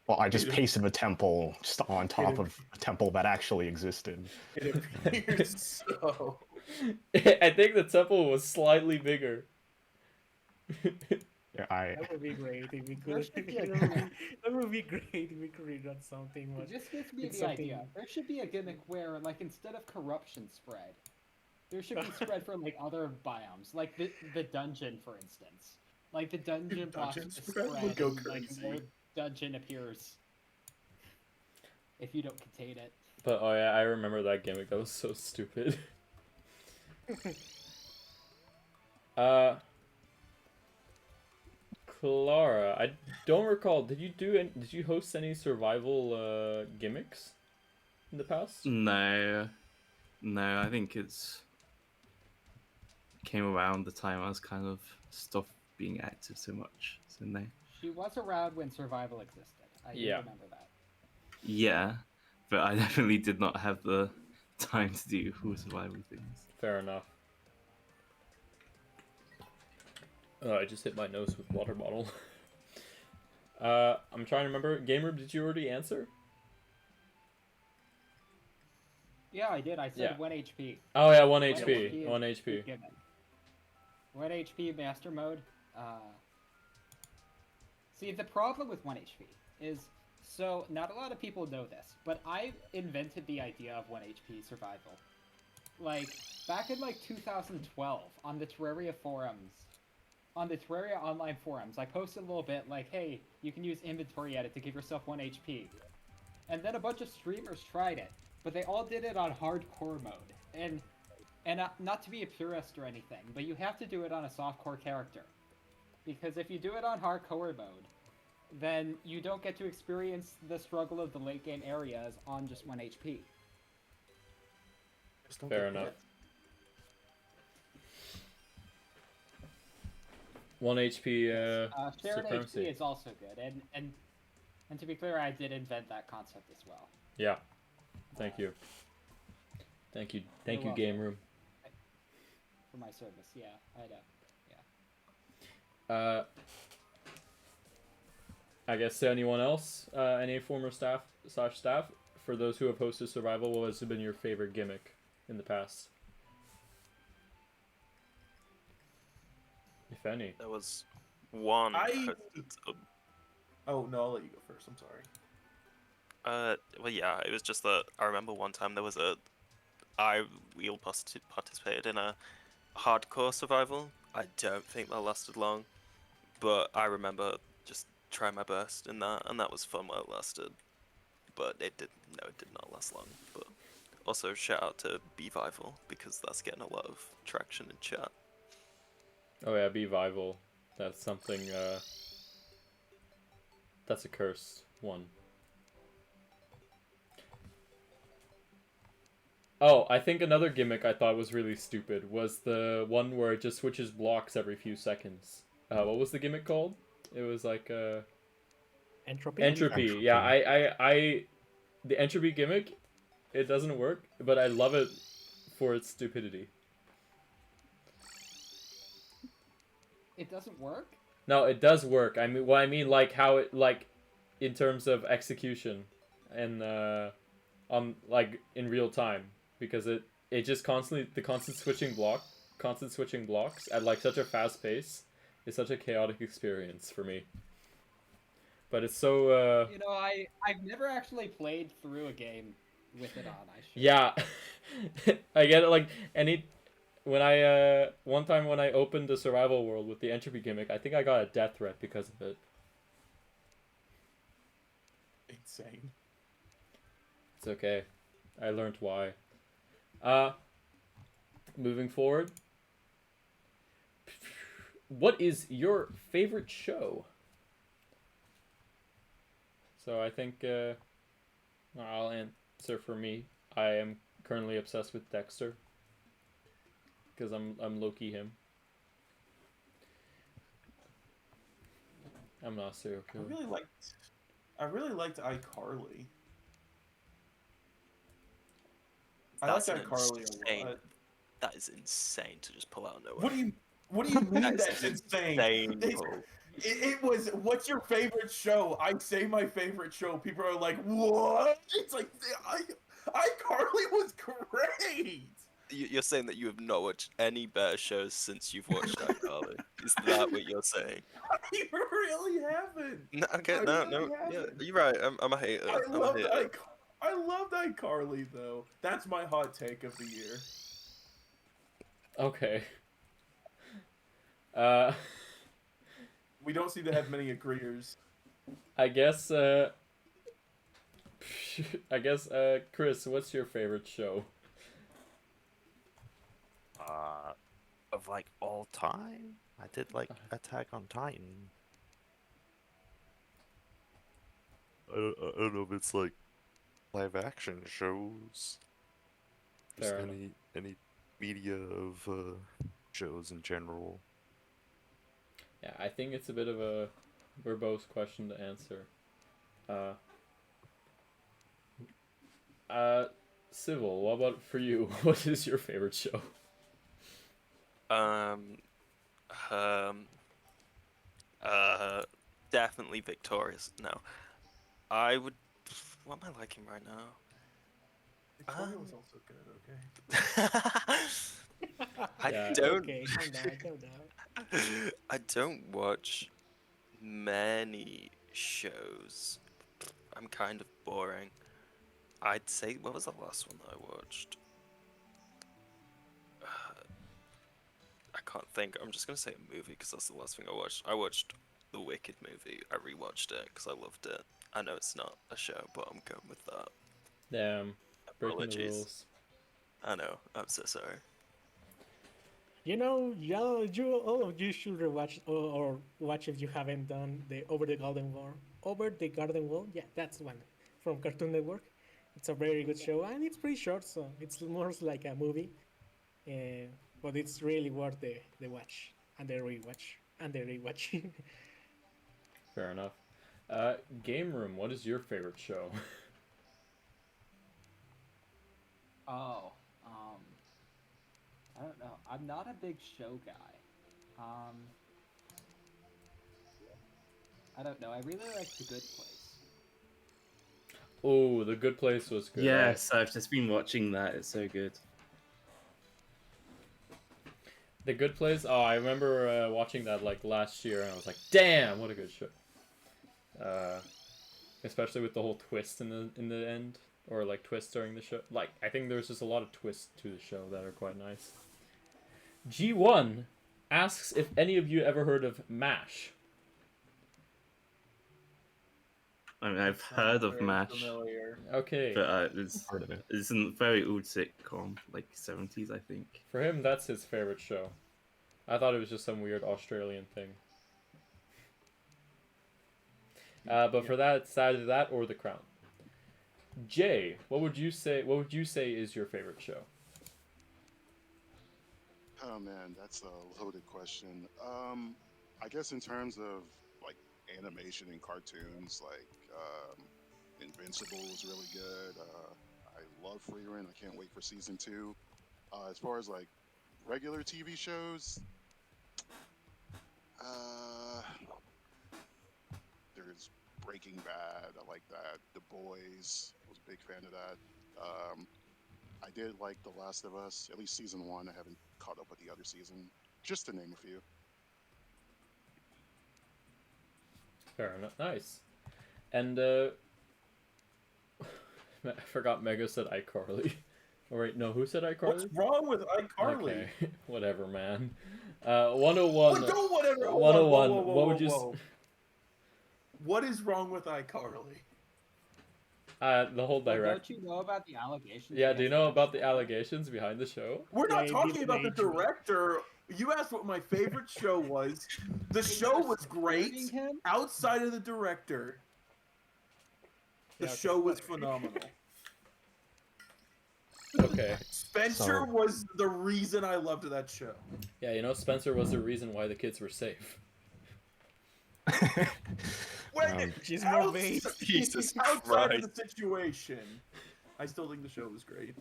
Well, I just pasted the temple just on top of a temple that actually existed. It appears so. I think the temple was slightly bigger. Yeah, I That would be great if we There could. should be a That would be great if we could rerun something. It just gives me it's the idea. something- There should be a gimmick where, like, instead of corruption spread, there should be spread for like other biomes, like the dungeon, for instance. Like the dungeon blocks Dungeon the spread spread, would go and, like crazy. more dungeon appears if you don't contain it. But oh yeah, I remember that gimmick. That was so stupid. Clara, I don't recall. Did you host any survival gimmicks in the past? No, I think it's came around the time I was kind of stopped being active so much. So no. She was around when survival existed. I do Yeah. remember that. Yeah, but I definitely did not have the time to do full survival things. Fair enough. Oh, I just hit my nose with water bottle. I'm trying to remember. Gamer, did you already answer? Yeah, I did. I said Yeah. 1 HP. Oh yeah, 1 HP HP. is 1 the HP. gimmick. 1 HP master mode. See, the problem with 1 HP is, so not a lot of people know this, but I invented the idea of 1 HP survival. Like, back in like 2012, on the Terraria forums, on the Terraria online forums, I posted a little bit like, hey, you can use inventory edit to give yourself 1 HP. And then a bunch of streamers tried it, but they all did it on hardcore mode. And not to be a purist or anything, but you have to do it on a softcore character. Because if you do it on hardcore mode, then you don't get to experience the struggle of the late game areas on just 1 HP. Just don't Fair get enough. hit. 1 HP Shared supremacy. HP is also good, and to be clear, I did invent that concept as well. Yeah. Thank you. Thank you, welcome. Game Room. For my service, yeah, yeah. I guess anyone else, any former staff for those who have hosted survival, what has been your favorite gimmick in the past, if any? There was one. Oh no, I'll let you go first. I'm sorry. Well, yeah, it was just that I remember one time there was we all participated in a hardcore survival. I don't think that lasted long, but I remember just trying my best in that, and that was fun while it lasted. But it did not last long. But also shout out to Bevival because that's getting a lot of traction in chat. Oh yeah, Bevival. That's something. That's a cursed one. Oh, I think another gimmick I thought was really stupid was the one where it just switches blocks every few seconds. What was the gimmick called? It was like Entropy. entropy. Yeah, the entropy gimmick, it doesn't work, but I love it for its stupidity. It doesn't work? No, it does work. I mean, like how it like, in terms of execution, and on like in real time, because it just constantly constant switching blocks at like such a fast pace is such a chaotic experience for me. But it's so I've never actually played through a game with it on. I should. yeah, I get it. Like when I one time when I opened the survival world with the entropy gimmick, I think I got a death threat because of it. Insane. It's okay. I learned why. Moving forward. What is your favorite show? So I think I'll answer for me. I am currently obsessed with Dexter. Because I'm low-key him. I'm not a serial killer. I really liked iCarly. I That's liked iCarly a lot. That is insane to just pull out of nowhere. What do you mean That is that's insane? insane, bro. It was, what's your favorite show? I say my favorite show. People are like, what? It's like, iCarly was great. You're saying that you have not watched any better shows since you've watched iCarly. Is that what you're saying? I really haven't. No, okay, I no, really no. Yeah, haven't. you're right. I'm a hater. I loved iCarly though. That's my hot take of the year. Okay. We don't seem to have many agreeers. I guess Chris, what's your favorite show? Of like all time, I did like Attack on Titan. I don't know if it's like live action shows. Just Fair enough. any media of shows in general. Yeah, I think it's a bit of a verbose question to answer. Civil, what about for you? What is your favorite show? Definitely Victorious. No, I would. What am I liking right now? Victoria was also good, okay? I Yeah. don't. Okay, calm down. I don't watch many shows. I'm kind of boring. I'd say, what was the last one that I watched? I can't think. I'm just gonna say a movie because that's the last thing I watched. I watched the Wicked movie. I rewatched it because I loved it. I know it's not a show, but I'm going with that. Damn, breaking the Apologies. rules. I know. I'm so sorry. You know, all of you should rewatch or watch if you haven't done the Over the Golden Wall. Over the Garden Wall, yeah, that's one from Cartoon Network. It's a very good show and it's pretty short, so it's more like a movie. But it's really worth the watch and the rewatch and the rewatch. Fair enough. Game Room, what is your favorite show? Oh, I don't know. I'm not a big show guy. I don't know. I really like The Good Place. Oh, The Good Place was good. Yes, I've just been watching that. It's so good. The Good Place. Oh, I remember watching that like last year, and I was like, "Damn, what a good show!" Especially with the whole twist in the end, or like twist during the show. Like, I think there's just a lot of twists to the show that are quite nice. G1 asks if any of you ever heard of MASH. I mean, I've heard of Very MASH, familiar. Okay. but it's a very old sitcom, like 70s, I think. For him, that's his favorite show. I thought it was just some weird Australian thing. But for that, it's either that or The Crown. Jay, what would you say? What would you say is your favorite show? Oh man, that's a loaded question. I guess in terms of like animation and cartoons, like Invincible was really good. I love Freerun. I can't wait for season two. As far as like regular TV shows, uh, there's Breaking Bad. I like that. The Boys. I was a big fan of that. I did like The Last of Us, at least season one. I haven't caught up with the other season, just to name a few. Fair enough. Nice. And I forgot Mega said iCarly. Oh, wait, no, who said iCarly? What's wrong with iCarly? Okay, whatever, man. 101. What, don't whatever. 101. Whoa, whoa, whoa, What would whoa, you? whoa. What is wrong with iCarly? The whole direct. Don't you know about the allegations? Yeah, do you against know that about the show? allegations behind the show? We're not Yeah, talking this about the rage, right? director. You asked what my favorite show was. The And show you're was great. supporting him? Outside of the director, the Yeah, okay, show was whatever. phenomenal. Okay. Spencer So- was the reason I loved that show. Yeah, you know, Spencer was the reason why the kids were safe. When She's more vague. Jesus outside Christ. of the situation, I still think the show was great.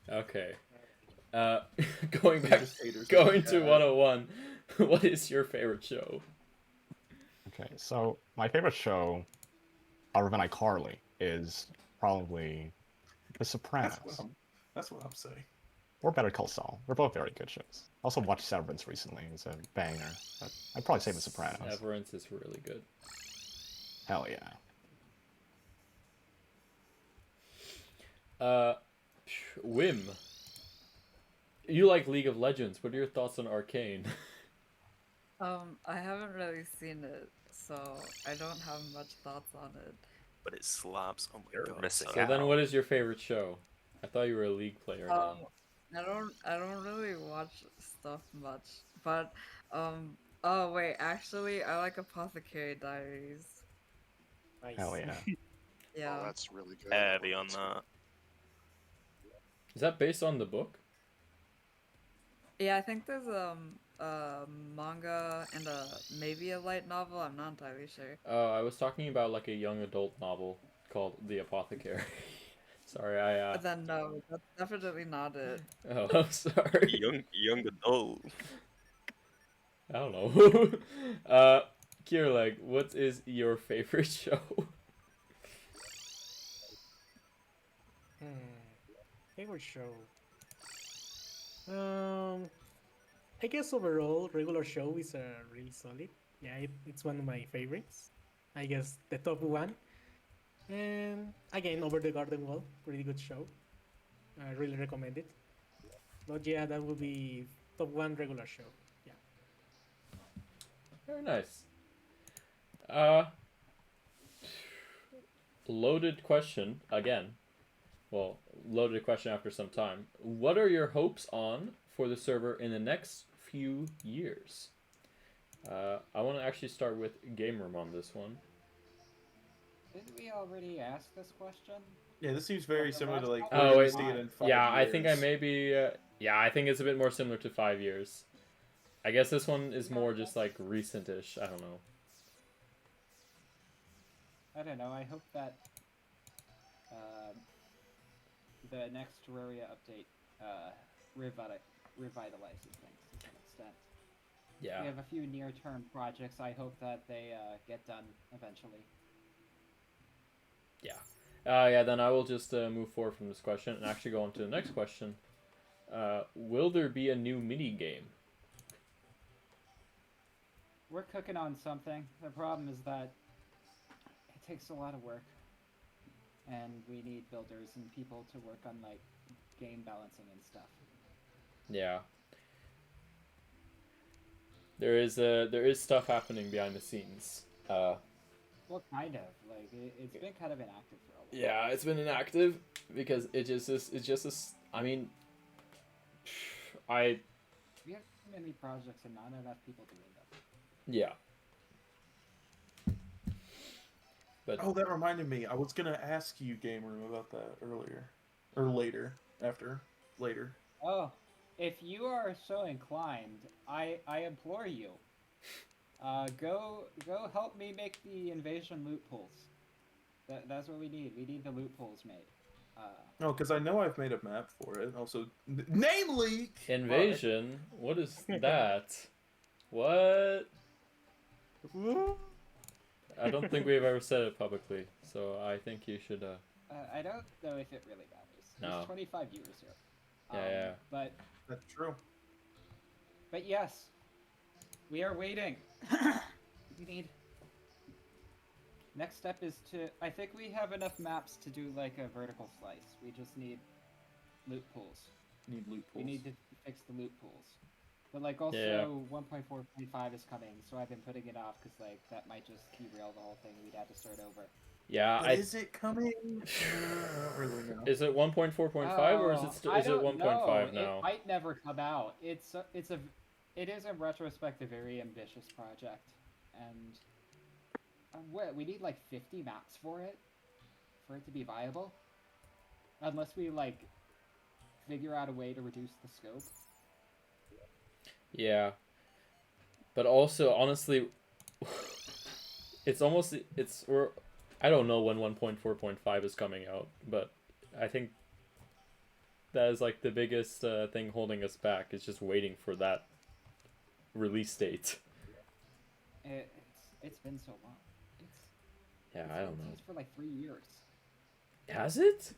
Okay. Going They're back, just haters. going to Yeah. 101. What is your favorite show? Okay, so my favorite show, other than iCarly, is probably The Sopranos That's what I'm saying. or Better Call Saul. They're both very good shows. Also watched Severance recently. It's a banger. But I'd probably say The Sopranos. Severance is really good. Hell yeah. Wim. You like League of Legends. What are your thoughts on Arcane? I haven't really seen it, so I don't have much thoughts on it. But it slaps. Oh my You're god. missing So out. then what is your favorite show? I thought you were a League player now. I don't really watch stuff much, but oh wait, actually I like Apothecary Diaries. Nice. Hell yeah. Yeah. Oh, that's really good. Heavy on that. Is that based on the book? Yeah, I think there's a manga and maybe a light novel. I'm not entirely sure. I was talking about like a young adult novel called The Apothecary. Sorry, But then no, that's definitely not it. Oh, I'm sorry. Young adult. I don't know. Kierleg, what is your favorite show? Favorite show. I guess overall, regular show is really solid. Yeah, it's one of my favorites. I guess the top one. And again, Over the Garden Wall, really good show. I really recommend it. But yeah, that would be top one regular show. Yeah. Very nice. Loaded question again. Well, loaded question after some time. What are your hopes on for the server in the next few years? I want to actually start with Gameroom on this one. Didn't we already ask this question? Yeah, this seems very similar to like. Oh we're wait, gonna see it in 5 yeah, I think I years. may be. Yeah, I think it's a bit more similar to 5 years. I guess this one is more just like recent-ish. I don't know. I don't know. I hope that the next Terraria update revitalizes things to some extent. Yeah. We have a few near-term projects. I hope that they get done eventually. Yeah. Yeah, then I will just move forward from this question and actually go on to the next question. Will there be a new mini game? We're cooking on something. The problem is that it takes a lot of work. And we need builders and people to work on, like, game balancing and stuff. Yeah. There is stuff happening behind the scenes. Well, kind of. Like, it's been kind of inactive for a while. Yeah, it's been inactive because it's just I mean, We have too many projects and not enough people doing them. yeah. But Oh, that reminded me. I was gonna ask you, Game Room, about that earlier, or later, later. Oh, if you are so inclined, I implore you, go help me make the invasion loot pools. That's what we need. We need the loot pools made. No, because I know I've made a map for it. Also, name leak. invasion? What is that? What? I don't think we've ever said it publicly, so I think you should. I don't know if it really matters. No. There's 25 viewers here. Yeah. But That's true. yes, we are waiting. We need. Next step is to. I think we have enough maps to do like a vertical slice. We just need loot pools. Need loot pools. We need to fix the loot pools. But like also Yeah. 1.4.5 is coming, so I've been putting it off because like that might just derail the whole thing. We'd have to start over. Yeah, Is it coming? I don't really know. Is it 1.4.5 or is it I is it don't 1.5 know. now? It might never come out. It is in retrospect a very ambitious project, and we need like 50 maps for it to be viable. Unless we like figure out a way to reduce the scope. Yeah. But also, honestly, I don't know when 1.4.5 is coming out, but I think that is like the biggest thing holding us back is just waiting for that release date. It's been so long. I don't know. It's for like 3 years. Has it?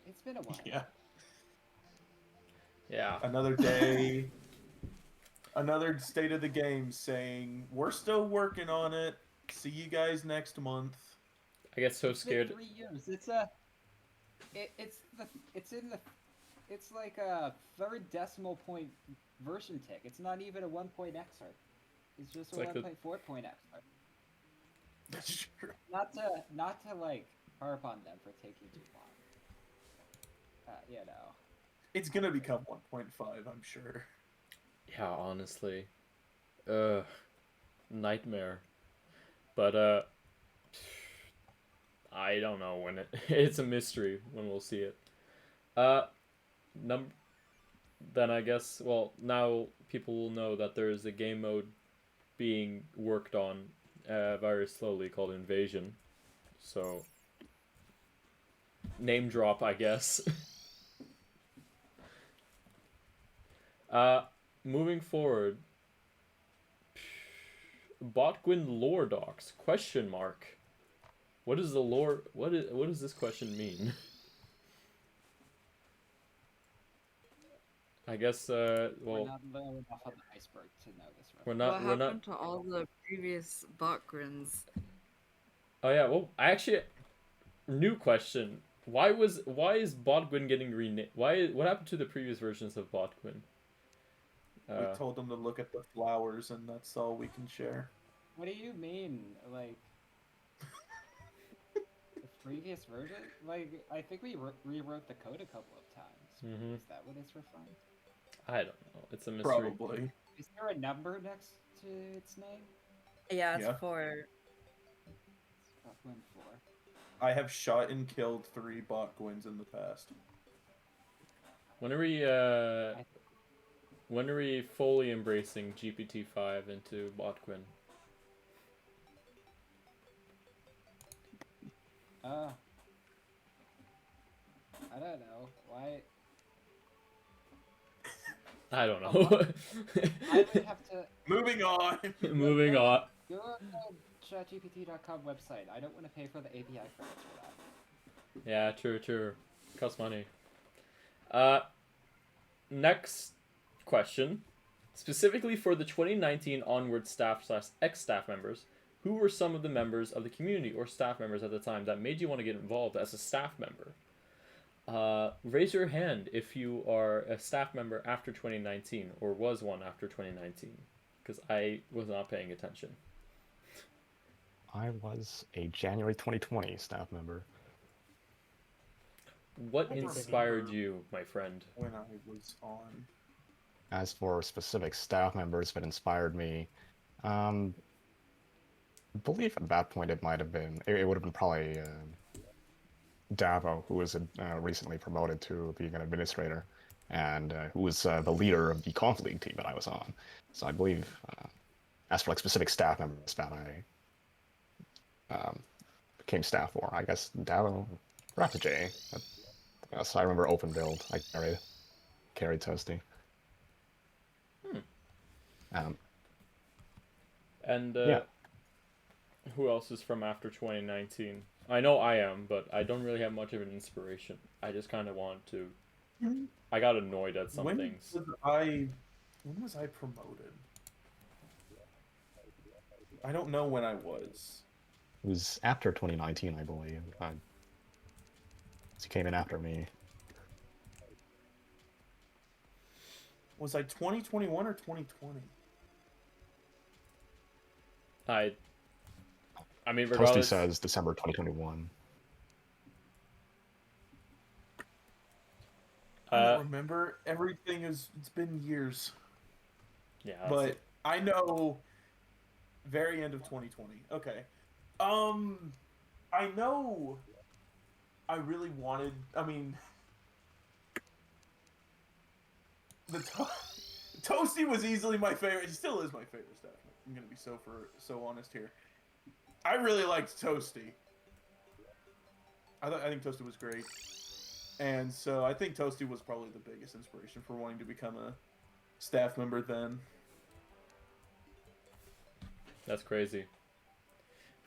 It's been a while. Yeah. Yeah. Another day. Another state of the game saying we're still working on it. See you guys next month. I get so It's scared. been 3 years. It's like a third decimal point version tick. It's not even a 1.xr. It's just It's a like the- 1.4.xr. That's true. Not to like harp on them for taking too long. You know. It's gonna become 1.5, I'm sure. Yeah, honestly. Nightmare. But I don't know when it's a mystery when we'll see it. Then I guess, well, now people will know that there is a game mode being worked on very slowly called Invasion. So name drop, I guess. Moving forward, Botgwin lore docs ? What is the lore? What does this question mean? I guess We're well, not low enough on the iceberg to know this. we're Right? not. What We're not. happened to all the previous Botgrins? Oh yeah. Well, I actually new question. Why is Botgwin getting renamed? What happened to the previous versions of Botgwin? We told them to look at the flowers, and that's all we can share. What do you mean, like? The previous version? Like, I think we rewrote the code a couple of times. Mhm. Is that what it's referring? I don't know. It's a mystery. Probably. Is there a number next to its name? Yeah, it's Yeah. 4. Botgwin 4. I have shot and killed 3 Botgwins in the past. When are we fully embracing GPT-5 into Botgwin? I don't know. Why? I don't know. I would have to Moving on. Moving on. go on the chatgpt.com website. I don't want to pay for the API credits for that. Yeah, true. Costs money. Next question. Specifically for the 2019 onward staff/ex-staff members, who were some of the members of the community or staff members at the time that made you want to get involved as a staff member? Raise your hand if you are a staff member after 2019 or was one after 2019, because I was not paying attention. I was a January 2020 staff member. What I don't inspired remember. you, my friend? When I was on. As for specific staff members that inspired me, believe at that point it might have been, it would have been probably Davo, who was recently promoted to being an administrator, and who was the leader of the Conf League team that I was on. So I believe, as for like specific staff members that I became staff for, I guess Davo, perhaps Jay. So I remember open build. I carried Toasty. And yeah. who else is from after 2019? I know I am, but I don't really have much of an inspiration. I just kind of want to. I got annoyed at some things. When was I promoted? I don't know when I was. It was after 2019, I believe. He came in after me. Was I 2021 or 2020? I mean, Toasty regardless. says December 2021. I don't remember. Everything it's been years. Yeah. But I know very end of 2020. Okay. I know I really wanted, I mean, Toasty was easily my favorite. He still is my favorite staff. I'm going to be so honest here. I really liked Toasty. I think Toasty was great. And so I think Toasty was probably the biggest inspiration for wanting to become a staff member then. That's crazy.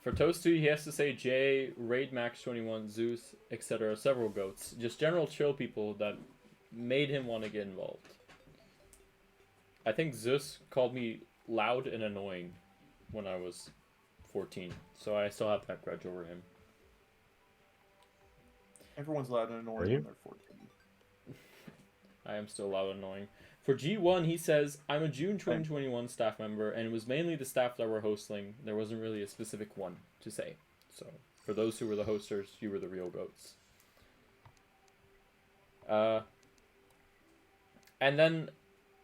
For Toasty, he has to say Jay, Raid Max 21, Zeus, etc. Several goats. Just general chill people that made him want to get involved. I think Zeus called me loud and annoying when I was 14, so I still have that grudge over him. Everyone's loud and annoying when they're 14. I am still loud and annoying. For G1, he says, I'm a June 2021 staff member, and it was mainly the staff that were hosting. There wasn't really a specific one to say. So, for those who were the hosters, you were the real goats. And then,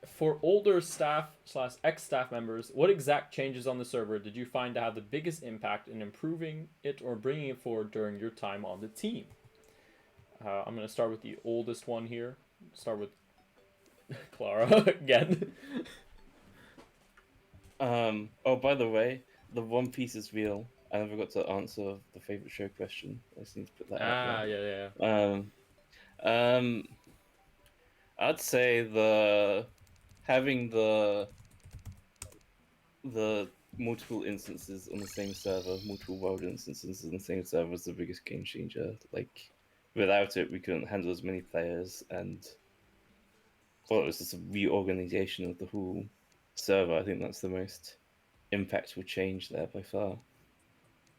for older staff / ex-staff members, what exact changes on the server did you find to have the biggest impact in improving it or bringing it forward during your time on the team? I'm going to start with the oldest one here. Start with Clara again. Oh, by the way, the One Piece is real. I never got to answer the favorite show question. I just need to put that out there. Yeah. I'd say having the multiple instances on the same server, multiple world instances on the same server was the biggest game changer. Like, without it, we couldn't handle as many players, and well, it was just a reorganization of the whole server. I think that's the most impactful change there by far.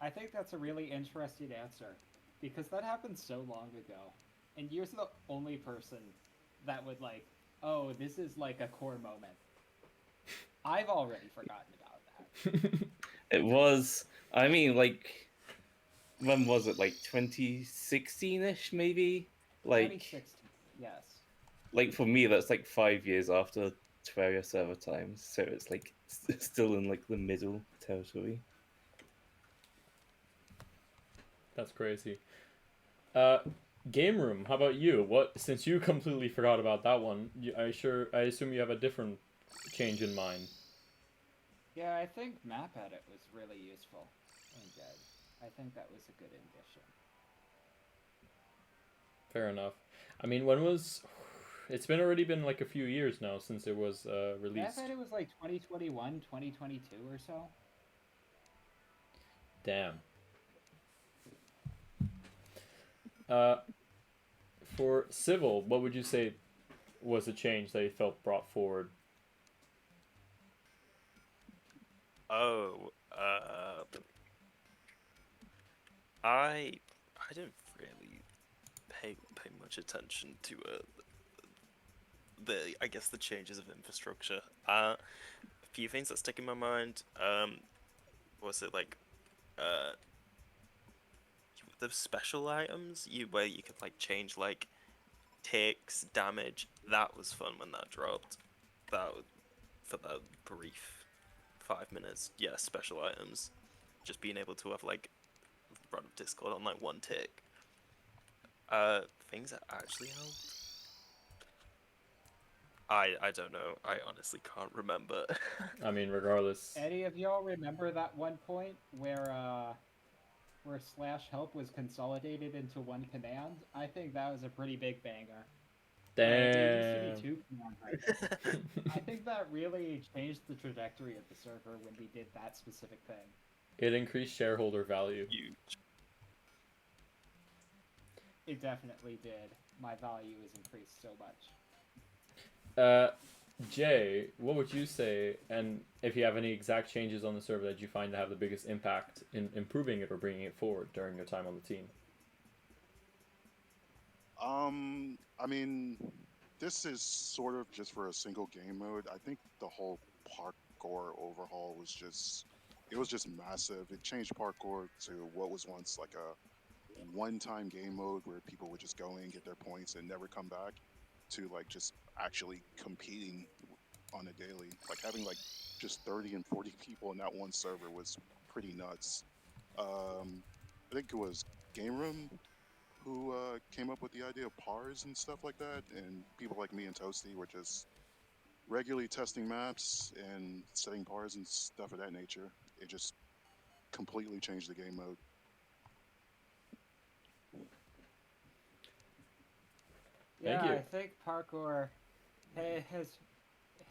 I think that's a really interesting answer, because that happened so long ago, and you're the only person that would like, oh, this is like a core moment. I've already forgotten about that. It was, I mean, like, when was it? Like 2016-ish, maybe? Like 2016, yes. Like, for me, that's like 5 years after Terraria server times, so it's like still in like the middle territory. That's crazy. Game Room, how about you? Since you completely forgot about that one, I assume you have a different change in mind. Yeah, I think Map Edit was really useful and good. I think that was a good addition. Fair enough. I mean, it's already been like a few years now since it was released. Map Edit was like 2021, 2022 or so. Damn. For Civil, what would you say was a change that you felt brought forward? I didn't really pay much attention to the changes of infrastructure. A few things that stick in my mind. Was it like the special items where you could like change like ticks, damage? That was fun when that dropped. For that brief 5 minutes. Yeah, special items. just being able to have like run Discord on like one tick. Things that actually helped. I don't know. I honestly can't remember. I mean, regardless. Any of y'all remember that one point where slash help was consolidated into one command? I think that was a pretty big banger. There used to Damn. be two command types. I think that really changed the trajectory of the server when we did that specific thing. It increased shareholder value. Huge. It definitely did. My value is increased so much. Jay, what would you say, and if you have any exact changes on the server that you find to have the biggest impact in improving it or bringing it forward during your time on the team? I mean, this is sort of just for a single game mode. I think the whole parkour overhaul was just massive. It changed parkour to what was once like a one-time game mode where people would just go in, get their points, and never come back, to like just actually competing on a daily. Like having like just 30 and 40 people in that one server was pretty nuts. I think it was Game Room who came up with the idea of pars and stuff like that, and people like me and Toasty were just regularly testing maps and setting pars and stuff of that nature. It just completely changed the game mode. Thank Yeah, you. I think parkour has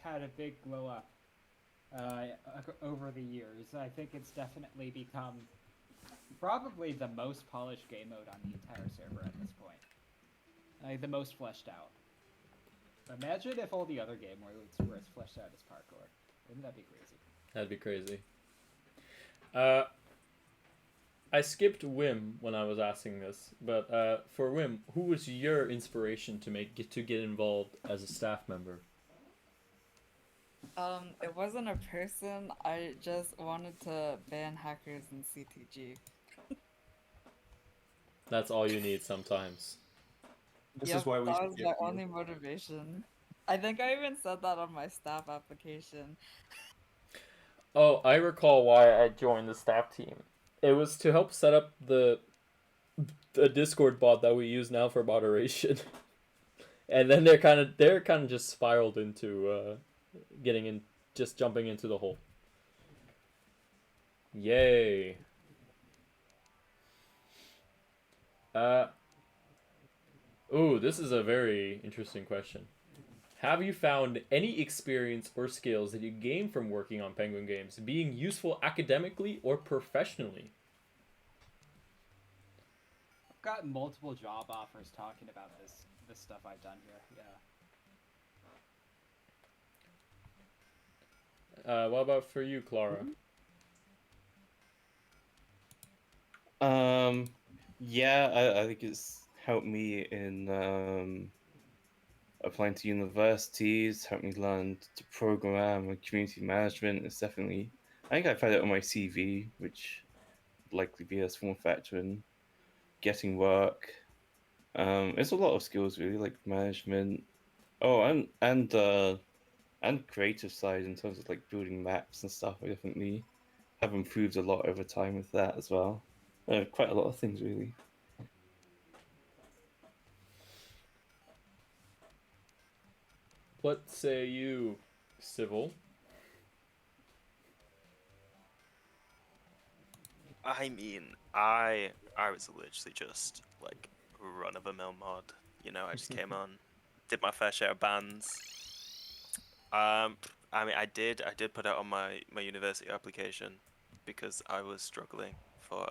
had a big glow up over the years. I think it's definitely become probably the most polished game mode on the entire server at this point. Like, the most fleshed out. Imagine if all the other game modes were as fleshed out as parkour. Wouldn't that be crazy? That'd be crazy. I skipped Wim when I was asking this, but for Wim, who was your inspiration to get involved as a staff member? It wasn't a person. I just wanted to ban hackers in CTG. That's all you need sometimes. This is why we that should was get my you. only motivation. I think I even said that on my staff application. Oh, I recall why I joined the staff team. It was to help set up the Discord bot that we use now for moderation. And then they're kind of just spiraled into just jumping into the hole. Yay. Ooh, this is a very interesting question. Have you found any experience or skills that you gained from working on Penguin Games being useful academically or professionally? I've gotten multiple job offers talking about this stuff I've done here. Yeah. What about for you, Clara? Yeah, I think it's helped me in applying to universities, helped me learn to program and community management. It's definitely, I think I found it on my CV, which would likely be a small factor in getting work. It's a lot of skills really, like management. Oh, and creative side in terms of like building maps and stuff. I definitely have improved a lot over time with that as well. Quite a lot of things really. What say you, Civil? I mean, I was literally just like run of a mill mod. You know, I just came on, did my fair share of bans. I mean, I did put out on my university application because I was struggling for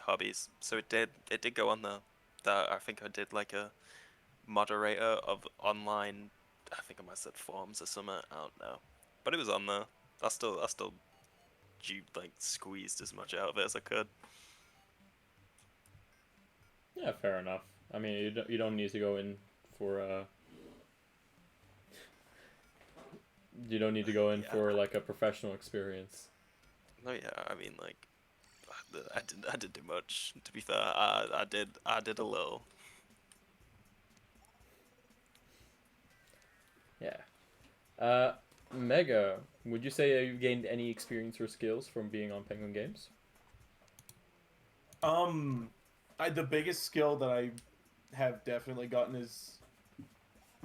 hobbies. So it did go on there. That I think I did like a moderator of online. I think I must have said forums or something. I don't know, but it was on there. I still like squeezed as much out of it as I could. Yeah, fair enough. I mean, you don't need to go in for you don't need to go in for like a professional experience. No, yeah, I mean like I didn't do much. To be fair, I did a little. Yeah. Mega, would you say you gained any experience or skills from being on Penguin Games? The biggest skill that I have definitely gotten is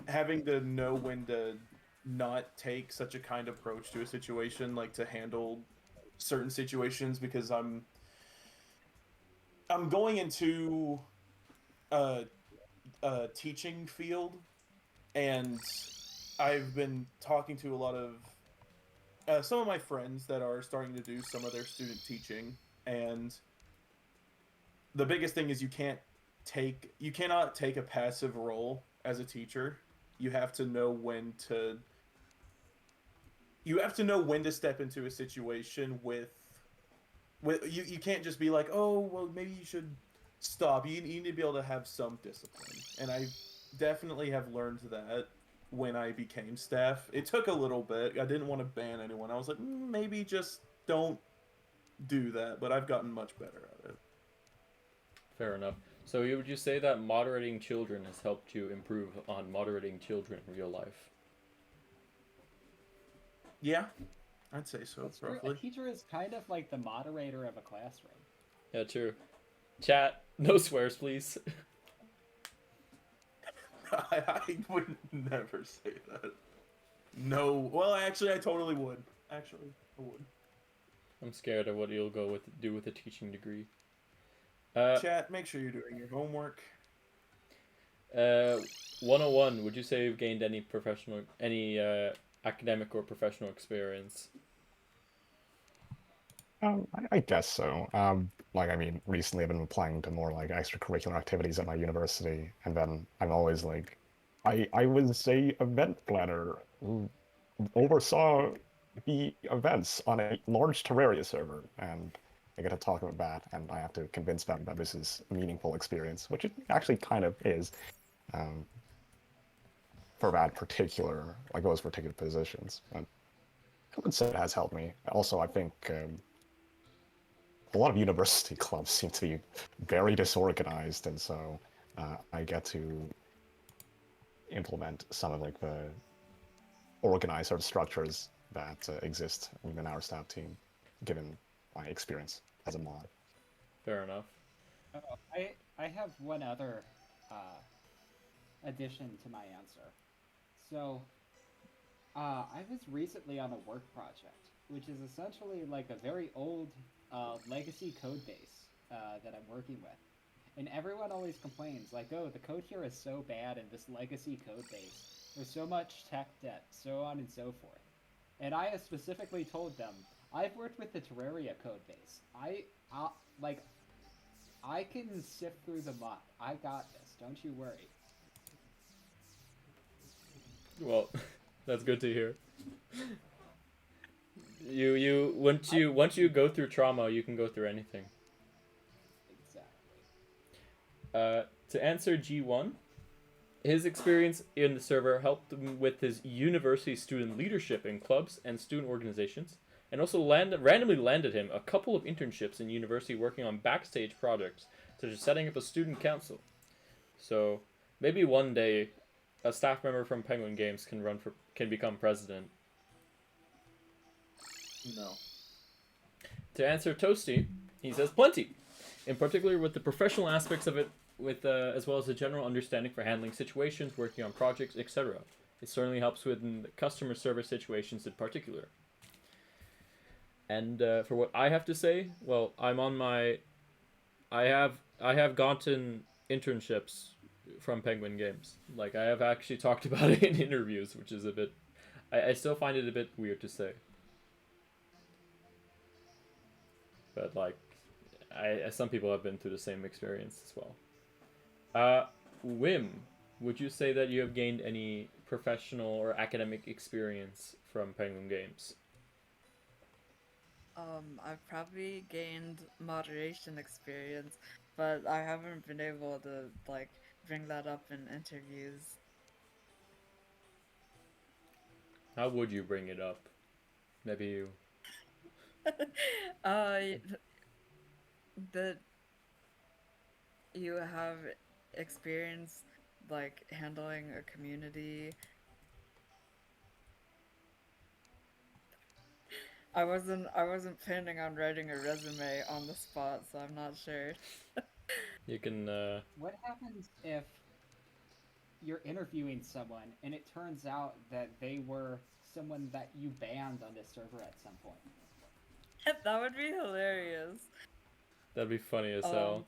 having to know when to not take such a kind approach to a situation, like to handle certain situations, because I'm going into a, a teaching field, and I've been talking to a lot of some of my friends that are starting to do some of their student teaching, and the biggest thing is you cannot take a passive role as a teacher. You have to know when to step into a situation with you can't just be like, oh well, maybe you should stop. You need to be able to have some discipline, and I definitely have learned that when I became staff. It took a little bit. I didn't want to ban anyone. I was like, maybe just don't do that, but I've gotten much better at it. Fair enough. So would you say that moderating children has helped you improve on moderating children in real life? Yeah, I'd say so, That's true. roughly. A teacher is kind of like the moderator of a classroom. Yeah, true. Chat, no swears, please. I would never say that. No. Well, actually, I totally would. Actually, I would. I'm scared of what you'll do with a teaching degree. Chat, make sure you're doing your homework. 101. Would you say you've gained any academic or professional experience? I guess so. Like, I mean, recently I've been applying to more like extracurricular activities at my university, and then I'm always like, I was a event planner who oversaw the events on a large Terraria server, and I get to talk about that, and I have to convince them that this is a meaningful experience, which it actually kind of is, for that particular, like those particular positions. And I would say it has helped me. Also, I think a lot of university clubs seem to be very disorganized, and so I get to implement some of like the organized sort of structures that exist within our staff team, given my experience as a mod. Fair enough. I have one other addition to my answer. So, I was recently on a work project, which is essentially like a very old legacy code base that I'm working with. And everyone always complains, like, oh, the code here is so bad in this legacy code base. There's so much tech debt, so on and so forth. And I have specifically told them, I've worked with the Terraria code base. I can sift through the muck. I got this. Don't you worry. Well, that's good to hear. Once you go through trauma, you can go through anything. Exactly. To answer G1, his experience in the server helped him with his university student leadership in clubs and student organizations, and also randomly landed him a couple of internships in university working on backstage projects, such as setting up a student council. So maybe one day, a staff member from Penguin Games can become president. No. To answer Toasty, he says plenty, in particular with the professional aspects of it, with as well as a general understanding for handling situations, working on projects, etc. It certainly helps with customer service situations in particular. And for what I have to say, well, I have gotten internships from Penguin Games. Like, I have actually talked about it in interviews, which is a bit... I still find it a bit weird to say. But, like, some people have been through the same experience as well. Wim, would you say that you have gained any professional or academic experience from Penguin Games? I've probably gained moderation experience, but I haven't been able to, like, bring that up in interviews. How would you bring it up? Maybe you... That you have experience, like, handling a community. I wasn't planning on writing a resume on the spot, so I'm not sure. You can. What happens if you're interviewing someone and it turns out that they were someone that you banned on this server at some point? That would be hilarious. That'd be funny as hell.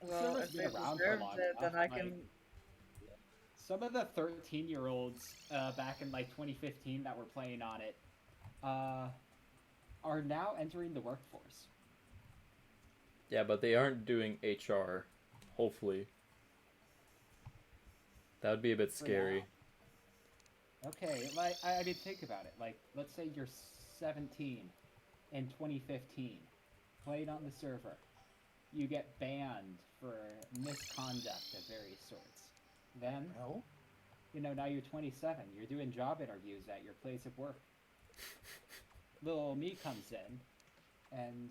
Well, Server's if been they around for deserved long it, then enough, I can. Some of the 13-year-olds back in like 2015 that were playing on it are now entering the workforce. Yeah, but they aren't doing HR. Hopefully. That would be a bit scary. Okay, like I mean, think about it. Like, let's say you're 17 in 2015, played on the server. You get banned for misconduct of various sorts. Then, Well, now you're 27. You're doing job interviews at your place of work. Little me comes in, and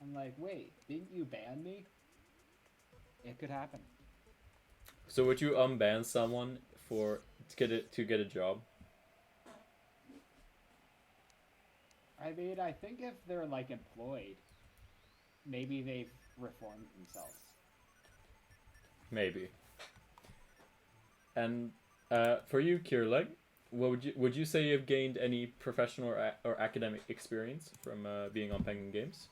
I'm like, wait, didn't you ban me? It could happen. So would you unban someone to get a job? I mean, I think if they're like employed, maybe they've reformed themselves. Maybe. And for you, Kirleg, would you say you've gained any professional or academic experience from being on Penguin Games?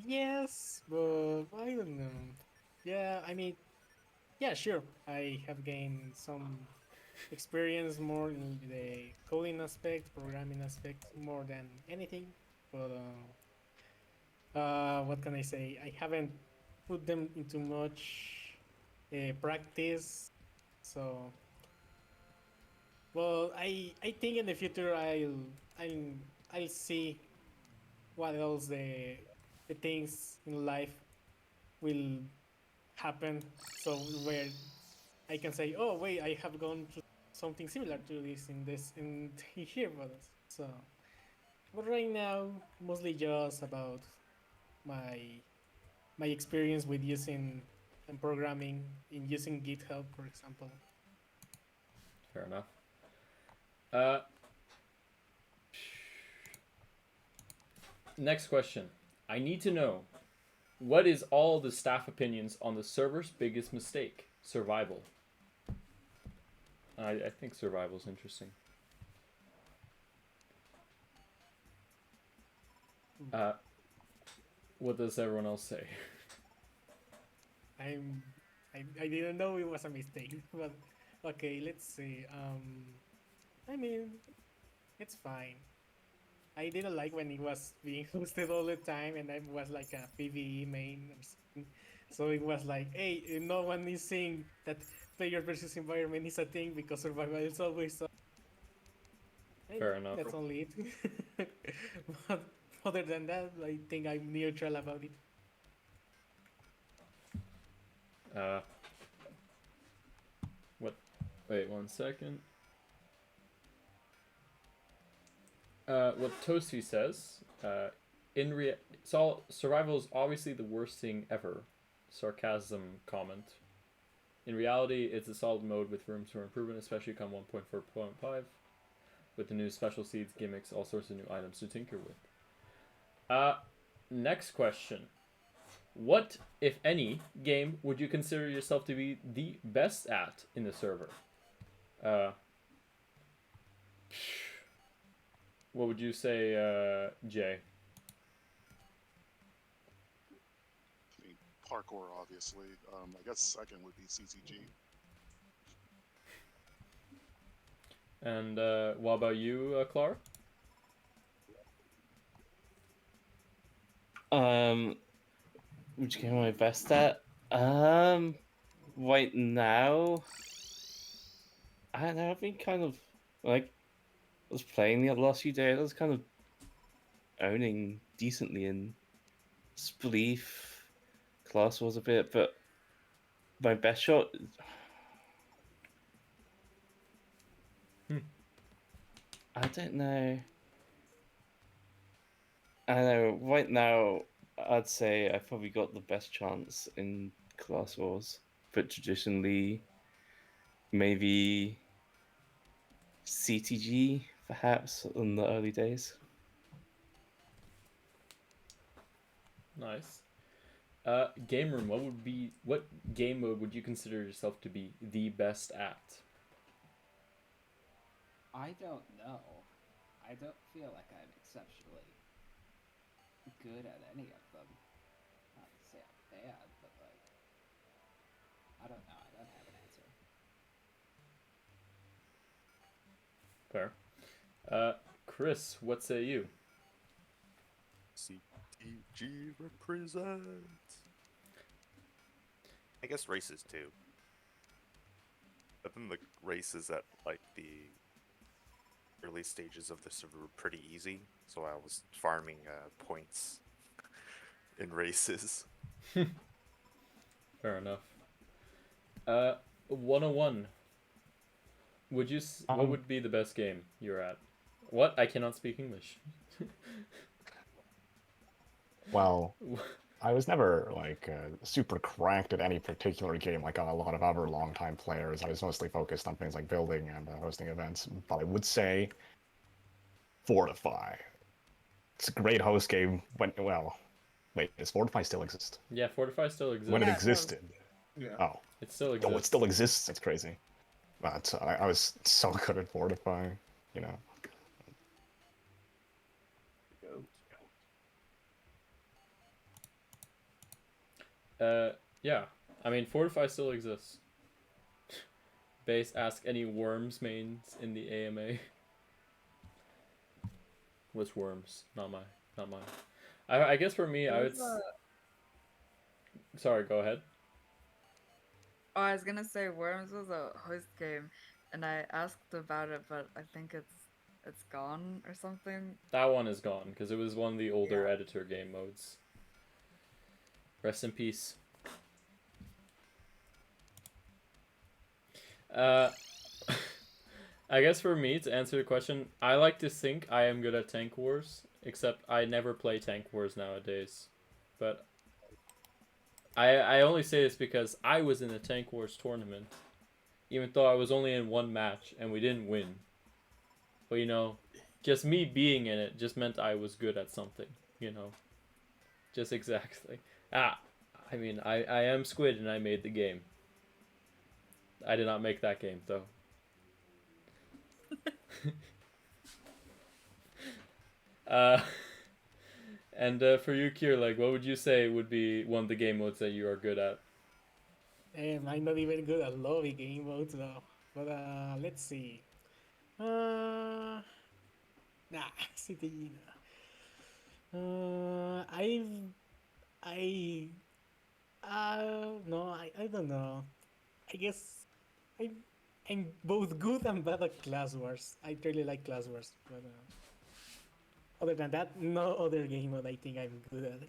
Yes, but I don't know. Yeah, I mean, yeah, sure. I have gained some experience more in the coding aspect, programming aspect, more than anything. But what can I say? I haven't put them into much practice. So, well, I think in the future I'll see what else the things in life will happen. So where I can say, oh wait, I have gone through something similar to this in here, but right now mostly just about my my experience with using and programming in using GitHub, for example. Fair enough. Uh, Next question. I need to know, what is all the staff opinions on the server's biggest mistake? Survival. I think survival is interesting. What does everyone else say? I didn't know it was a mistake, but okay, let's see. I mean, it's fine. I didn't like when it was being hosted all the time, and I was like a PvE main or something. So it was like, hey, no one is saying that player versus environment is a thing because survival is always. Fair enough. That's only it. But other than that, I think I'm neutral about it. What? Wait 1 second. What Toasty says, survival is obviously the worst thing ever. Sarcasm comment. In reality, it's a solid mode with room for improvement, especially come 1.4.5, with the new special seeds, gimmicks, all sorts of new items to tinker with. Next question. What, if any, game would you consider yourself to be the best at in the server? What would you say, Jay? I mean, parkour, obviously. I guess second would be CCG. And what about you, Clark? Which game am I best at? Right now, I don't know. I've been kind of like I was playing the last few days. I was kind of owning decently in Spleef. Class was a bit, but my best shot. I don't know. I know. Right now, I'd say I probably got the best chance in Class Wars, but traditionally, maybe CTG perhaps in the early days. Nice. Game room. What game mode would you consider yourself to be the best at? I don't know. I don't feel like I'm exceptionally good at any of them. Not to say I'm bad, but like, I don't know. I don't have an answer. Fair. Chris, what say you? CTG represents. I guess races too. But then the races at like the early stages of the server were pretty easy, so I was farming points in races. Fair enough. 101. What would be the best game you're at? What? I cannot speak English. Well, I was never like super cracked at any particular game like a lot of other longtime players. I was mostly focused on things like building and hosting events. But I would say Fortify. It's a great host game. Wait, does Fortify still exist? Yeah, Fortify still exists. When it Yeah, existed. Yeah. Oh. It still exists. Oh, it still exists. It's crazy. But I was so good at Fortify, you know. Yeah. I mean, Fortify still exists. Base, ask any Worms mains in the AMA. What's Worms? Not mine. I guess for me, I would. Sorry, go ahead. Oh, I was gonna say Worms was a host game, and I asked about it, but I think it's gone or something. That one is gone because it was one of the older editor game modes. Rest in peace. I guess for me, to answer the question, I like to think I am good at Tank Wars, except I never play Tank Wars nowadays. But I only say this because I was in a Tank Wars tournament, even though I was only in one match and we didn't win. But you know, just me being in it just meant I was good at something, you know. Just exactly. I mean, I am Squid and I made the game. I did not make that game, though. And for you, Kier, what would you say would be one of the game modes that you are good at? I'm not even good at lobby game modes though. But let's see. Nah, CTG. I don't know. I guess I'm both good and bad at Class Wars. I really like Class Wars, but other than that, no other game mode I think I'm good at.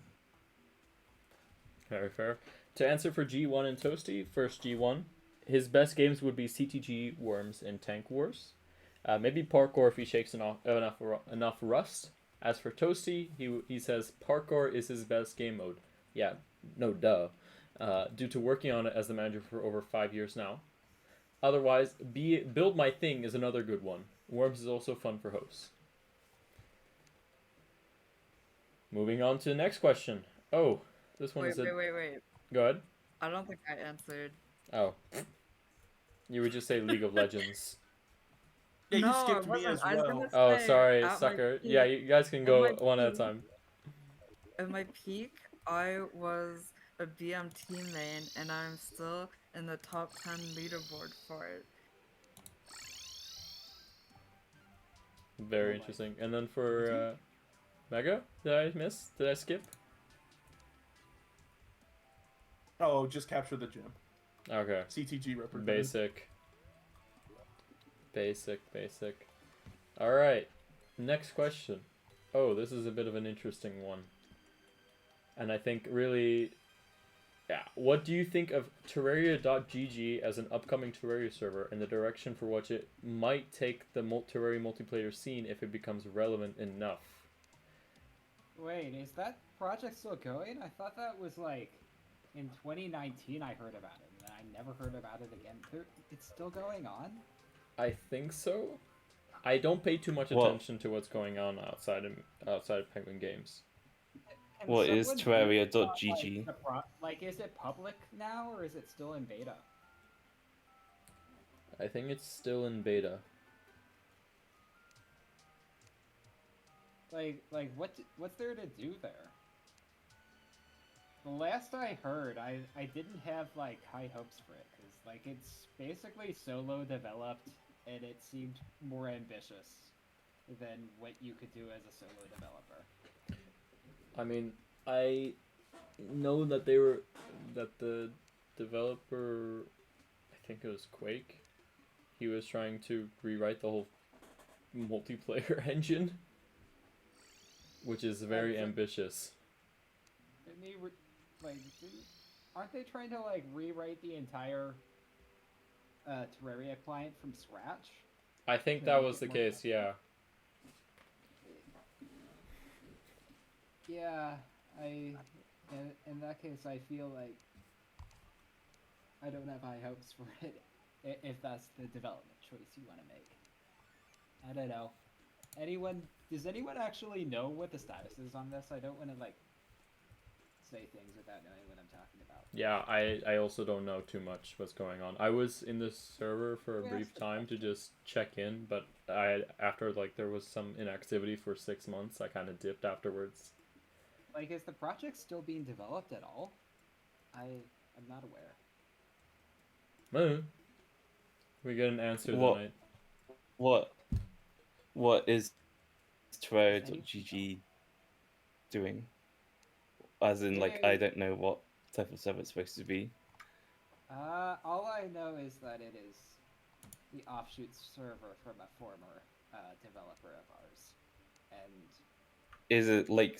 Very fair. To answer for G1 and Toasty, first G1, his best games would be CTG, Worms, and Tank Wars. Maybe Parkour if he shakes enough rust. As for Toasty, he says Parkour is his best game mode. Yeah, no duh. Due to working on it as the manager for over 5 years now. Otherwise, Build My Thing is another good one. Worms is also fun for hosts. Moving on to the next question. Oh, this one is a... Wait. Go ahead. I don't think I answered. Oh. You would just say League of Legends. Yeah, you No, skipped I me as wasn't. I was well. gonna Oh, say, sorry, at my sucker. peak- Yeah, you guys can go my one at a peak- time. At my peak, I was a BMT main, and I'm still in the top 10 leaderboard for it. Very interesting. And then for Mega, did I miss? Did I skip? Oh, just capture the gem. Okay. CTG represented. Basic. Alright. Next question. Oh, this is a bit of an interesting one. And I think really... Yeah. What do you think of Terraria.gg as an upcoming Terraria server and the direction for which it might take the Terraria multiplayer scene if it becomes relevant enough? Wait, is that project still going? I thought that was like in 2019 I heard about it, and I never heard about it again. It's still going on? I think so. I don't pay too much What- attention to what's going on outside of Penguin Games. Can What is someone Terraria.gg? Like, is it public now or is it still in beta? I think it's still in beta. Like what's there to do there? The last I heard, I didn't have like high hopes for it because like it's basically solo developed and it seemed more ambitious than what you could do as a solo developer. I mean, I know that the developer, I think it was Quake, he was trying to rewrite the whole multiplayer engine, which is very ambitious. Didn't he aren't they trying to like rewrite the entire Terraria client from scratch? I think To that make was it the more case, yeah. Yeah, in that case, I feel like I don't have high hopes for it if that's the development choice you want to make. I don't know. Does anyone actually know what the status is on this? I don't want to like say things without knowing what I'm talking about. Yeah, I also don't know too much what's going on. I was in this server for a brief time to just check in, but after like there was some inactivity for 6 months, I kind of dipped afterwards. Like, is the project still being developed at all? I'm not aware. We get an answer What- tonight. What is Terraria.gg doing? As in, like, I don't know what type of server it's supposed to be. All I know is that it is the offshoot server from a former developer of ours, and Is it like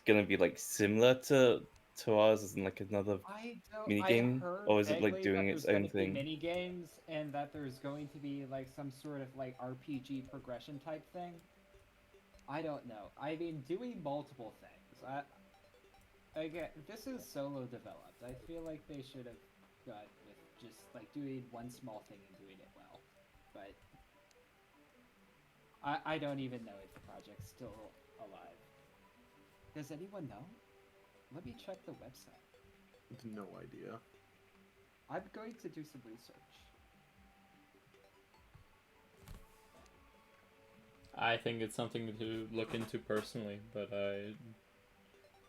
gonna be like similar to ours, as in like another I don't. mini I game, heard or is it like vaguely doing that its there's own going to be thing? mini games, and that there's going to be like some sort of like RPG progression type thing. I don't know. I mean, doing multiple things. Again, this is solo developed. I feel like they should have gone with just like doing one small thing and doing it well. But I don't even know if the project's still alive. Does anyone know? Let me check the website. No idea. I'm going to do some research. I think it's something to look into personally, but I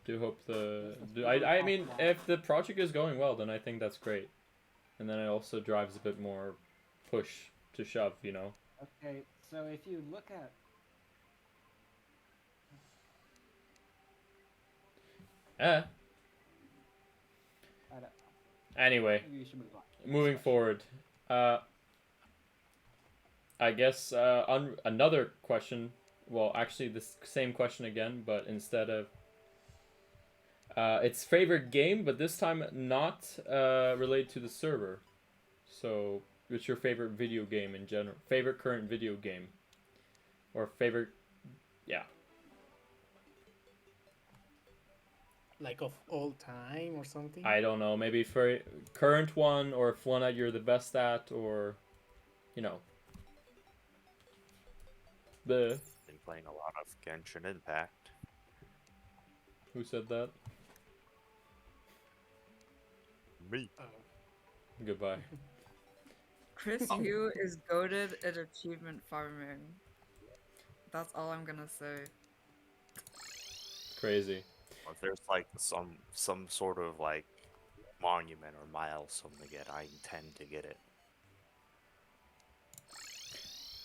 do hope I mean, if the project is going well, then I think that's great. And then it also drives a bit more push to shove, you know? Okay, so if you look at... Eh. I don't know. Anyway, Maybe we should move on. moving forward. I guess another question. Well, actually, the same question again, but instead of its favorite game, but this time not related to the server. So, what's your favorite video game in general? Favorite current video game, or favorite, yeah. Like of all time or something? I don't know. Maybe for current one, or if one that you're the best at, or, you know. Been playing a lot of Genshin Impact. Who said that? Me. Goodbye. Chris Hugh is goated at achievement farming. That's all I'm gonna say. Crazy. If there's like some sort of like monument or milestone to get, I intend to get it.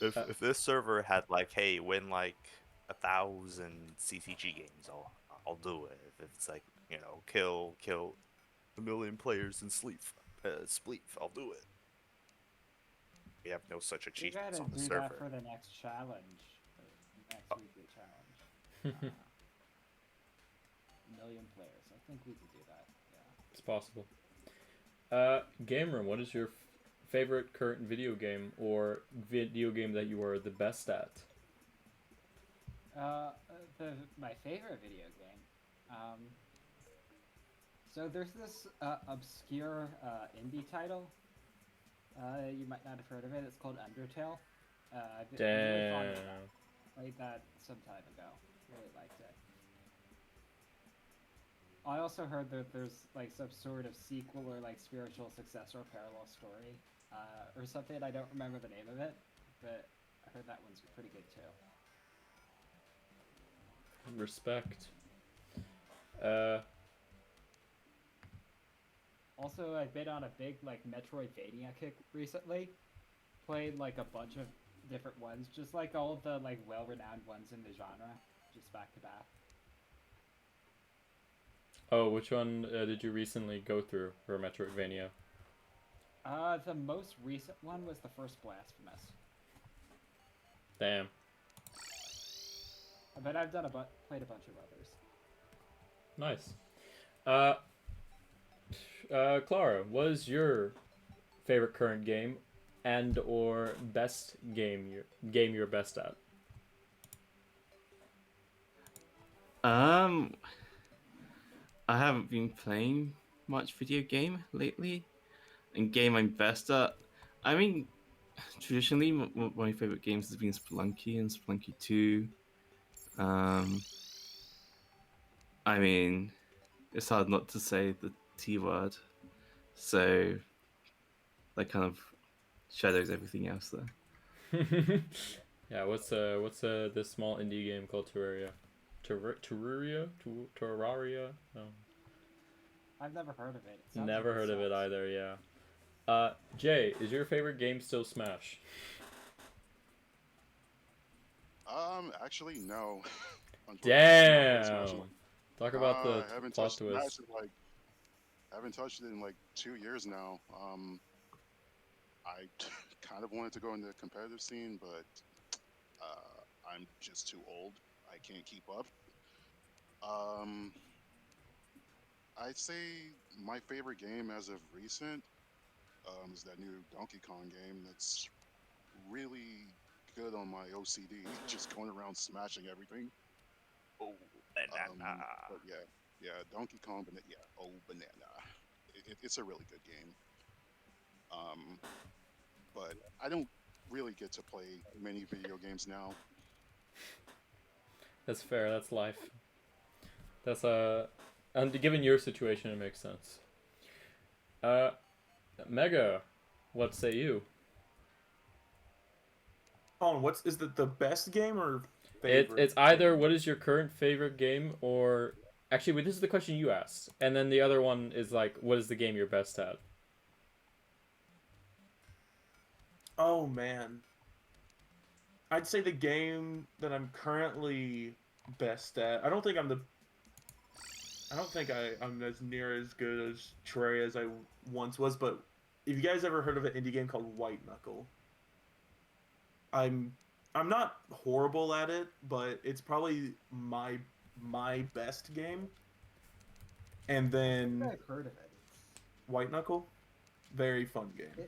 If this server had like, hey, win like 1,000 CCG games, I'll do it. If it's like, you know, kill 1 million players in Spleef, I'll do it. We have no such We achievements gotta on the do server. that for the next challenge. The next weekly challenge. 1 million players. I think we could do that. Yeah. It's possible. Game Room, what is your favorite current video game, or video game that you are the best at? My favorite video game. So there's this obscure indie title. You might not have heard of it. It's called Undertale. I'm really fond of that. Damn. Played that some time ago. Really liked it. I also heard that there's like some sort of sequel or like spiritual successor or parallel story, or something. I don't remember the name of it, but I heard that one's pretty good too. Respect. Also, I've been on a big like Metroidvania kick recently. Played like a bunch of different ones, just like all of the like well-renowned ones in the genre, just back to back. Oh, which one did you recently go through for Metroidvania? The most recent one was the first Blasphemous. Damn. But I've done played a bunch of others. Nice. Clara, what is your favorite current game and or best game you're best at? I haven't been playing much video game lately, and game I'm best at. I mean, traditionally, my favorite games has been Spelunky and Spelunky 2. I mean, it's hard not to say the T word, so that kind of shadows everything else there. Yeah, what's this small indie game called Terraria? Terraria? No. I've never heard of it. Sounds Never like heard of it sucks. either, yeah. Jay, is your favorite game still Smash? Actually, no. Damn. Talk about the I haven't plot touched Smash twist. in like I haven't touched it in like 2 years now. I kind of wanted to go into the competitive scene, but I'm just too old. I can't keep up. Um, I'd say my favorite game as of recent is that new Donkey Kong game. That's really good on my OCD, just going around smashing everything. Oh, banana. But yeah, Donkey Kong, banana. It's a really good game. But I don't really get to play many video games now. That's fair, that's life. That's and given your situation it makes sense. Mega, what say you? Colin, is the best game or It's favorite? either what is your current favorite game, or actually wait, this is the question you asked, and then the other one is like what is the game you're best at? Oh man, I'd say the game that I'm currently best at. I don't think I'm as near as good as Trey as I once was, but if you guys ever heard of an indie game called White Knuckle, I'm not horrible at it, but it's probably my best game. And I then think I've heard of it. White Knuckle, very fun game.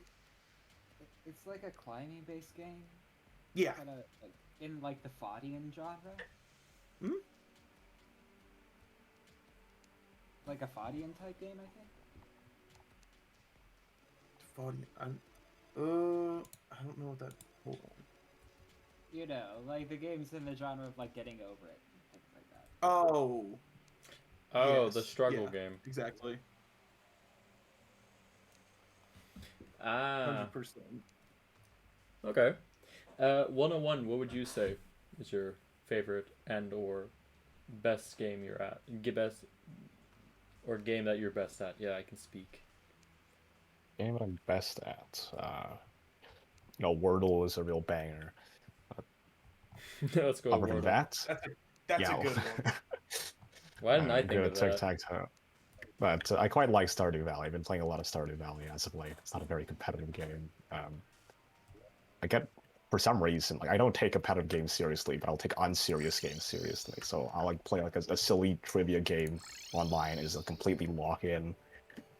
It's like a climbing-based game. Yeah. Kind of like in like the Fadian genre. Hmm? Like a Fadian type game, I think. I don't know what that. Hold on. You know, like the games in the genre of like getting over it, and things like that. Oh. Oh, Yes, the struggle yeah, game. Exactly. Ah. 100%. Okay. 101, what would you say is your favorite and or best game you're at? Best or game that you're best at? Yeah, I can speak. Game that I'm best at. Wordle is a real banger. Let's go. Other than that, That's a good one. Why didn't I think good of that? tic-tac-toe. But I quite like Stardew Valley. I've been playing a lot of Stardew Valley as of late. It's not a very competitive game. I get, for some reason, like I don't take competitive games seriously, but I'll take unserious games seriously. So I'll like play like a silly trivia game online. Is a completely lock-in.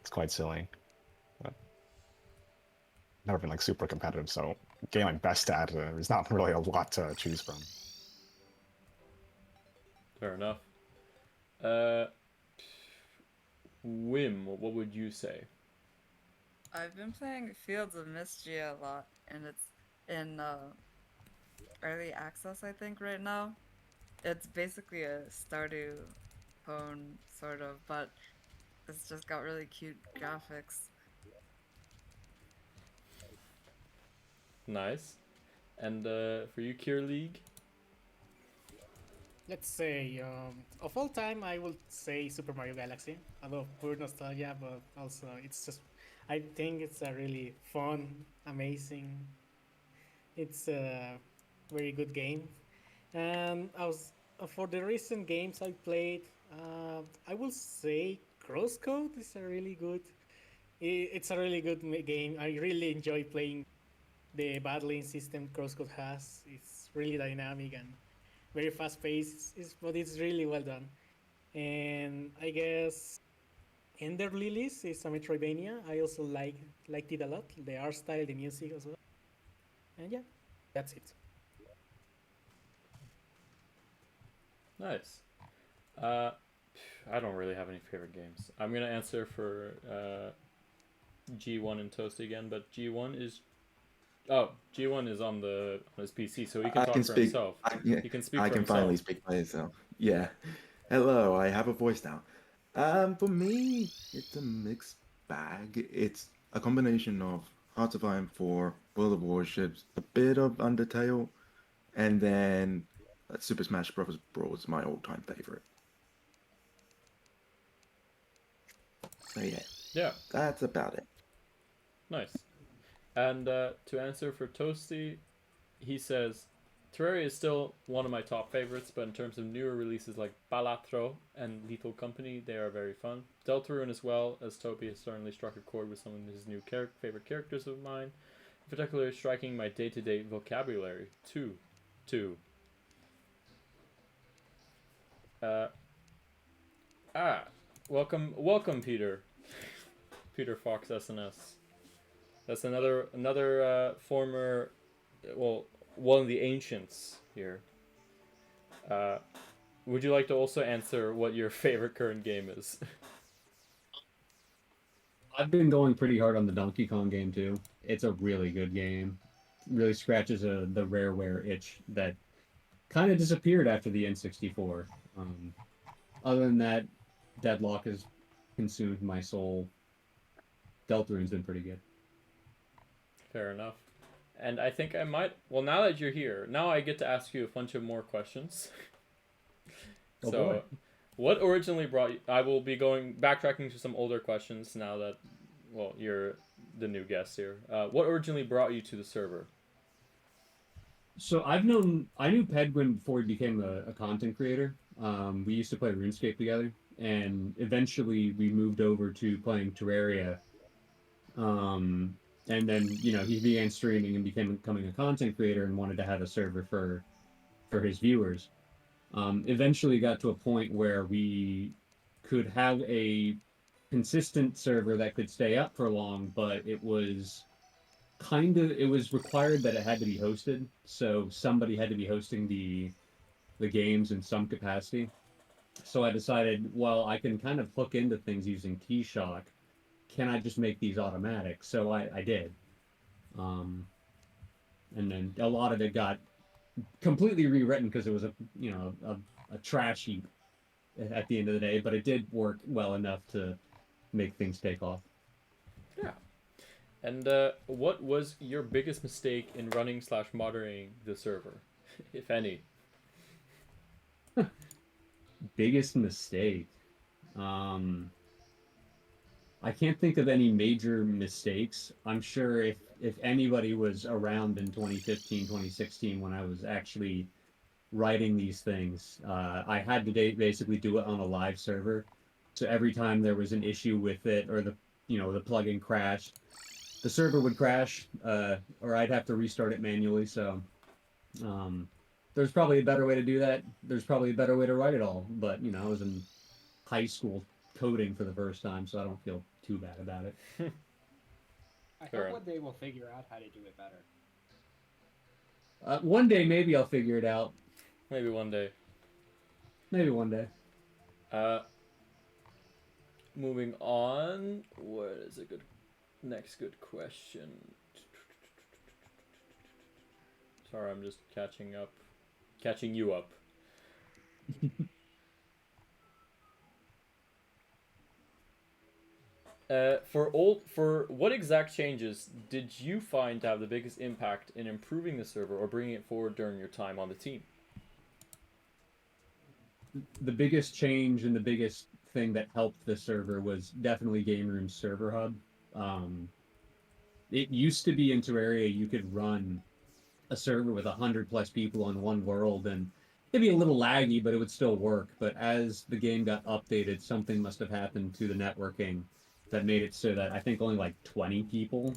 It's quite silly. But never been like super competitive, so the game I'm best at there's not really a lot to choose from. Fair enough. Wim, what would you say? I've been playing Fields of Mystery a lot, and it's in early access, I think, right now. It's basically a Stardew phone, sort of, but it's just got really cute graphics. Nice. And for you, Kier League? Let's say, of all time, I would say Super Mario Galaxy. Although pure nostalgia, but also it's just, I think it's a really fun, amazing. It's a very good game. And I was for the recent games I played, I will say Crosscode is a really good. It's a really good game. I really enjoy playing the battling system Crosscode has. It's really dynamic and very fast paced, but it's really well done. And I guess Ender Lilies is a Metroidvania. I also liked it a lot. The art style, the music as well. And yeah, that's it. Nice. Uh, I don't really have any favorite games. I'm gonna answer for G1 and Toast again, but G1 is on his PC, so he can I talk can for speak. himself. Yeah, He can speak I for can himself. finally speak for myself. Yeah. Hello, I have a voice now. For me, it's a mixed bag. It's a combination of Hearts of Iron 4, World of Warships, a bit of Undertale, and then Super Smash Bros. Brawl is my all-time favorite. So yeah. Yeah. That's about it. Nice. And to answer for Toasty, he says, Terraria is still one of my top favorites, but in terms of newer releases like Balatro and Lethal Company, they are very fun. Deltarune as well, as Toby has certainly struck a chord with some of his new favorite characters of mine, in particular striking my day-to-day vocabulary. Two. Welcome, Peter. Peter Fox SNS. That's another former, well, one of the ancients here. Would you like to also answer what your favorite current game is? I've been going pretty hard on the Donkey Kong game too. It's a really good game. Really scratches the rareware itch that kind of disappeared after the N64. Other than that, Deadlock has consumed my soul. Deltarune's been pretty good. Fair enough. And I think I might. Well, now that you're here, now I get to ask you a bunch of more questions. Oh, So, boy. what originally brought you? I will be backtracking to some older questions now that, well, you're the new guest here. What originally brought you to the server? So I knew Pedguin before he became a content creator. We used to play RuneScape together, and eventually we moved over to playing Terraria. And then he began streaming and becoming a content creator and wanted to have a server for his viewers. Eventually got to a point where we could have a consistent server that could stay up for long, but it was required that it had to be hosted, so somebody had to be hosting the games in some capacity. So I decided, well, I can kind of hook into things using Keyshock. Can I just make these automatic? So I did. And then a lot of it got completely rewritten because it was a trash heap at the end of the day, but it did work well enough to make things take off. Yeah. And what was your biggest mistake in running / moderating the server, if any? Biggest mistake. I can't think of any major mistakes. I'm sure if anybody was around in 2015, 2016 when I was actually writing these things, I had to basically do it on a live server. So every time there was an issue with it or the plugin crashed, the server would crash, or I'd have to restart it manually. So there's probably a better way to do that. There's probably a better way to write it all. But I was in high school coding for the first time, so I don't feel too bad about it. I hope one day we'll figure out how to do it better. One day, maybe I'll figure it out. Maybe one day. Maybe one day. Moving on. What is next good question? Sorry, I'm just catching you up. For what exact changes did you find to have the biggest impact in improving the server or bringing it forward during your time on the team? The biggest change and the biggest thing that helped the server was definitely Game Room's server hub. It used to be in Terraria you could run a server with 100+ people on one world, and it'd be a little laggy, but it would still work. But as the game got updated, something must have happened to the networking that made it so that I think only like 20 people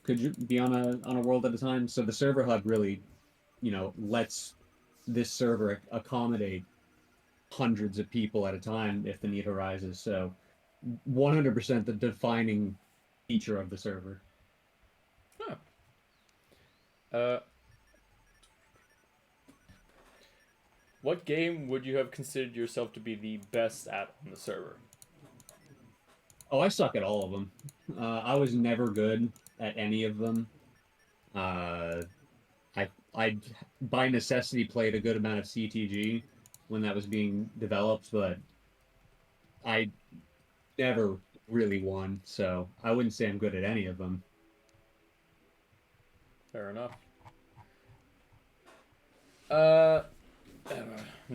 could be on a world at a time. So the server hub really, lets this server accommodate hundreds of people at a time if the need arises. So 100% the defining feature of the server. Huh. What game would you have considered yourself to be the best at on the server? Oh, I suck at all of them. I was never good at any of them. I by necessity played a good amount of CTG when that was being developed, but I never really won, so I wouldn't say I'm good at any of them. Fair enough. I'm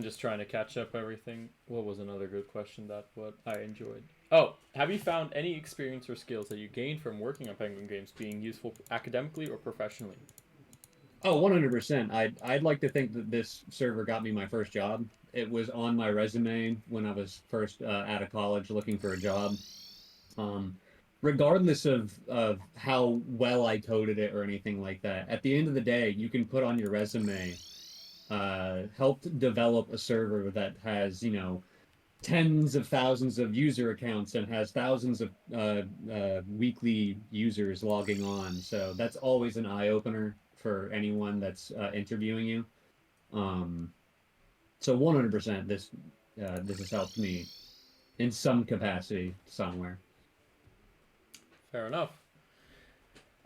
just trying to catch up everything. What was another good question that what I enjoyed? Oh, have you found any experience or skills that you gained from working on Penguin Games being useful academically or professionally? Oh, 100%. I'd like to think that this server got me my first job. It was on my resume when I was first out of college looking for a job. Regardless of how well I coded it or anything like that, at the end of the day, you can put on your resume, helped develop a server that has, tens of thousands of user accounts and has thousands of weekly users logging on. So that's always an eye opener for anyone that's interviewing you. So 100%, this has helped me in some capacity somewhere. Fair enough.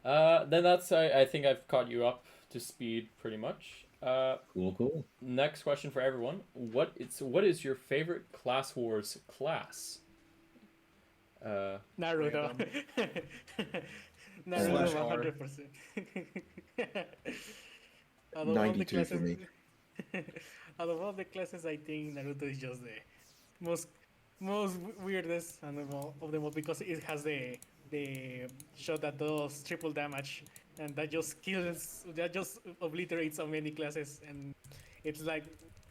Then I think I've caught you up to speed pretty much. Cool. Next question for everyone: what is your favorite Class Wars class? Naruto. Naruto 100%. Out of all the 92 for classes, me. out of all the classes, I think Naruto is just the most weirdest of them all because it has the shot that does triple damage and that just obliterates so many classes, and it's like,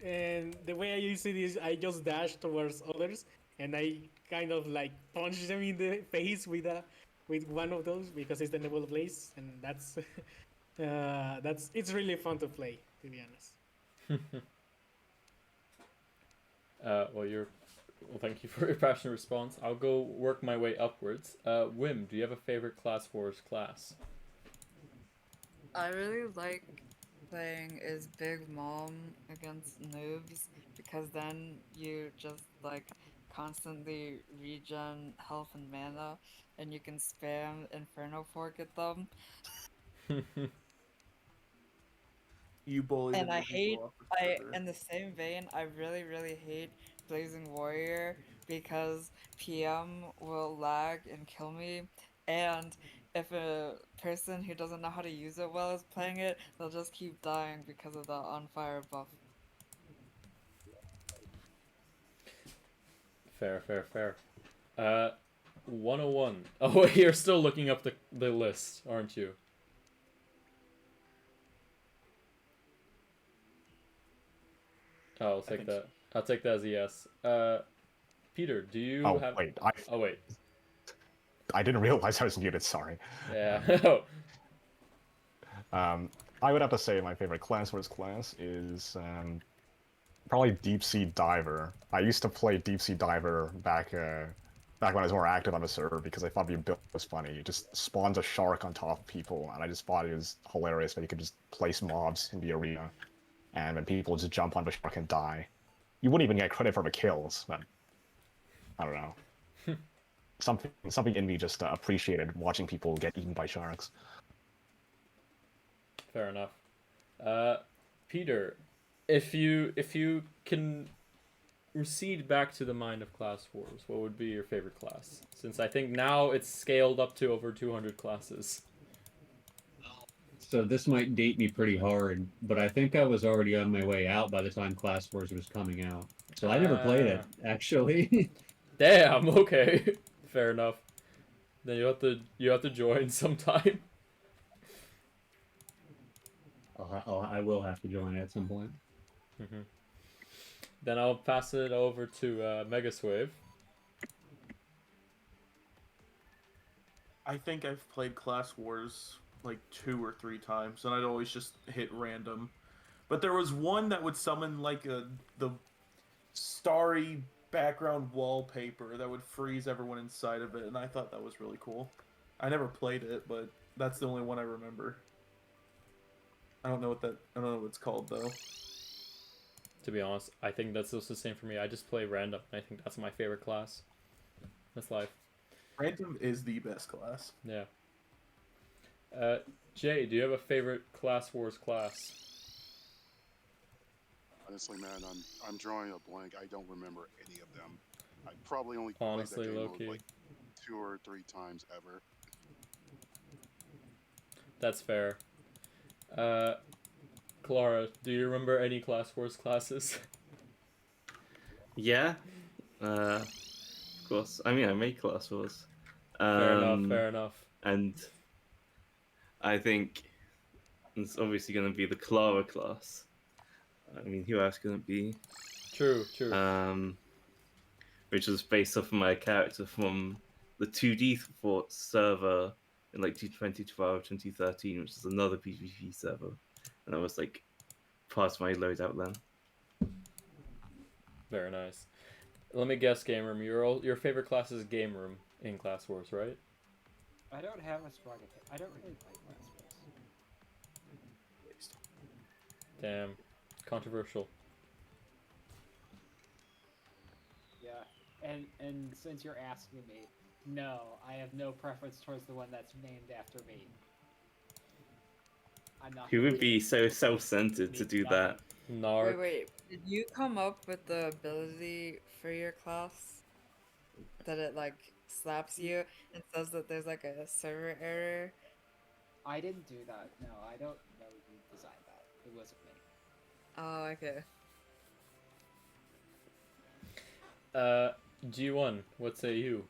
and the way I use it is I just dash towards others and I kind of like punch them in the face with one of those because it's the Nebula Blaze, and that's it's really fun to play, to be honest. Well, thank you for your passionate response. I'll go work my way upwards. Wim, do you have a favorite Class Wars class? I really like playing as Big Mom against noobs because then you just like constantly regen health and mana and you can spam Inferno Fork at them. You bully And the I new hate, people off the server. in the same vein, I really, really hate Blazing Warrior because PM will lag and kill me. And if a person who doesn't know how to use it well is playing it, they'll just keep dying because of the on fire buff. Fair. 101. Oh, you're still looking up the list, aren't you? Oh, I'll take that. I'll take that as a yes. Peter, do you have... Wait, Oh, wait. I didn't realize I was muted, sorry. Yeah. I would have to say my favorite Class Wars class is probably Deep Sea Diver. I used to play Deep Sea Diver back when I was more active on the server because I thought the build was funny. It just spawns a shark on top of people, and I just thought it was hilarious that you could just place mobs in the arena, and then people just jump on the shark and die. You wouldn't even get credit for the kills, but I don't know. Something in me just appreciated watching people get eaten by sharks. Fair enough. Peter, if you can recede back to the mind of Class Wars, what would be your favorite class? Since I think now it's scaled up to over 200 classes. So this might date me pretty hard, but I think I was already on my way out by the time Class Wars was coming out. So I never played it, actually. Damn. Okay. Fair enough. Then you have to join sometime. I will have to join at some point. Then I'll pass it over to Megaswave. I think I've played Class Wars like 2 or 3 times, and I'd always just hit random. But there was one that would summon like the starry background wallpaper that would freeze everyone inside of it, and I thought that was really cool. I never played it, but that's the only one I remember. I don't know what it's called though. To be honest, I think that's also the same for me. I just play random. I think that's my favorite class. That's life. Random is the best class. Yeah. Jay, do you have a favorite Class Wars class? Honestly, man, I'm drawing a blank. I don't remember any of them. I probably only Honestly, played that game low-key. like 2 or 3 times ever. That's fair. Clara, do you remember any Class Wars classes? Yeah. Of course. I mean, I made Class Wars. Fair enough, fair enough. And I think it's obviously going to be the Clara class. I mean, who else can it be? True. Which was based off of my character from the 2D Thoughts server in like 2012, 2013, which is another PvP server. And that was like part of my loadout then. Very nice. Let me guess, Game Room. Your favorite class is Game Room in Class Wars, right? I don't have a strong opinion. I don't really like Class Wars. Damn. Controversial. Yeah, and since you're asking me, no, I have no preference towards the one that's named after me. I'm not. Who would be so self-centered to do that? Narc. Wait. Did you come up with the ability for your class? That it like slaps you and says that there's like a server error? I didn't do that. No, I don't know who designed that. It wasn't me. Oh, okay. G1, what say you?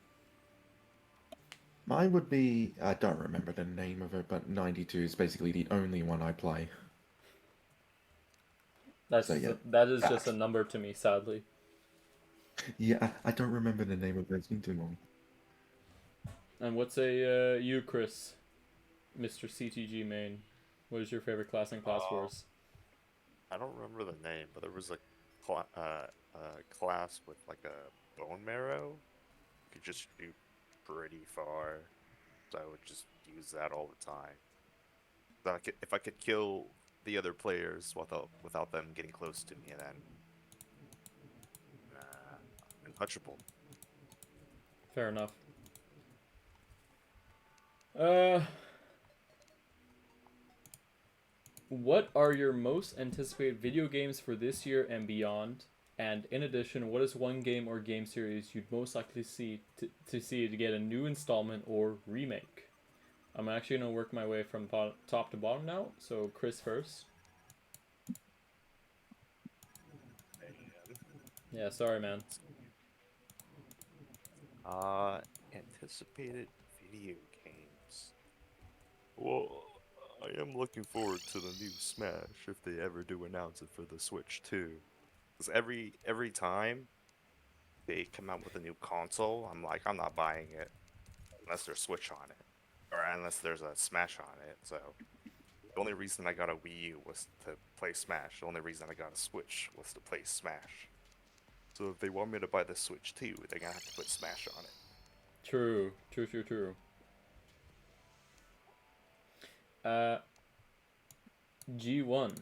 Mine would be, I don't remember the name of it, but 92 is basically the only one I play. That is that. just a number to me, sadly. Yeah, I don't remember the name of it. It's been too long. And what say you, Chris, Mr. CTG main? What is your favorite class in Class Wars? I don't remember the name, but there was a class with like a bone marrow. You could just shoot pretty far, so I would just use that all the time. So if I could kill the other players without them getting close to me, then untouchable. Fair enough. What are your most anticipated video games for this year and beyond? And in addition, what is one game or game series you'd most likely see to get a new installment or remake? I'm actually gonna work my way from top to bottom now. So Chris first. Yeah, sorry, man. Anticipated video games. Well, I am looking forward to the new Smash if they ever do announce it for the Switch too. Because every time they come out with a new console, I'm like, I'm not buying it unless there's Switch on it, or unless there's a Smash on it. So the only reason I got a Wii U was to play Smash. The only reason I got a Switch was to play Smash. So if they want me to buy the Switch too, they're gonna have to put Smash on it. True. G1.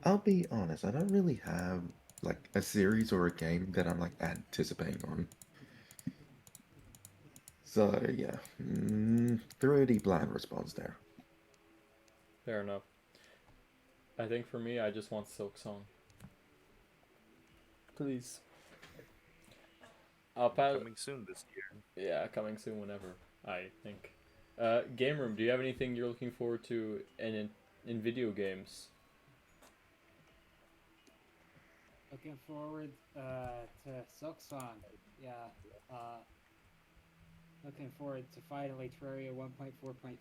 I'll be honest, I don't really have like a series or a game that I'm like anticipating on. So yeah, pretty bland response there. Fair enough. I think for me, I just want Silk Song. Please. I'll pass. Coming soon this year. Yeah, coming soon whenever, I think. Game Room, do you have anything you're looking forward to in video games? Looking forward to Silk Song. Yeah. Looking forward to finally Terraria 1.4.5.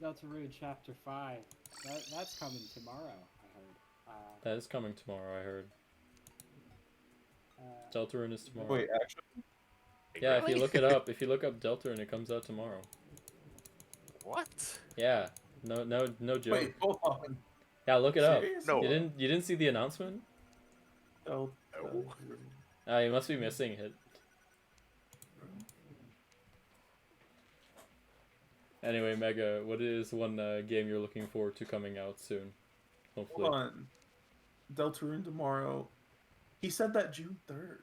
Deltarune Chapter 5. That's coming tomorrow, I heard. That is coming tomorrow, I heard. Deltarune is tomorrow. Wait, actually? Yeah, Really? if you look it up, if you look up Deltarune, it comes out tomorrow. What? Yeah, no joke. Wait, hold on. Yeah, look it up. Serious? No. You didn't see the announcement? Oh, No. You must be missing it. Anyway, Mega, what is one game you're looking forward to coming out soon? Hopefully. hold on. Deltarune tomorrow. He said that June 3rd.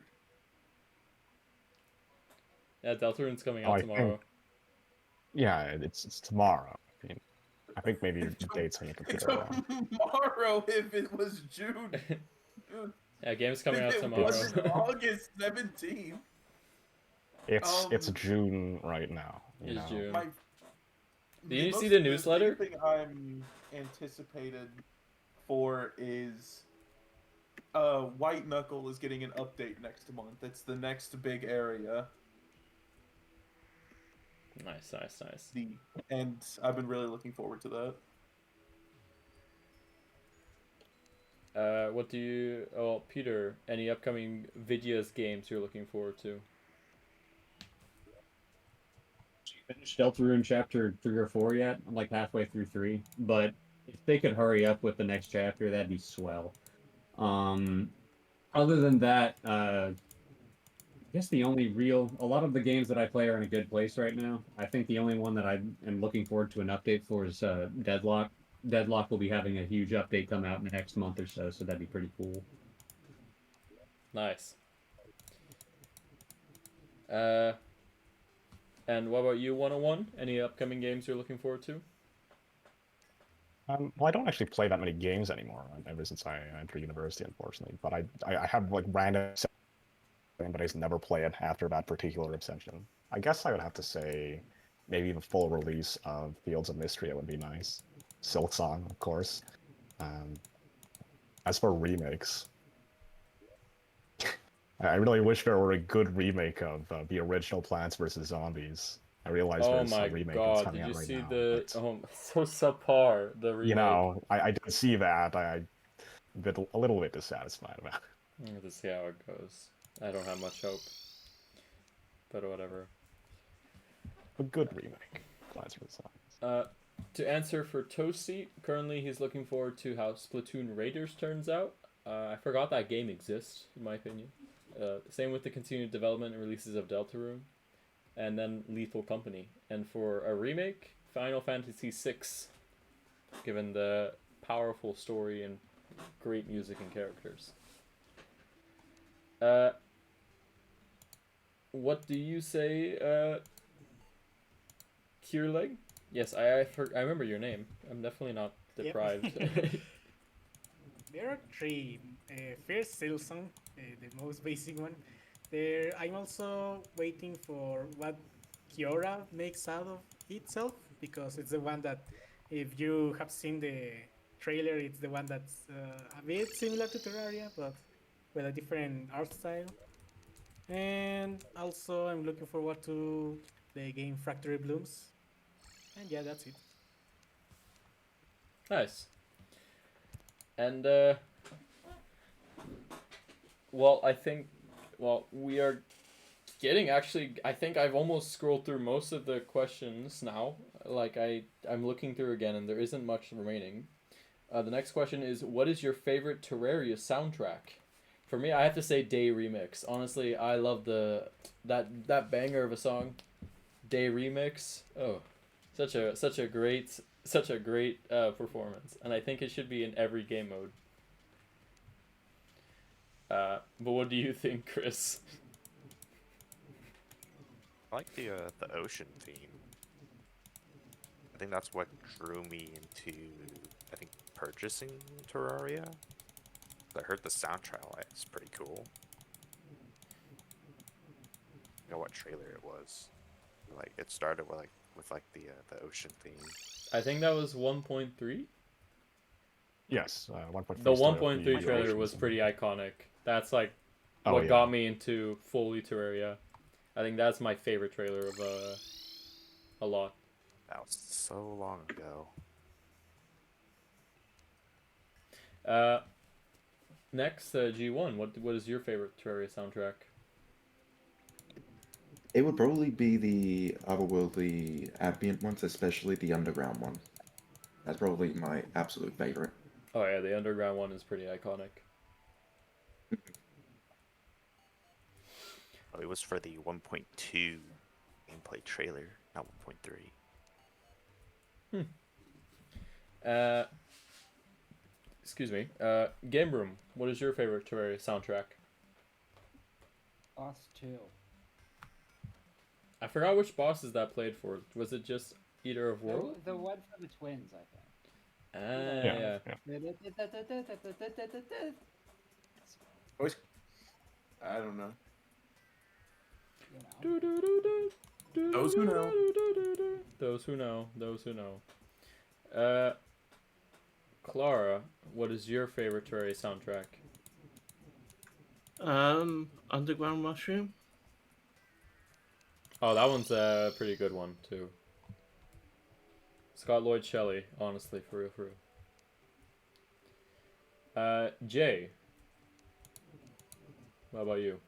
Yeah, Deltarune's coming Oh, out I tomorrow. think- Yeah, it's tomorrow. I think maybe the dates on your computer are wrong. Tomorrow, if it was June. Yeah, game's coming out If it tomorrow. wasn't August 17th. It's June right now. You It's know? June. My, Did you most- see the newsletter? main thing I'm anticipated for is White Knuckle is getting an update next month. It's the next big area. Nice. And I've been really looking forward to that. What do you... Oh, Peter, any upcoming Vidias games you're looking forward to? Finished Deltarune chapter 3 or 4 yet. I'm like halfway through 3, but if they could hurry up with the next chapter, that'd be swell. Other than that, I guess a lot of the games that I play are in a good place right now. I think the only one that I am looking forward to an update for is Deadlock. Deadlock will be having a huge update come out in the next month or so that'd be pretty cool. Nice. And what about you, 101? Any upcoming games you're looking forward to? Well, I don't actually play that many games anymore ever since I entered university, unfortunately. But I have like random, but I just never play it after that particular obsession. I guess I would have to say maybe the full release of Fields of Mystery would be nice. Silk Song, of course. As for remakes, I really wish there were a good remake of the original Plants vs. Zombies. I realize Oh there's my a remake that's god, coming did you out right see now. the... but, Oh, so subpar, the remake. you know, I did see that. I'm a little bit dissatisfied about it. Let's see how it goes. I don't have much hope. But whatever. A good remake. Plants vs. Zombies. To answer for Toasty, currently he's looking forward to how Splatoon Raiders turns out. I forgot that game exists, in my opinion. Same with the continued development and releases of Deltarune, and then Lethal Company. And for a remake, Final Fantasy VI, given the powerful story and great music and characters. What do you say, Kierleg? Yes, I remember your name. I'm definitely not deprived. There are three. First, Silson, the most basic one. I'm also waiting for what Kiora makes out of itself, because it's the one that, if you have seen the trailer, it's the one that's a bit similar to Terraria, but with a different art style. And also, I'm looking forward to the game Factory Blooms. And yeah, that's it. Nice. And, well, we are getting, actually, I think I've almost scrolled through most of the questions now. Like, I'm looking through again, and there isn't much remaining. The next question is, what is your favorite Terraria soundtrack? For me, I have to say Day Remix. Honestly, I love that banger of a song, Day Remix. Oh, such a great performance, and I think it should be in every game mode. But what do you think, Chris? I like the ocean theme. I think that's what drew me into, I think, purchasing Terraria. I heard the soundtrack was pretty cool. I forgot what trailer it was. Like it started with the ocean theme. I think that was 1.3. Yes, 1.3. The still 1.3 the trailer ocean was scene. pretty iconic. That's like Oh, what yeah. got me into fully Terraria. I think that's my favorite trailer of a lot. That was so long ago. Next, G1. What is your favorite Terraria soundtrack? It would probably be the otherworldly ambient ones, especially the underground one. That's probably my absolute favorite. Oh yeah, the underground one is pretty iconic. Oh, it was for the 1.2 gameplay trailer, not 1.3. Excuse me. Game Room. What is your favorite Terraria soundtrack? Boss 2. I forgot which bosses that played for. Was it just Eater of World? The one for the twins, I think. Yeah. I don't know. You know. Those who know. Those who know. Those who know. Clara, what is your favorite Terraria soundtrack? Underground Mushroom. Oh, that one's a pretty good one too. Scott Lloyd Shelley, honestly, for real, for real. Jay, what about you?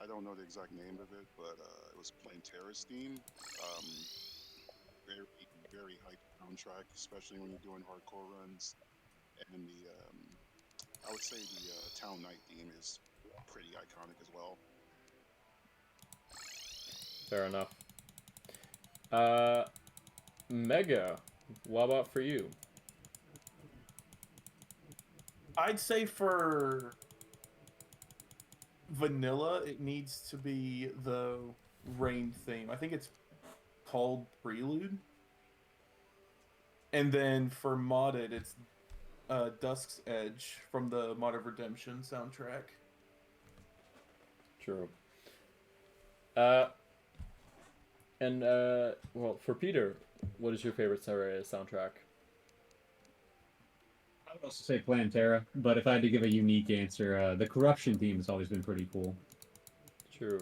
I don't know the exact name of it, but it was Plain Terrace theme. Very, very hype soundtrack, especially when you're doing hardcore runs. And I would say the Town Night theme is pretty iconic as well. Fair enough. Mega, what about for you? I'd say for vanilla, it needs to be the rain theme. I think it's called Prelude. And then for modded, it's Dusk's Edge from the Mod of Redemption soundtrack. True. Well, for Peter, what is your favorite Terraria soundtrack? I would also say Plantera, but if I had to give a unique answer, the Corruption theme has always been pretty cool. True.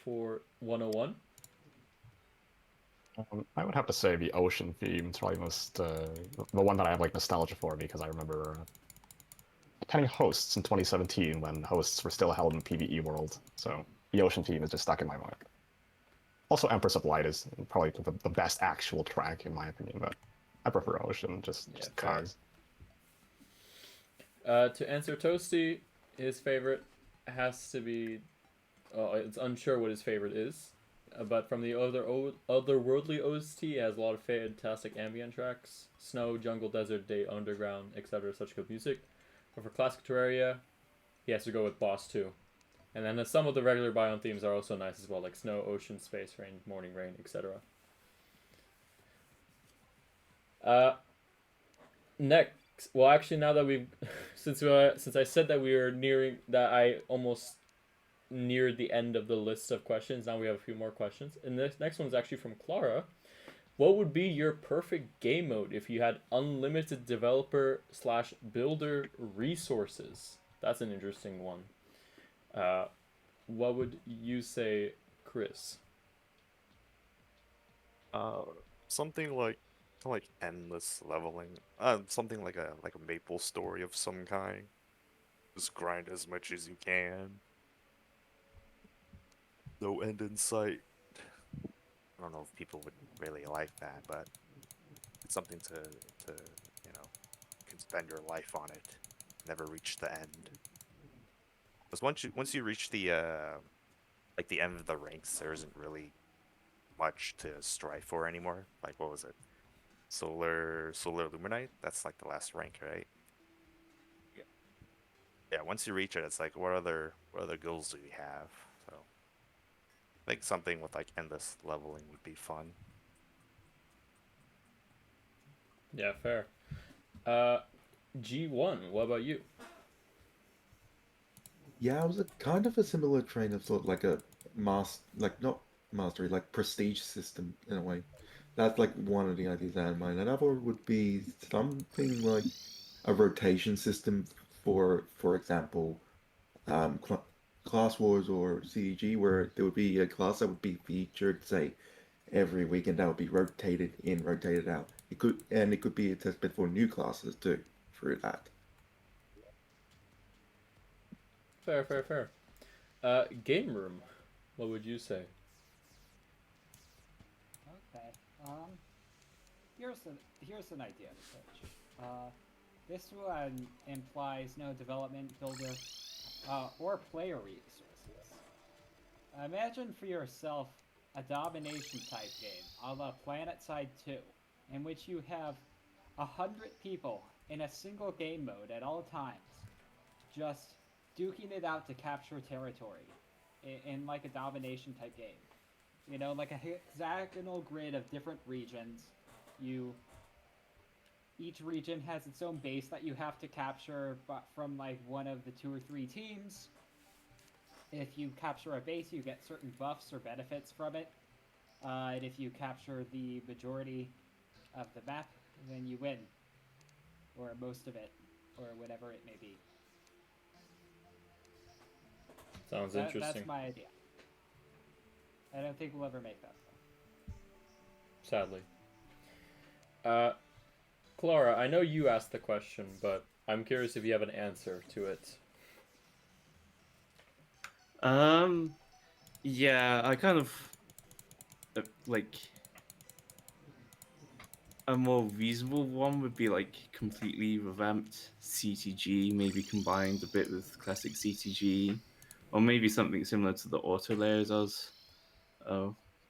For 101? I would have to say the ocean theme. It's probably most the one that I have like nostalgia for because I remember attending hosts in 2017 when hosts were still held in PvE world. So the ocean theme is just stuck in my mind. Also, Empress of Light is probably the best actual track in my opinion, but I prefer ocean just fair. cause. To answer Toasty, his favorite has to be. It's unsure what his favorite is, but from the otherworldly OST, has a lot of fantastic ambient tracks: snow, jungle, desert, day, underground, etc. Such good music. But for classic Terraria, he has to go with Boss 2. And then some of the regular biome themes are also nice as well, like snow, ocean, space, rain, morning rain, etc. Next, well, actually, now that we've since I said that we were nearing that, I almost neared the end of the list of questions. Now we have a few more questions, and this next one's actually from Clara. What would be your perfect game mode if you had unlimited developer/builder resources? That's an interesting one. What would you say, Chris? Something like endless leveling. Something like a Maple Story of some kind. Just grind as much as you can. No end in sight. I don't know if people would really like that, but it's something to you know, you can spend your life on it, never reach the end. Because once you reach the like the end of the ranks, there isn't really much to strive for anymore. Like what was it? Solar Luminite? That's like the last rank, right? yeah, once you reach it, it's like what other goals do we have? So I think something with like endless leveling would be fun. Yeah, fair. G1, what about you? Yeah, I was a kind of a similar train of thought, like a like not mastery, like prestige system in a way. That's like one of the ideas I had in mind. Another would be something like a rotation system for example, class wars or CDG, where there would be a class that would be featured, say, every week, and that would be rotated in, rotated out. It could be a test bed for new classes too through that. Fair, fair, fair. Game room, what would you say? Okay. Here's an idea to pitch. This one implies no development builder or player resources. Imagine for yourself a domination type game, a la PlanetSide 2, in which you have 100 people in a single game mode at all times, just duking it out to capture territory in like a domination type game. You know, like a hexagonal grid of different regions. You Each region has its own base that you have to capture, but from like one of the 2 or 3 teams. If you capture a base, you get certain buffs or benefits from it. And if you capture the majority of the map, then you win, or most of it, or whatever it may be. Sounds interesting. That's my idea. I don't think we'll ever make that. Sadly. Clara, I know you asked the question, but I'm curious if you have an answer to it. Yeah, I kind of like a more reasonable one would be like completely revamped CTG, maybe combined a bit with classic CTG, or maybe something similar to the auto layers I was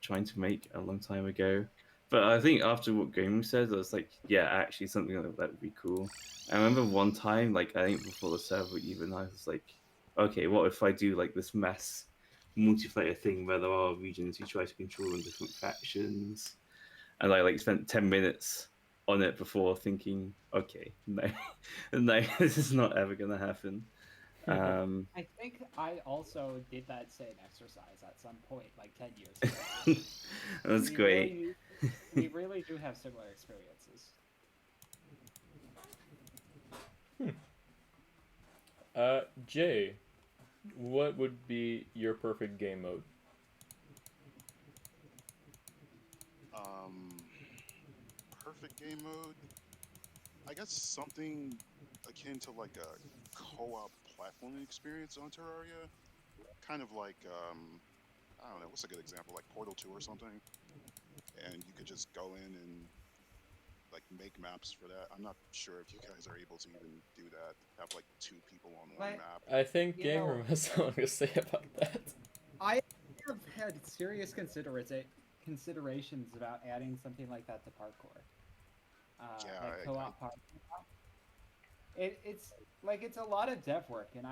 trying to make a long time ago. But I think after what Gaming said, I was like, yeah, actually something like that would be cool. I remember one time, like I think before the server even, I was like, okay, what if I do like this mass multiplayer thing where there are regions you try to control in different factions, and I like spent 10 minutes on it before thinking, okay, no, no, this is not ever gonna happen. I think I also did that same exercise at some point, like 10 years ago. That's great. We really do have similar experiences. Jay, what would be your perfect game mode? Perfect game mode. I guess something akin to like a co-op platforming experience on Terraria. Kind of like I don't know, what's a good example? Like Portal 2 or something. And you could just go in and like make maps for that. I'm not sure if you guys are able to even do that. Have like 2 people on one map. I think Game Room has something to say about that. I have had serious considerations about adding something like that to parkour. Like co-op parkour. It's like it's a lot of dev work, and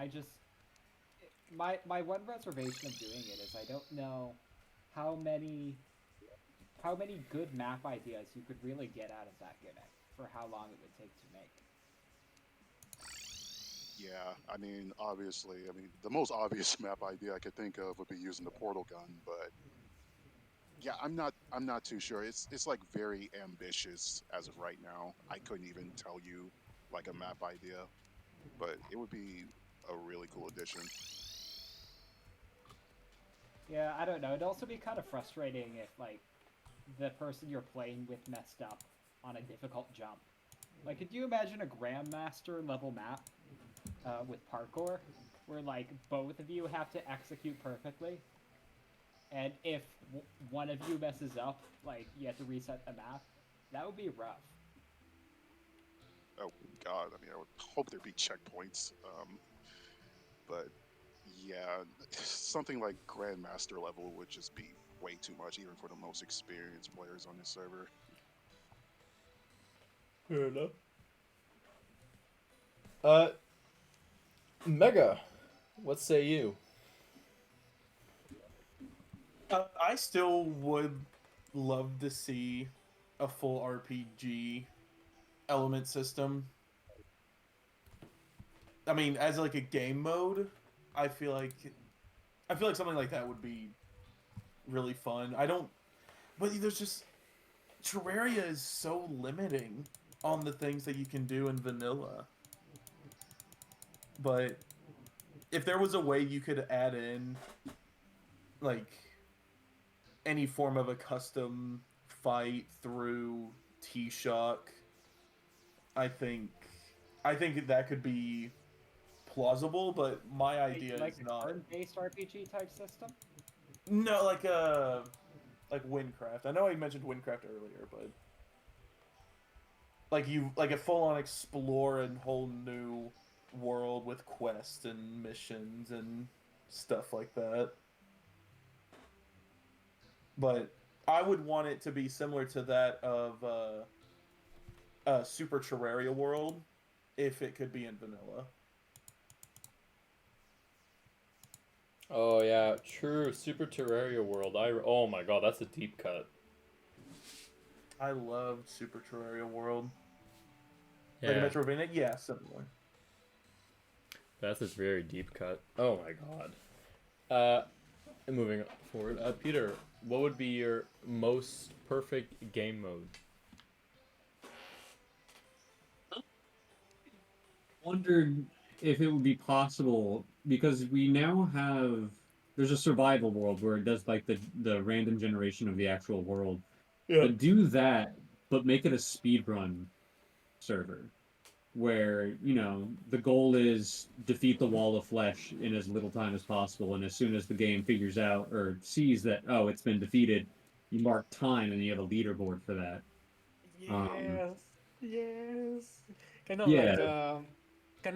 my one reservation of doing it is I don't know how many good map ideas you could really get out of that gimmick for how long it would take to make. Yeah, I mean, obviously, the most obvious map idea I could think of would be using the portal gun, but yeah, I'm not too sure. It's like very ambitious as of right now. I couldn't even tell you like a map idea, but it would be a really cool addition. Yeah, I don't know. It'd also be kind of frustrating if like the person you're playing with messed up on a difficult jump. Like, could you imagine a Grandmaster level map with parkour, where like both of you have to execute perfectly, and if one of you messes up, like you have to reset the map? That would be rough. Oh God, I would hope there'd be checkpoints, but yeah, something like Grandmaster level would just be way too much, even for the most experienced players on this server. Fair enough. Mega, what say you? I still would love to see a full RPG element system. I mean, as like a game mode, I feel like something like that would be really fun. I don't, but there's just Terraria is so limiting on the things that you can do in vanilla. But if there was a way you could add in like any form of a custom fight through T-Shock, I think that could be plausible, but my idea Like is a not. turn-based RPG type system? No, like Windcraft. I know I mentioned Windcraft earlier, but like a full-on explore a whole new world with quests and missions and stuff like that. But I would want it to be similar to that of Super Terraria World, if it could be in vanilla. Oh yeah, true. Super Terraria World. Oh my god, that's a deep cut. I loved Super Terraria World. Yeah. Like a Metroidvania, yeah, similar. That's a very deep cut. Oh my god. Moving forward, Peter, what would be your most perfect game mode? Wondered if it would be possible because we now have there's a survival world where it does like the random generation of the actual world. Yeah. But do that, but make it a speedrun server where, the goal is defeat the wall of flesh in as little time as possible, and as soon as the game figures out or sees that, oh, it's been defeated, you mark time and you have a leaderboard for that. Yes, yes. Kind of Yeah.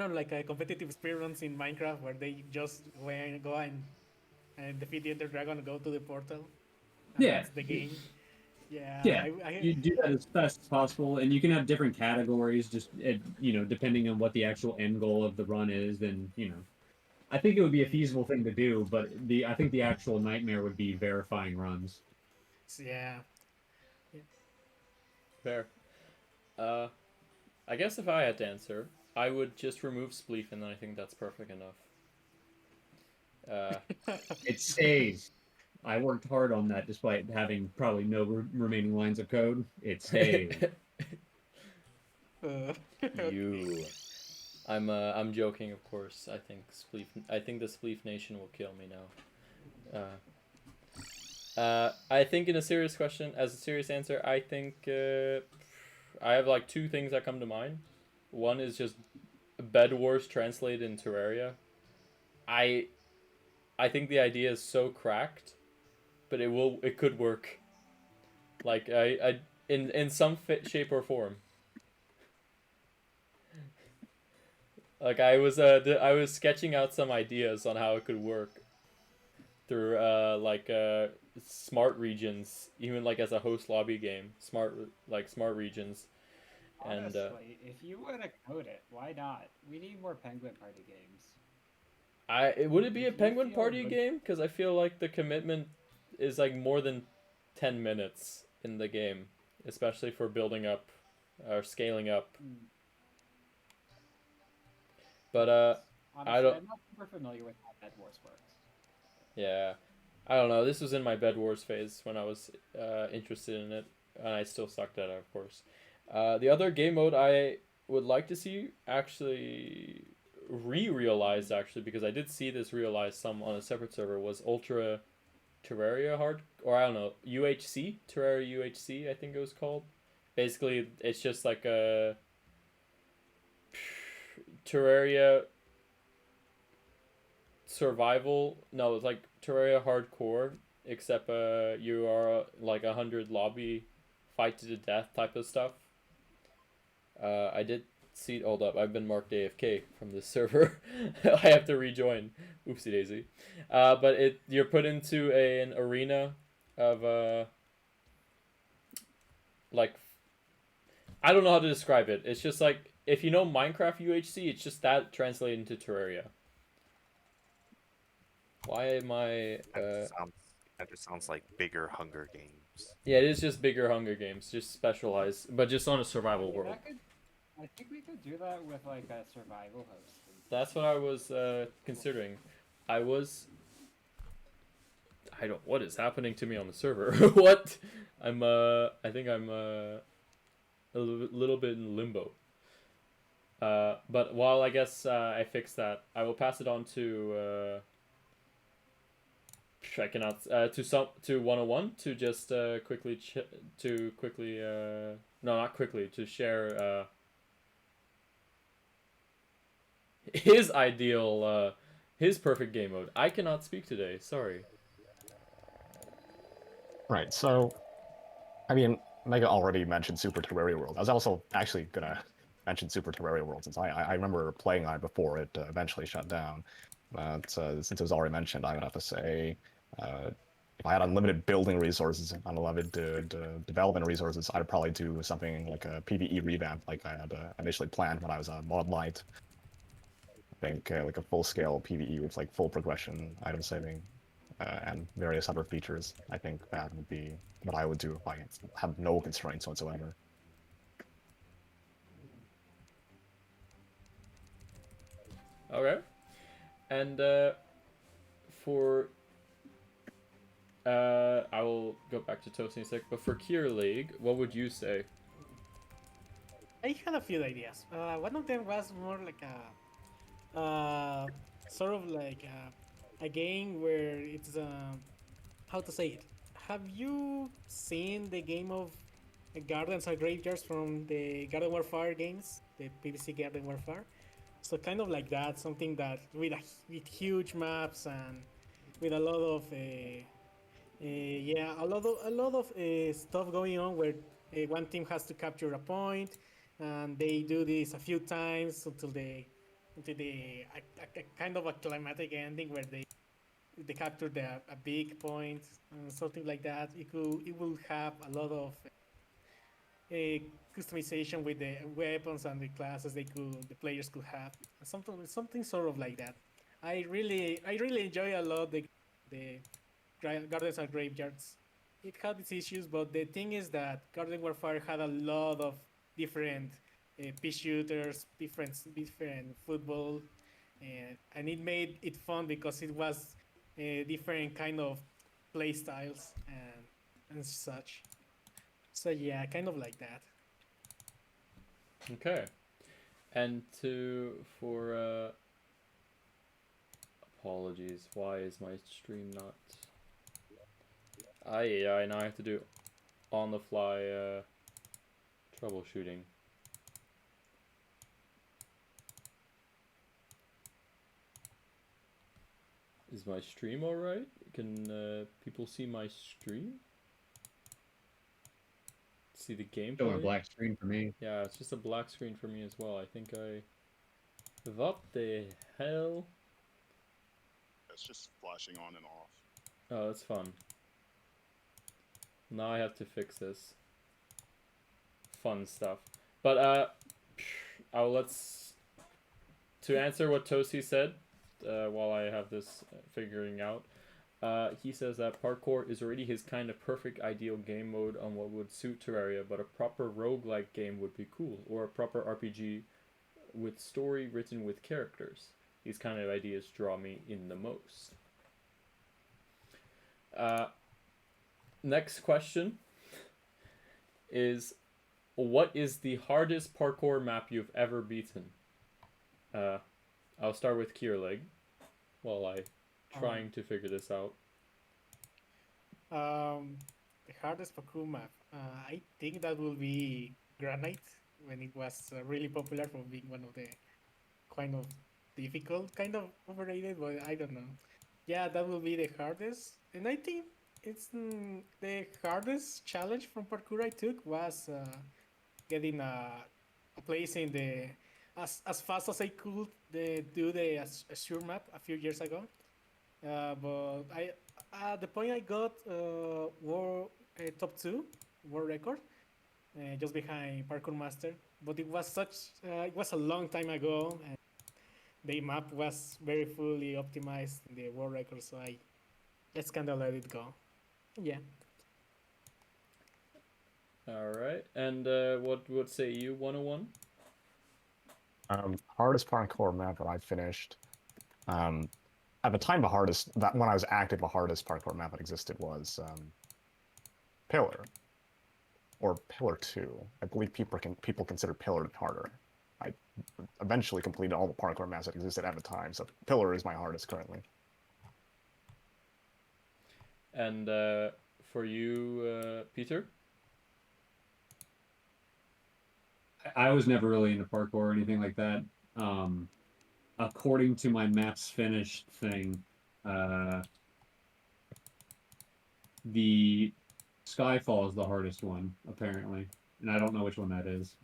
like a competitive speedruns in Minecraft where they just go and defeat the Ender Dragon and go to the portal. And Yeah. that's the game. Yeah. Yeah, you do that as fast as possible, and you can have different categories, just depending on what the actual end goal of the run is. And I think it would be a feasible thing to do, but I think the actual nightmare would be verifying runs. Yeah. Fair. I guess if I had to answer, I would just remove Spleef, and then I think that's perfect enough. It stays. I worked hard on that, despite having probably no remaining lines of code. It stays. You. I'm joking, of course. I think the Spleef Nation will kill me now. I think in a serious question, as a serious answer, I think I have like two things that come to mind. One is just Bed Wars translated in Terraria. I think the idea is so cracked, but it could work. Like in some shape or form. Like I was sketching out some ideas on how it could work through smart regions, even like as a host lobby game, smart regions. Honestly, And if you want to code it, why not? We need more Penguin Party games. would it be a If you Penguin feel Party good- game? Because I feel like the commitment is like more than 10 minutes in the game, especially for building up or scaling up. But Honestly, I don't. I'm not super familiar with how Bed Wars works. Yeah, I don't know. This was in my Bed Wars phase when I was interested in it, and I still sucked at it, of course. The other game mode I would like to see actually realized, actually, because I did see this realized some on a separate server, was Ultra Terraria or I don't know, UHC, Terraria UHC, I think it was called. Basically, it's just like a Terraria survival. No, it's like Terraria hardcore, except you are like 100 lobby fight to the death type of stuff. I did see. Hold up, I've been marked AFK from this server. I have to rejoin. Oopsie daisy. But you're put into an arena of like, I don't know how to describe it. It's just like if you know Minecraft UHC, it's just that translated into Terraria. Why am I? That just sounds like bigger Hunger Games. Yeah, it is just bigger Hunger Games, just specialized, but just on a survival Yeah, world. I think we could do that with like a survival host. That's what I was considering. I was. I don't. What is happening to me on the server? What? I'm. I think I'm. A little bit in limbo. But while I guess I fix that, I will pass it on to. I cannot to 101 to just quickly no, not quickly, to share his ideal his perfect game mode. I cannot speak today, sorry. Right, so I mean, Mega already mentioned Super Terraria World. I was also actually gonna mention Super Terraria World, since I remember playing on it before it eventually shut down. But since it was already mentioned, I would have to say, if I had unlimited building resources, unlimited development resources, I'd probably do something like a PvE revamp, like I had initially planned when I was on Mod Light. I think like a full-scale PvE with like full progression, item saving, and various other features. I think that would be what I would do if I had no constraints whatsoever. Okay. And for I will go back to Toasty in a sec, but for Kier League, what would you say? I had a few ideas. One of them was more like a sort of like a game where it's how to say it. Have you seen the game of Gardens and Graveyards from the Garden Warfare games, the PvC Garden Warfare? So kind of like that, something that with huge maps and with a lot of yeah, a lot of stuff going on where one team has to capture a point, and they do this a few times until they a kind of a climatic ending where they capture a big point and something like that. It will have a lot of customization with the weapons and the classes the players could have, something sort of like that. I really enjoy a lot the Gardens and Graveyards. It had its issues, but the thing is that Garden Warfare had a lot of different pea shooters, different football, and it made it fun because it was different kind of play styles and such. So yeah, kind of like that. Okay. And for apologies, why is my stream not I now have to do on the fly troubleshooting. Is my stream alright? Can people see my stream? See the gameplay? Showing a black screen for me. Yeah, it's just a black screen for me as well. I think what the hell? It's just flashing on and off. Oh, that's fun. Now I have to fix this. Fun stuff. But let's to answer what Tosi said while I have this figuring out. He says that parkour is already his kind of perfect ideal game mode on what would suit Terraria, but a proper roguelike game would be cool, or a proper RPG with story written with characters. These kind of ideas draw me in the most. Next question is, what is the hardest parkour map you've ever beaten? I'll start with Kierleg while I trying to figure this out. The hardest parkour map. I think that will be Granite when it was really popular for being one of the kind of difficult, kind of overrated, but I don't know. Yeah, that will be the hardest, and I think it's the hardest challenge from parkour I took was getting a place in the as fast as I could do the Azure map a few years ago. But I at the point I got world top 2 world record. just behind Parkour Master. But it was a long time ago, and the map was very fully optimized in the world record, so I just kind of let it go. Yeah. All right. And what say you, 101? Hardest parkour map that I finished. At the time, that when I was active, the hardest parkour map that existed was Pillar, or Pillar 2. I believe people consider Pillar harder. I eventually completed all the parkour maps that existed at the time, so Pillar is my hardest currently. And for you, Peter? I was never really into parkour or anything like that. According to my maps finished thing, the Skyfall is the hardest one, apparently. And I don't know which one that is.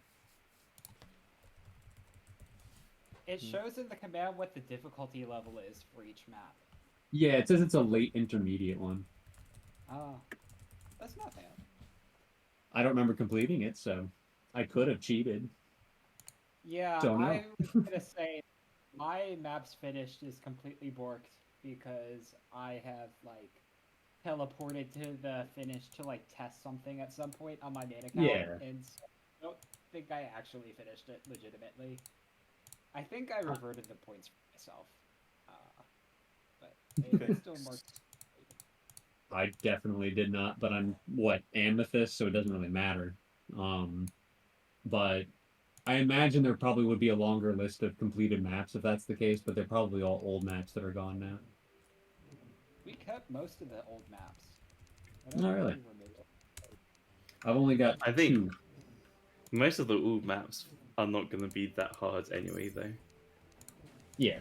It shows in the command what the difficulty level is for each map. Yeah, it says it's a late intermediate one. Oh, that's not bad. I don't remember completing it, so I could have cheated. Yeah, Don't know. I was gonna say my maps finished is completely borked because I have like teleported to the finish to like test something at some point on my main account, Yeah. and so I don't think I actually finished it legitimately. I think I reverted the points for myself, but it's still more. I definitely did not, but I'm amethyst, so it doesn't really matter. But I imagine there probably would be a longer list of completed maps if that's the case, but they're probably all old maps that are gone now. We kept most of the old maps. Not really. We removed them. I've only got I think two. most of the old maps are not going to be that hard anyway, though. Yeah.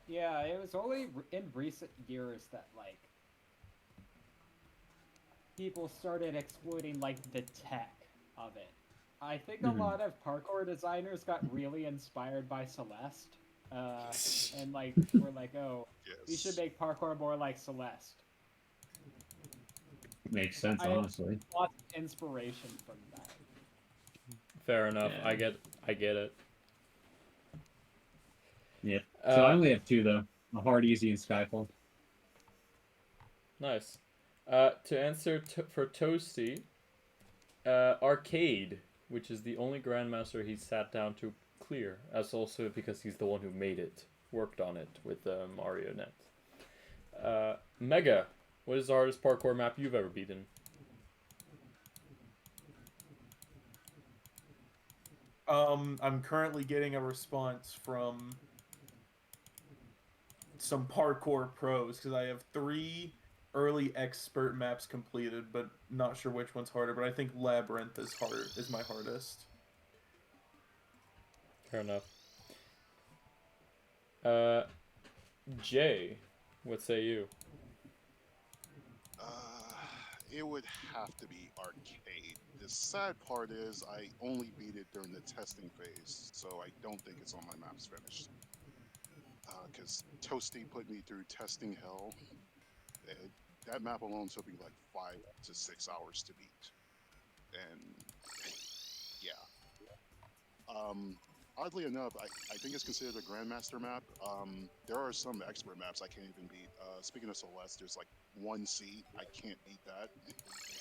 Yeah, it was only in recent years that like people started exploiting like the tech of it. I think a lot of parkour designers got really inspired by Celeste, and like were like, "Oh, we should make parkour more like Celeste." Makes sense, I honestly. lots of inspiration from that. Fair enough. Yeah. I get it. Yeah. So I only have two though: a hard, easy, and Skyfall. Nice. To answer for Toasty, Arcade, which is the only Grandmaster he sat down to clear, as also because he's the one who made it, worked on it with Marionette. Mega, what is the hardest parkour map you've ever beaten? I'm currently getting a response from some parkour pros because I have 3 early expert maps completed, but not sure which one's harder. But I think Labyrinth is my hardest. Fair enough. Jay, what say you? It would have to be Arcade. The sad part is I only beat it during the testing phase, so I don't think it's on my maps finished. Because Toasty put me through testing hell. That map alone took me like 5 to 6 hours to beat. And yeah. Oddly enough, I think it's considered a Grandmaster map. There are some expert maps I can't even beat. Speaking of Celeste, there's like 1C. I can't beat that.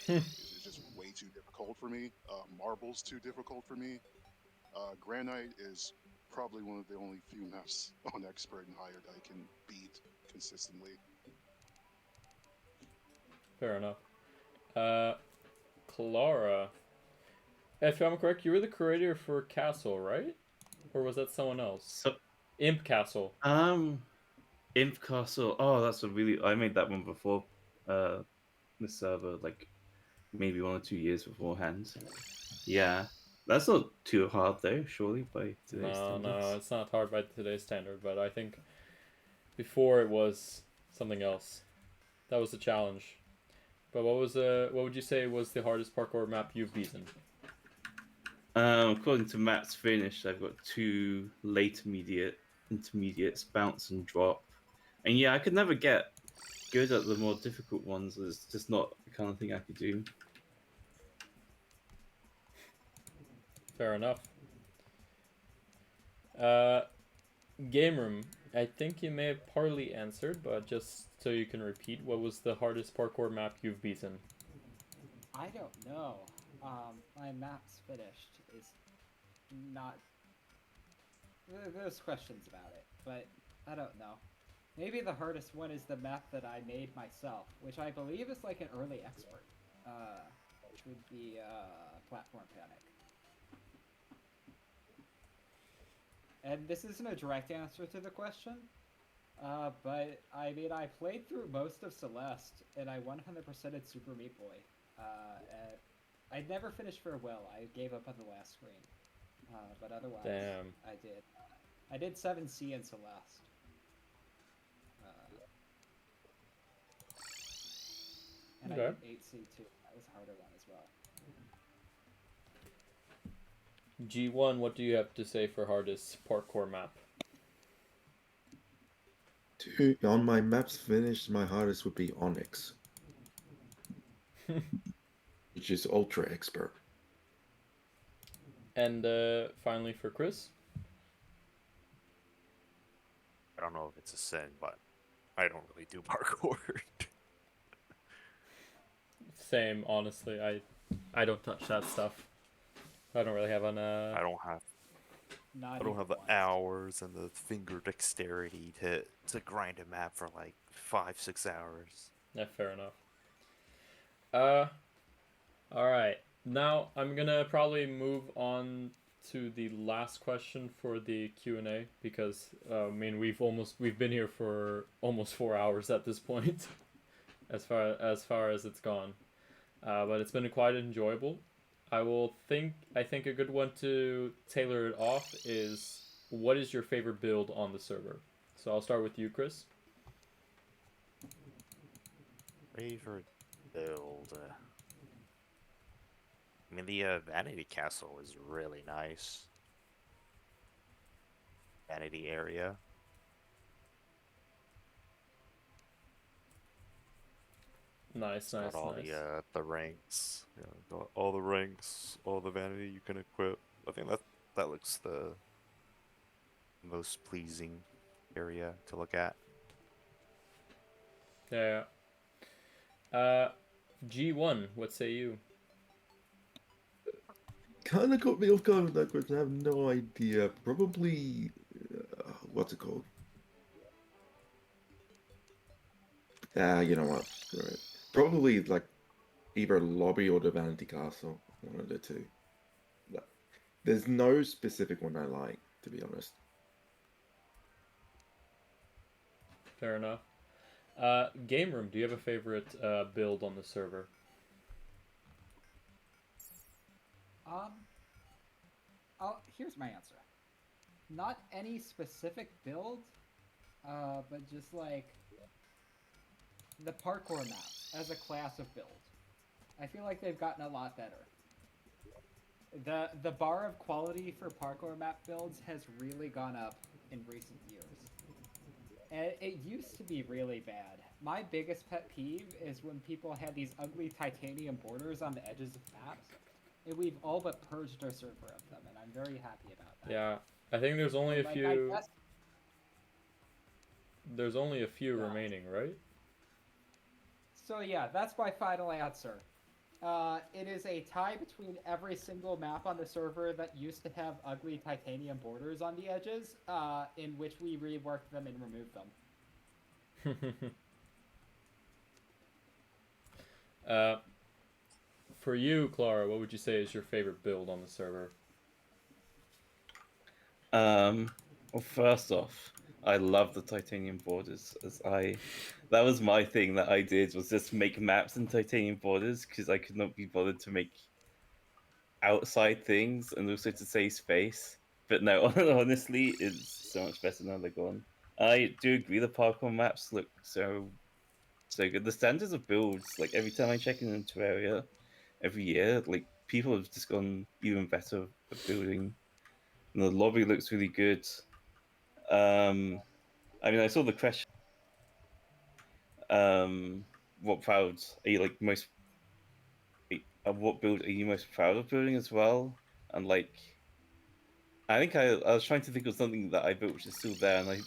It's just way too difficult for me. Marble's too difficult for me. Granite is probably one of the only few maps on expert and higher that I can beat consistently. Fair enough. Clara, if I'm correct, you were the creator for Castle, right? Or was that someone else? Imp Castle. Imp Castle. Oh, that's a really. I made that one before the server, like maybe 1 or 2 years beforehand. Yeah, that's not too hard though. Surely by today's standards. No, it's not hard by today's standard. But I think before it was something else. That was the challenge. But what would you say was the hardest parkour map you've beaten? According to Matt's finish, I've got 2 late intermediates, bounce and drop. And yeah, I could never get good at the more difficult ones. It's just not the kind of thing I could do. Fair enough. Game room. I think you may have partly answered, but just so you can repeat, what was the hardest parkour map you've beaten? I don't know. My map's finished is not. There's questions about it, but I don't know. Maybe the hardest one is the map that I made myself, which I believe is like an early expert, which would be Platform Panic. And this isn't a direct answer to the question, but I mean, I played through most of Celeste, and I 100%ed Super Meat Boy. I never finished Farewell. I gave up on the last screen. But otherwise, Damn. I did. I did 7C in Celeste. And Okay. I did 8C too. That was a harder one as well. G1, what do you have to say for hardest parkour map? On my maps finished, my hardest would be Onyx, which is ultra expert. And finally for Chris? I don't know if it's a sin, but I don't really do parkour. Same, honestly. I don't touch that stuff. I don't really have an I don't have Not I don't even have the once. hours and the finger dexterity to grind a map for like 5-6 hours. Yeah, fair enough. Alright. Now I'm gonna probably move on to the last question for the Q&A because I mean we've been here for almost 4 hours at this point as far as it's gone. But it's been quite enjoyable. I think a good one to tailor it off is what is your favorite build on the server? So I'll start with you, Chris. Favorite build. I mean, the Vanity Castle is really nice. Vanity area. Nice. Got all the ranks, got all the ranks, all the vanity you can equip. I think that looks the most pleasing area to look at. Yeah. G1, what say you? Kind of got me off guard with that question. I have no idea. Probably, what's it called? You know what? Screw it. Probably like either Lobby or the Vanity Castle. One of the two. There's no specific one I like, to be honest. Fair enough. Game room, do you have a favorite build on the server? Here's my answer. Not any specific build, but just like the parkour maps as a class of build. I feel like they've gotten a lot better. The bar of quality for parkour map builds has really gone up in recent years. And it used to be really bad. My biggest pet peeve is when people had these ugly titanium borders on the edges of maps. And we've all but purged our server of them, and I'm very happy about that. Yeah, I think there's only a Like, few. I guess, There's only a few Yeah. remaining, right? so yeah, that's my final answer. It is a tie between every single map on the server that used to have ugly titanium borders on the edges, in which we reworked them and removed them. For you, Clara, what would you say is your favorite build on the server? Well, first off, I love the titanium borders. That was my thing that I did, was just make maps in titanium borders because I could not be bothered to make outside things and also to save space. But no, honestly, it's so much better now they're gone. I do agree the parkour maps look so good. The standards of builds, like every time I check in into area, every year, like people have just gone even better at building. And the lobby looks really good. I mean, I saw the question. What what build are you most proud of building as well? and like, I think I was trying to think of something that I built which is still there, and I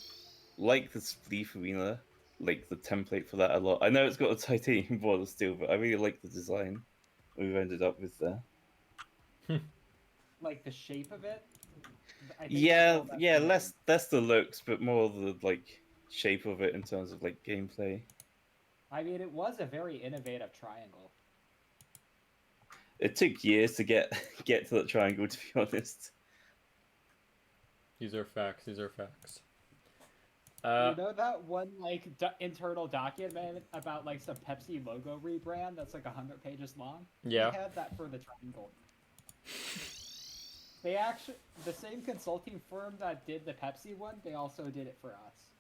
like the Spleef Arena, like the template for that a lot. I know it's got a titanium border still, but I really like the design we've ended up with there. Like the shape of it. I think Yeah, that's yeah, the name. less the looks, but more the like shape of it in terms of like gameplay. I mean, it was a very innovative triangle. It took years to get to that triangle, to be honest. These are facts. These are facts. You know that one like internal document about like some Pepsi logo rebrand that's like 100 pages long? Yeah. They had that for the triangle. They actually, the same consulting firm that did the Pepsi one, they also did it for us.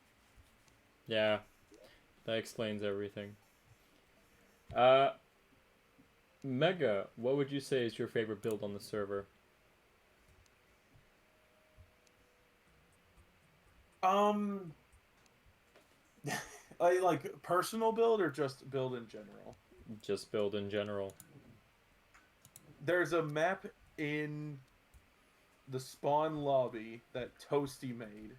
Yeah, that explains everything. Mega, what would you say is your favorite build on the server? Like personal build or just build in general? Just build in general. There's a map in the spawn lobby that Toasty made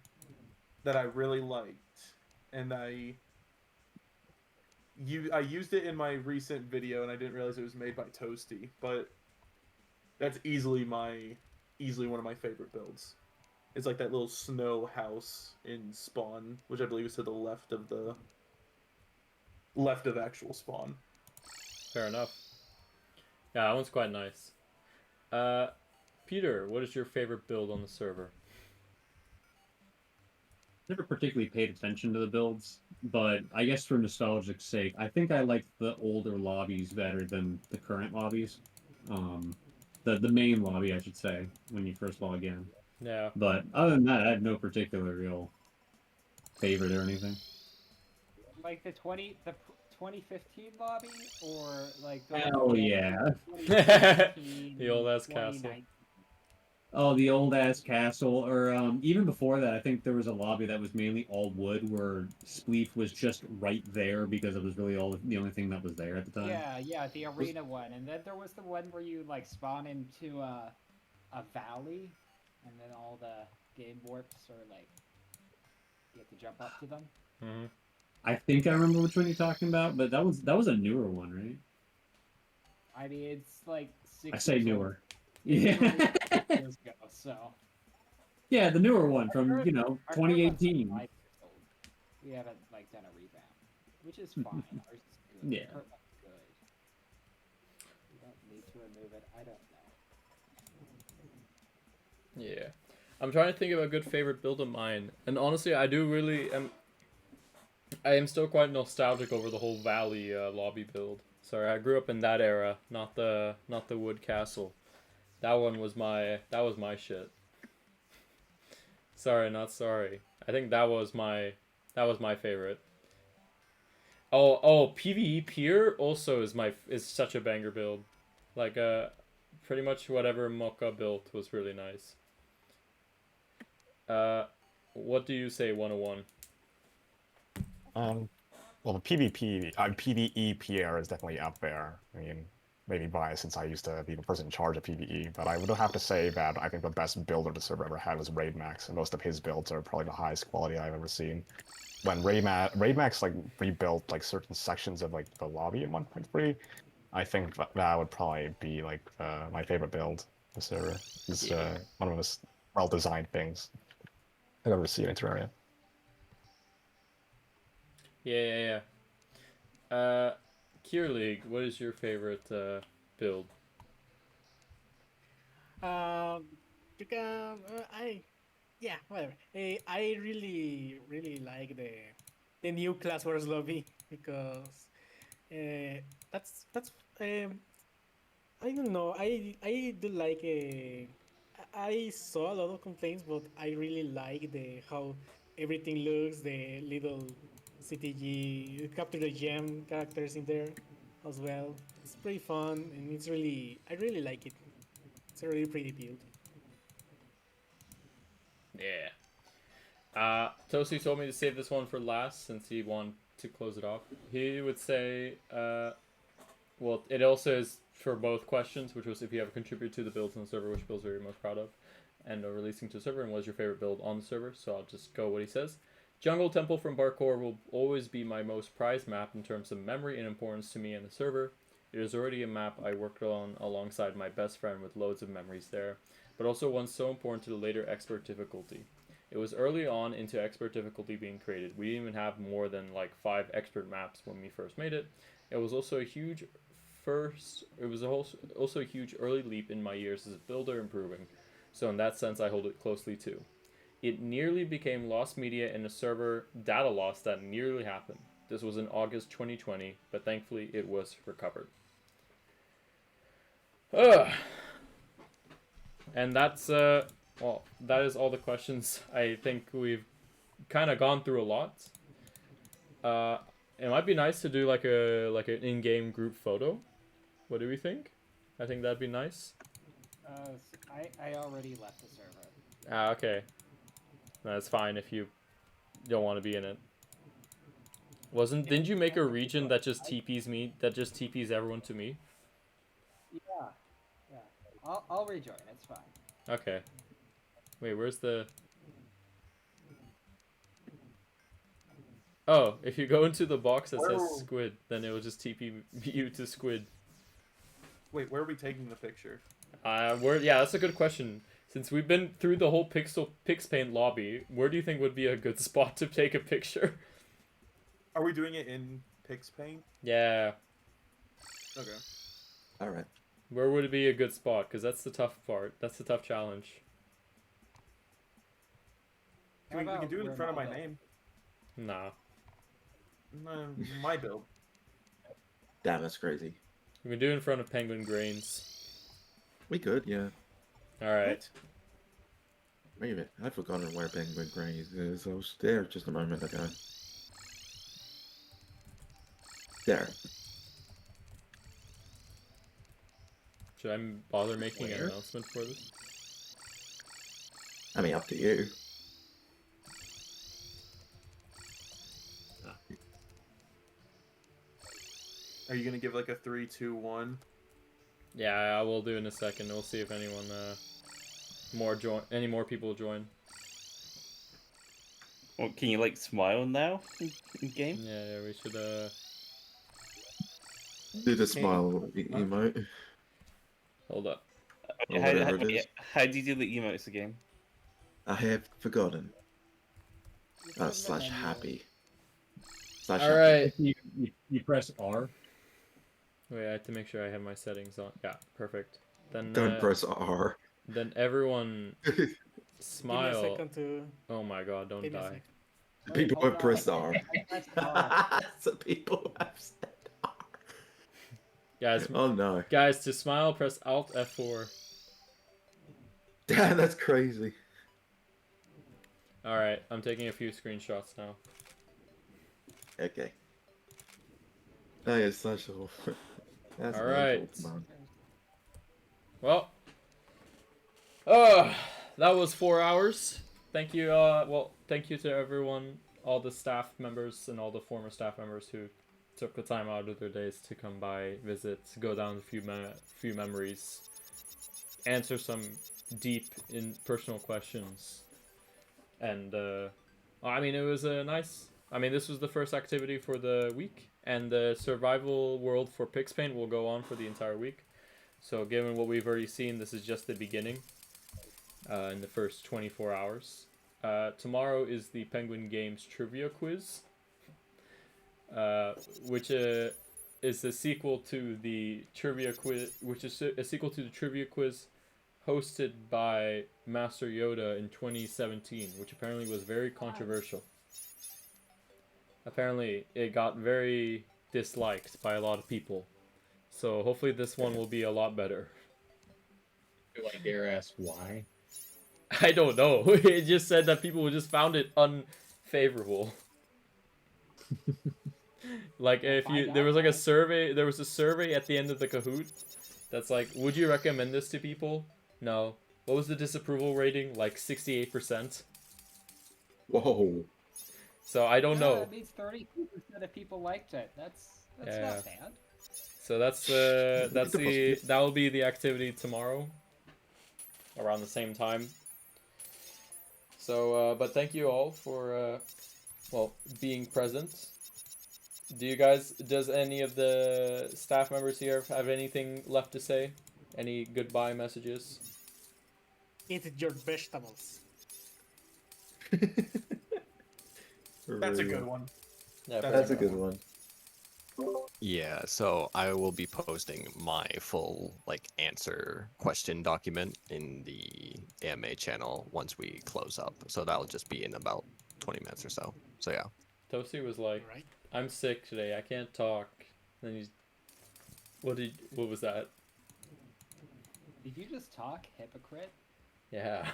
that I really liked, and I used it in my recent video, and I didn't realize it was made by Toasty, but that's easily one of my favorite builds. It's like that little snow house in spawn, which I believe is to the left of actual spawn. Fair enough. Yeah, that one's quite nice. Peter, what is your favorite build on the server? Never particularly paid attention to the builds, but I guess for nostalgic's sake, I think I like the older lobbies better than the current lobbies. The main lobby, I should say, when you first log in. Yeah. But other than that, I have no particular real favorite or anything. Like the 2015 lobby, or like the Hell yeah. The old ass castle. Oh, the old ass castle, or even before that, I think there was a lobby that was mainly all wood, where Spleef was just right there because it was really the only thing that was there at the time. Yeah, the arena one, and then there was the one where you like spawn into a valley, and then all the game warps are like you have to jump up to them. Mm-hmm. I think I remember which one you're talking about, but that was a newer one, right? I mean, it's like 6 I say years newer. Old. Yeah. 6 years ago, so. Yeah, the newer one from 2018. We haven't like done a revamp, which is fine. Ours is good. Yeah. Current one's good. We don't need to remove it. I don't know. Yeah. I'm trying to think of a good favorite build of mine, and honestly, I am still quite nostalgic over the whole Valley lobby build. Sorry, I grew up in that era, not the wood castle. That was my shit. Sorry, not sorry. I think that was my favorite. Oh, PvE Pier also is such a banger build. Like pretty much whatever Mocha built was really nice. What do you say, 101? Well, the PvE PR is definitely up there. I mean, maybe biased since I used to be the person in charge of PvE, but I would have to say that I think the best builder the server ever had was Raidmax, and most of his builds are probably the highest quality I've ever seen. When Raidmax like rebuilt like certain sections of like the lobby in 1.3, I think that would probably be like my favorite build. The server is one of the most well-designed things I've ever seen in Terraria. Yeah. Kier League, what is your favorite build? Whatever. I really like the new Class Wars lobby because that's I don't know. I do like I saw a lot of complaints, but I really like how everything looks. The little CTG capture the gem characters in there as well. It's pretty fun, and I really like it. It's a really pretty build. Yeah. Toasty told me to save this one for last since he wanted to close it off. He would say, well, it also is for both questions, which was if you have contributed to the builds on the server, which builds are you most proud of, and releasing to the server, and what is your favorite build on the server. So I'll just go what he says. Jungle Temple from Barkor will always be my most prized map in terms of memory and importance to me and the server. It is already a map I worked on alongside my best friend with loads of memories there, but also one so important to the later expert difficulty. It was early on into expert difficulty being created. We didn't even have more than like 5 expert maps when we first made it. It was also a huge also a huge early leap in my years as a builder improving. So in that sense, I hold it closely too. It nearly became lost media in a server data loss that nearly happened. This was in August 2020, but thankfully it was recovered. And that's well, that is all the questions. I think we've kind of gone through a lot. It might be nice to do like an in-game group photo. What do we think? I think that'd be nice. I already left the server. Ah, okay. That's fine if you don't want to be in it. Didn't you make a region that just TPs everyone to me? Yeah. I'll rejoin. It's fine. Okay. Wait, where's the... Oh, if you go into the box that says squid, then it will just TP you to squid. Wait, where are we taking the picture? Yeah, that's a good question. Since we've been through the whole PixPaint lobby, where do you think would be a good spot to take a picture? Are we doing it in PixPaint? Yeah. Okay. Alright. Where would it be a good spot? Because that's the tough part. That's the tough challenge. We can do it in front of my name. Nah. My build. Damn, that's crazy. We can do it in front of Penguin Grains. We could, yeah. Alright. Wait a minute, I've forgotten where Penguin Grains is. I was there just a moment ago. There. Should I bother making an announcement for this? I mean, up to you. Are you gonna give like a 3, 2, 1? Yeah, I will do in a second. We'll see if anyone any more people join. Well, can you like smile now in game? Yeah, we should Do the smile emote. Hold up. Okay, how do you do the emotes again? I have forgotten. Slash happy. Alright. You press R. Wait, I have to make sure I have my settings on. Yeah, perfect. Then Don't press R. Then everyone smile. Give me a second to... Oh my god, don't die. People have pressed R. So people have said R. Guys, oh no. Guys, to smile, press Alt F4. Damn, that's crazy. Alright, I'm taking a few screenshots now. Okay. Oh yeah, slash off. Alright. Well. That was 4 hours. Thank you, thank you to everyone, all the staff members and all the former staff members who took the time out of their days to come by, visit, go down a few memories, answer some deep in personal questions. And I mean, it was a nice. I mean, this was the first activity for the week, and the survival world for PixPaint will go on for the entire week. So, given what we've already seen, this is just the beginning. In the first 24 hours. Tomorrow is the Penguin Games trivia quiz, which is a sequel to the trivia quiz, hosted by Master Yoda in 2017, which apparently was very controversial. Apparently, it got very disliked by a lot of people. So hopefully this one will be a lot better. Do I dare ask why? I don't know. It just said that people just found it unfavorable. Like if there was a survey at the end of the Kahoot that's like, would you recommend this to people? No. What was the disapproval rating? Like 68%. Whoa. So I don't know. That means 32% of people liked it. That's Yeah. not bad. So that's that will be the activity tomorrow, around the same time. So, but thank you all for well, being present. Does any of the staff members here have anything left to say? Any goodbye messages? Eat your vegetables. That's a good one. Yeah, That's That's a good one. Yeah, so I will be posting my full answer question document in the AMA channel once we close up. So that'll just be in about 20 minutes or so. So yeah. Toasty was like, Right. "I'm sick today. I can't talk." Then he's, what was that? Did you just talk, hypocrite? Yeah.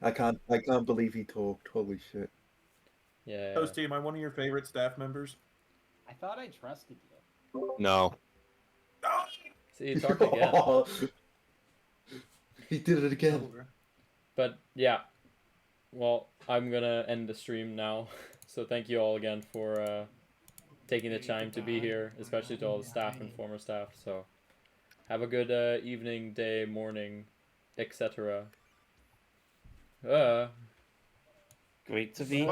I can't believe he talked. Holy shit. Yeah. Toasty, am I one of your favorite staff members? I thought I trusted you. No. See, he talked again. He did it again. But yeah, well, I'm gonna end the stream now. So thank you all again for taking the time to be here, especially to all the staff and former staff. So have a good evening, day, morning, etc. Great to be here.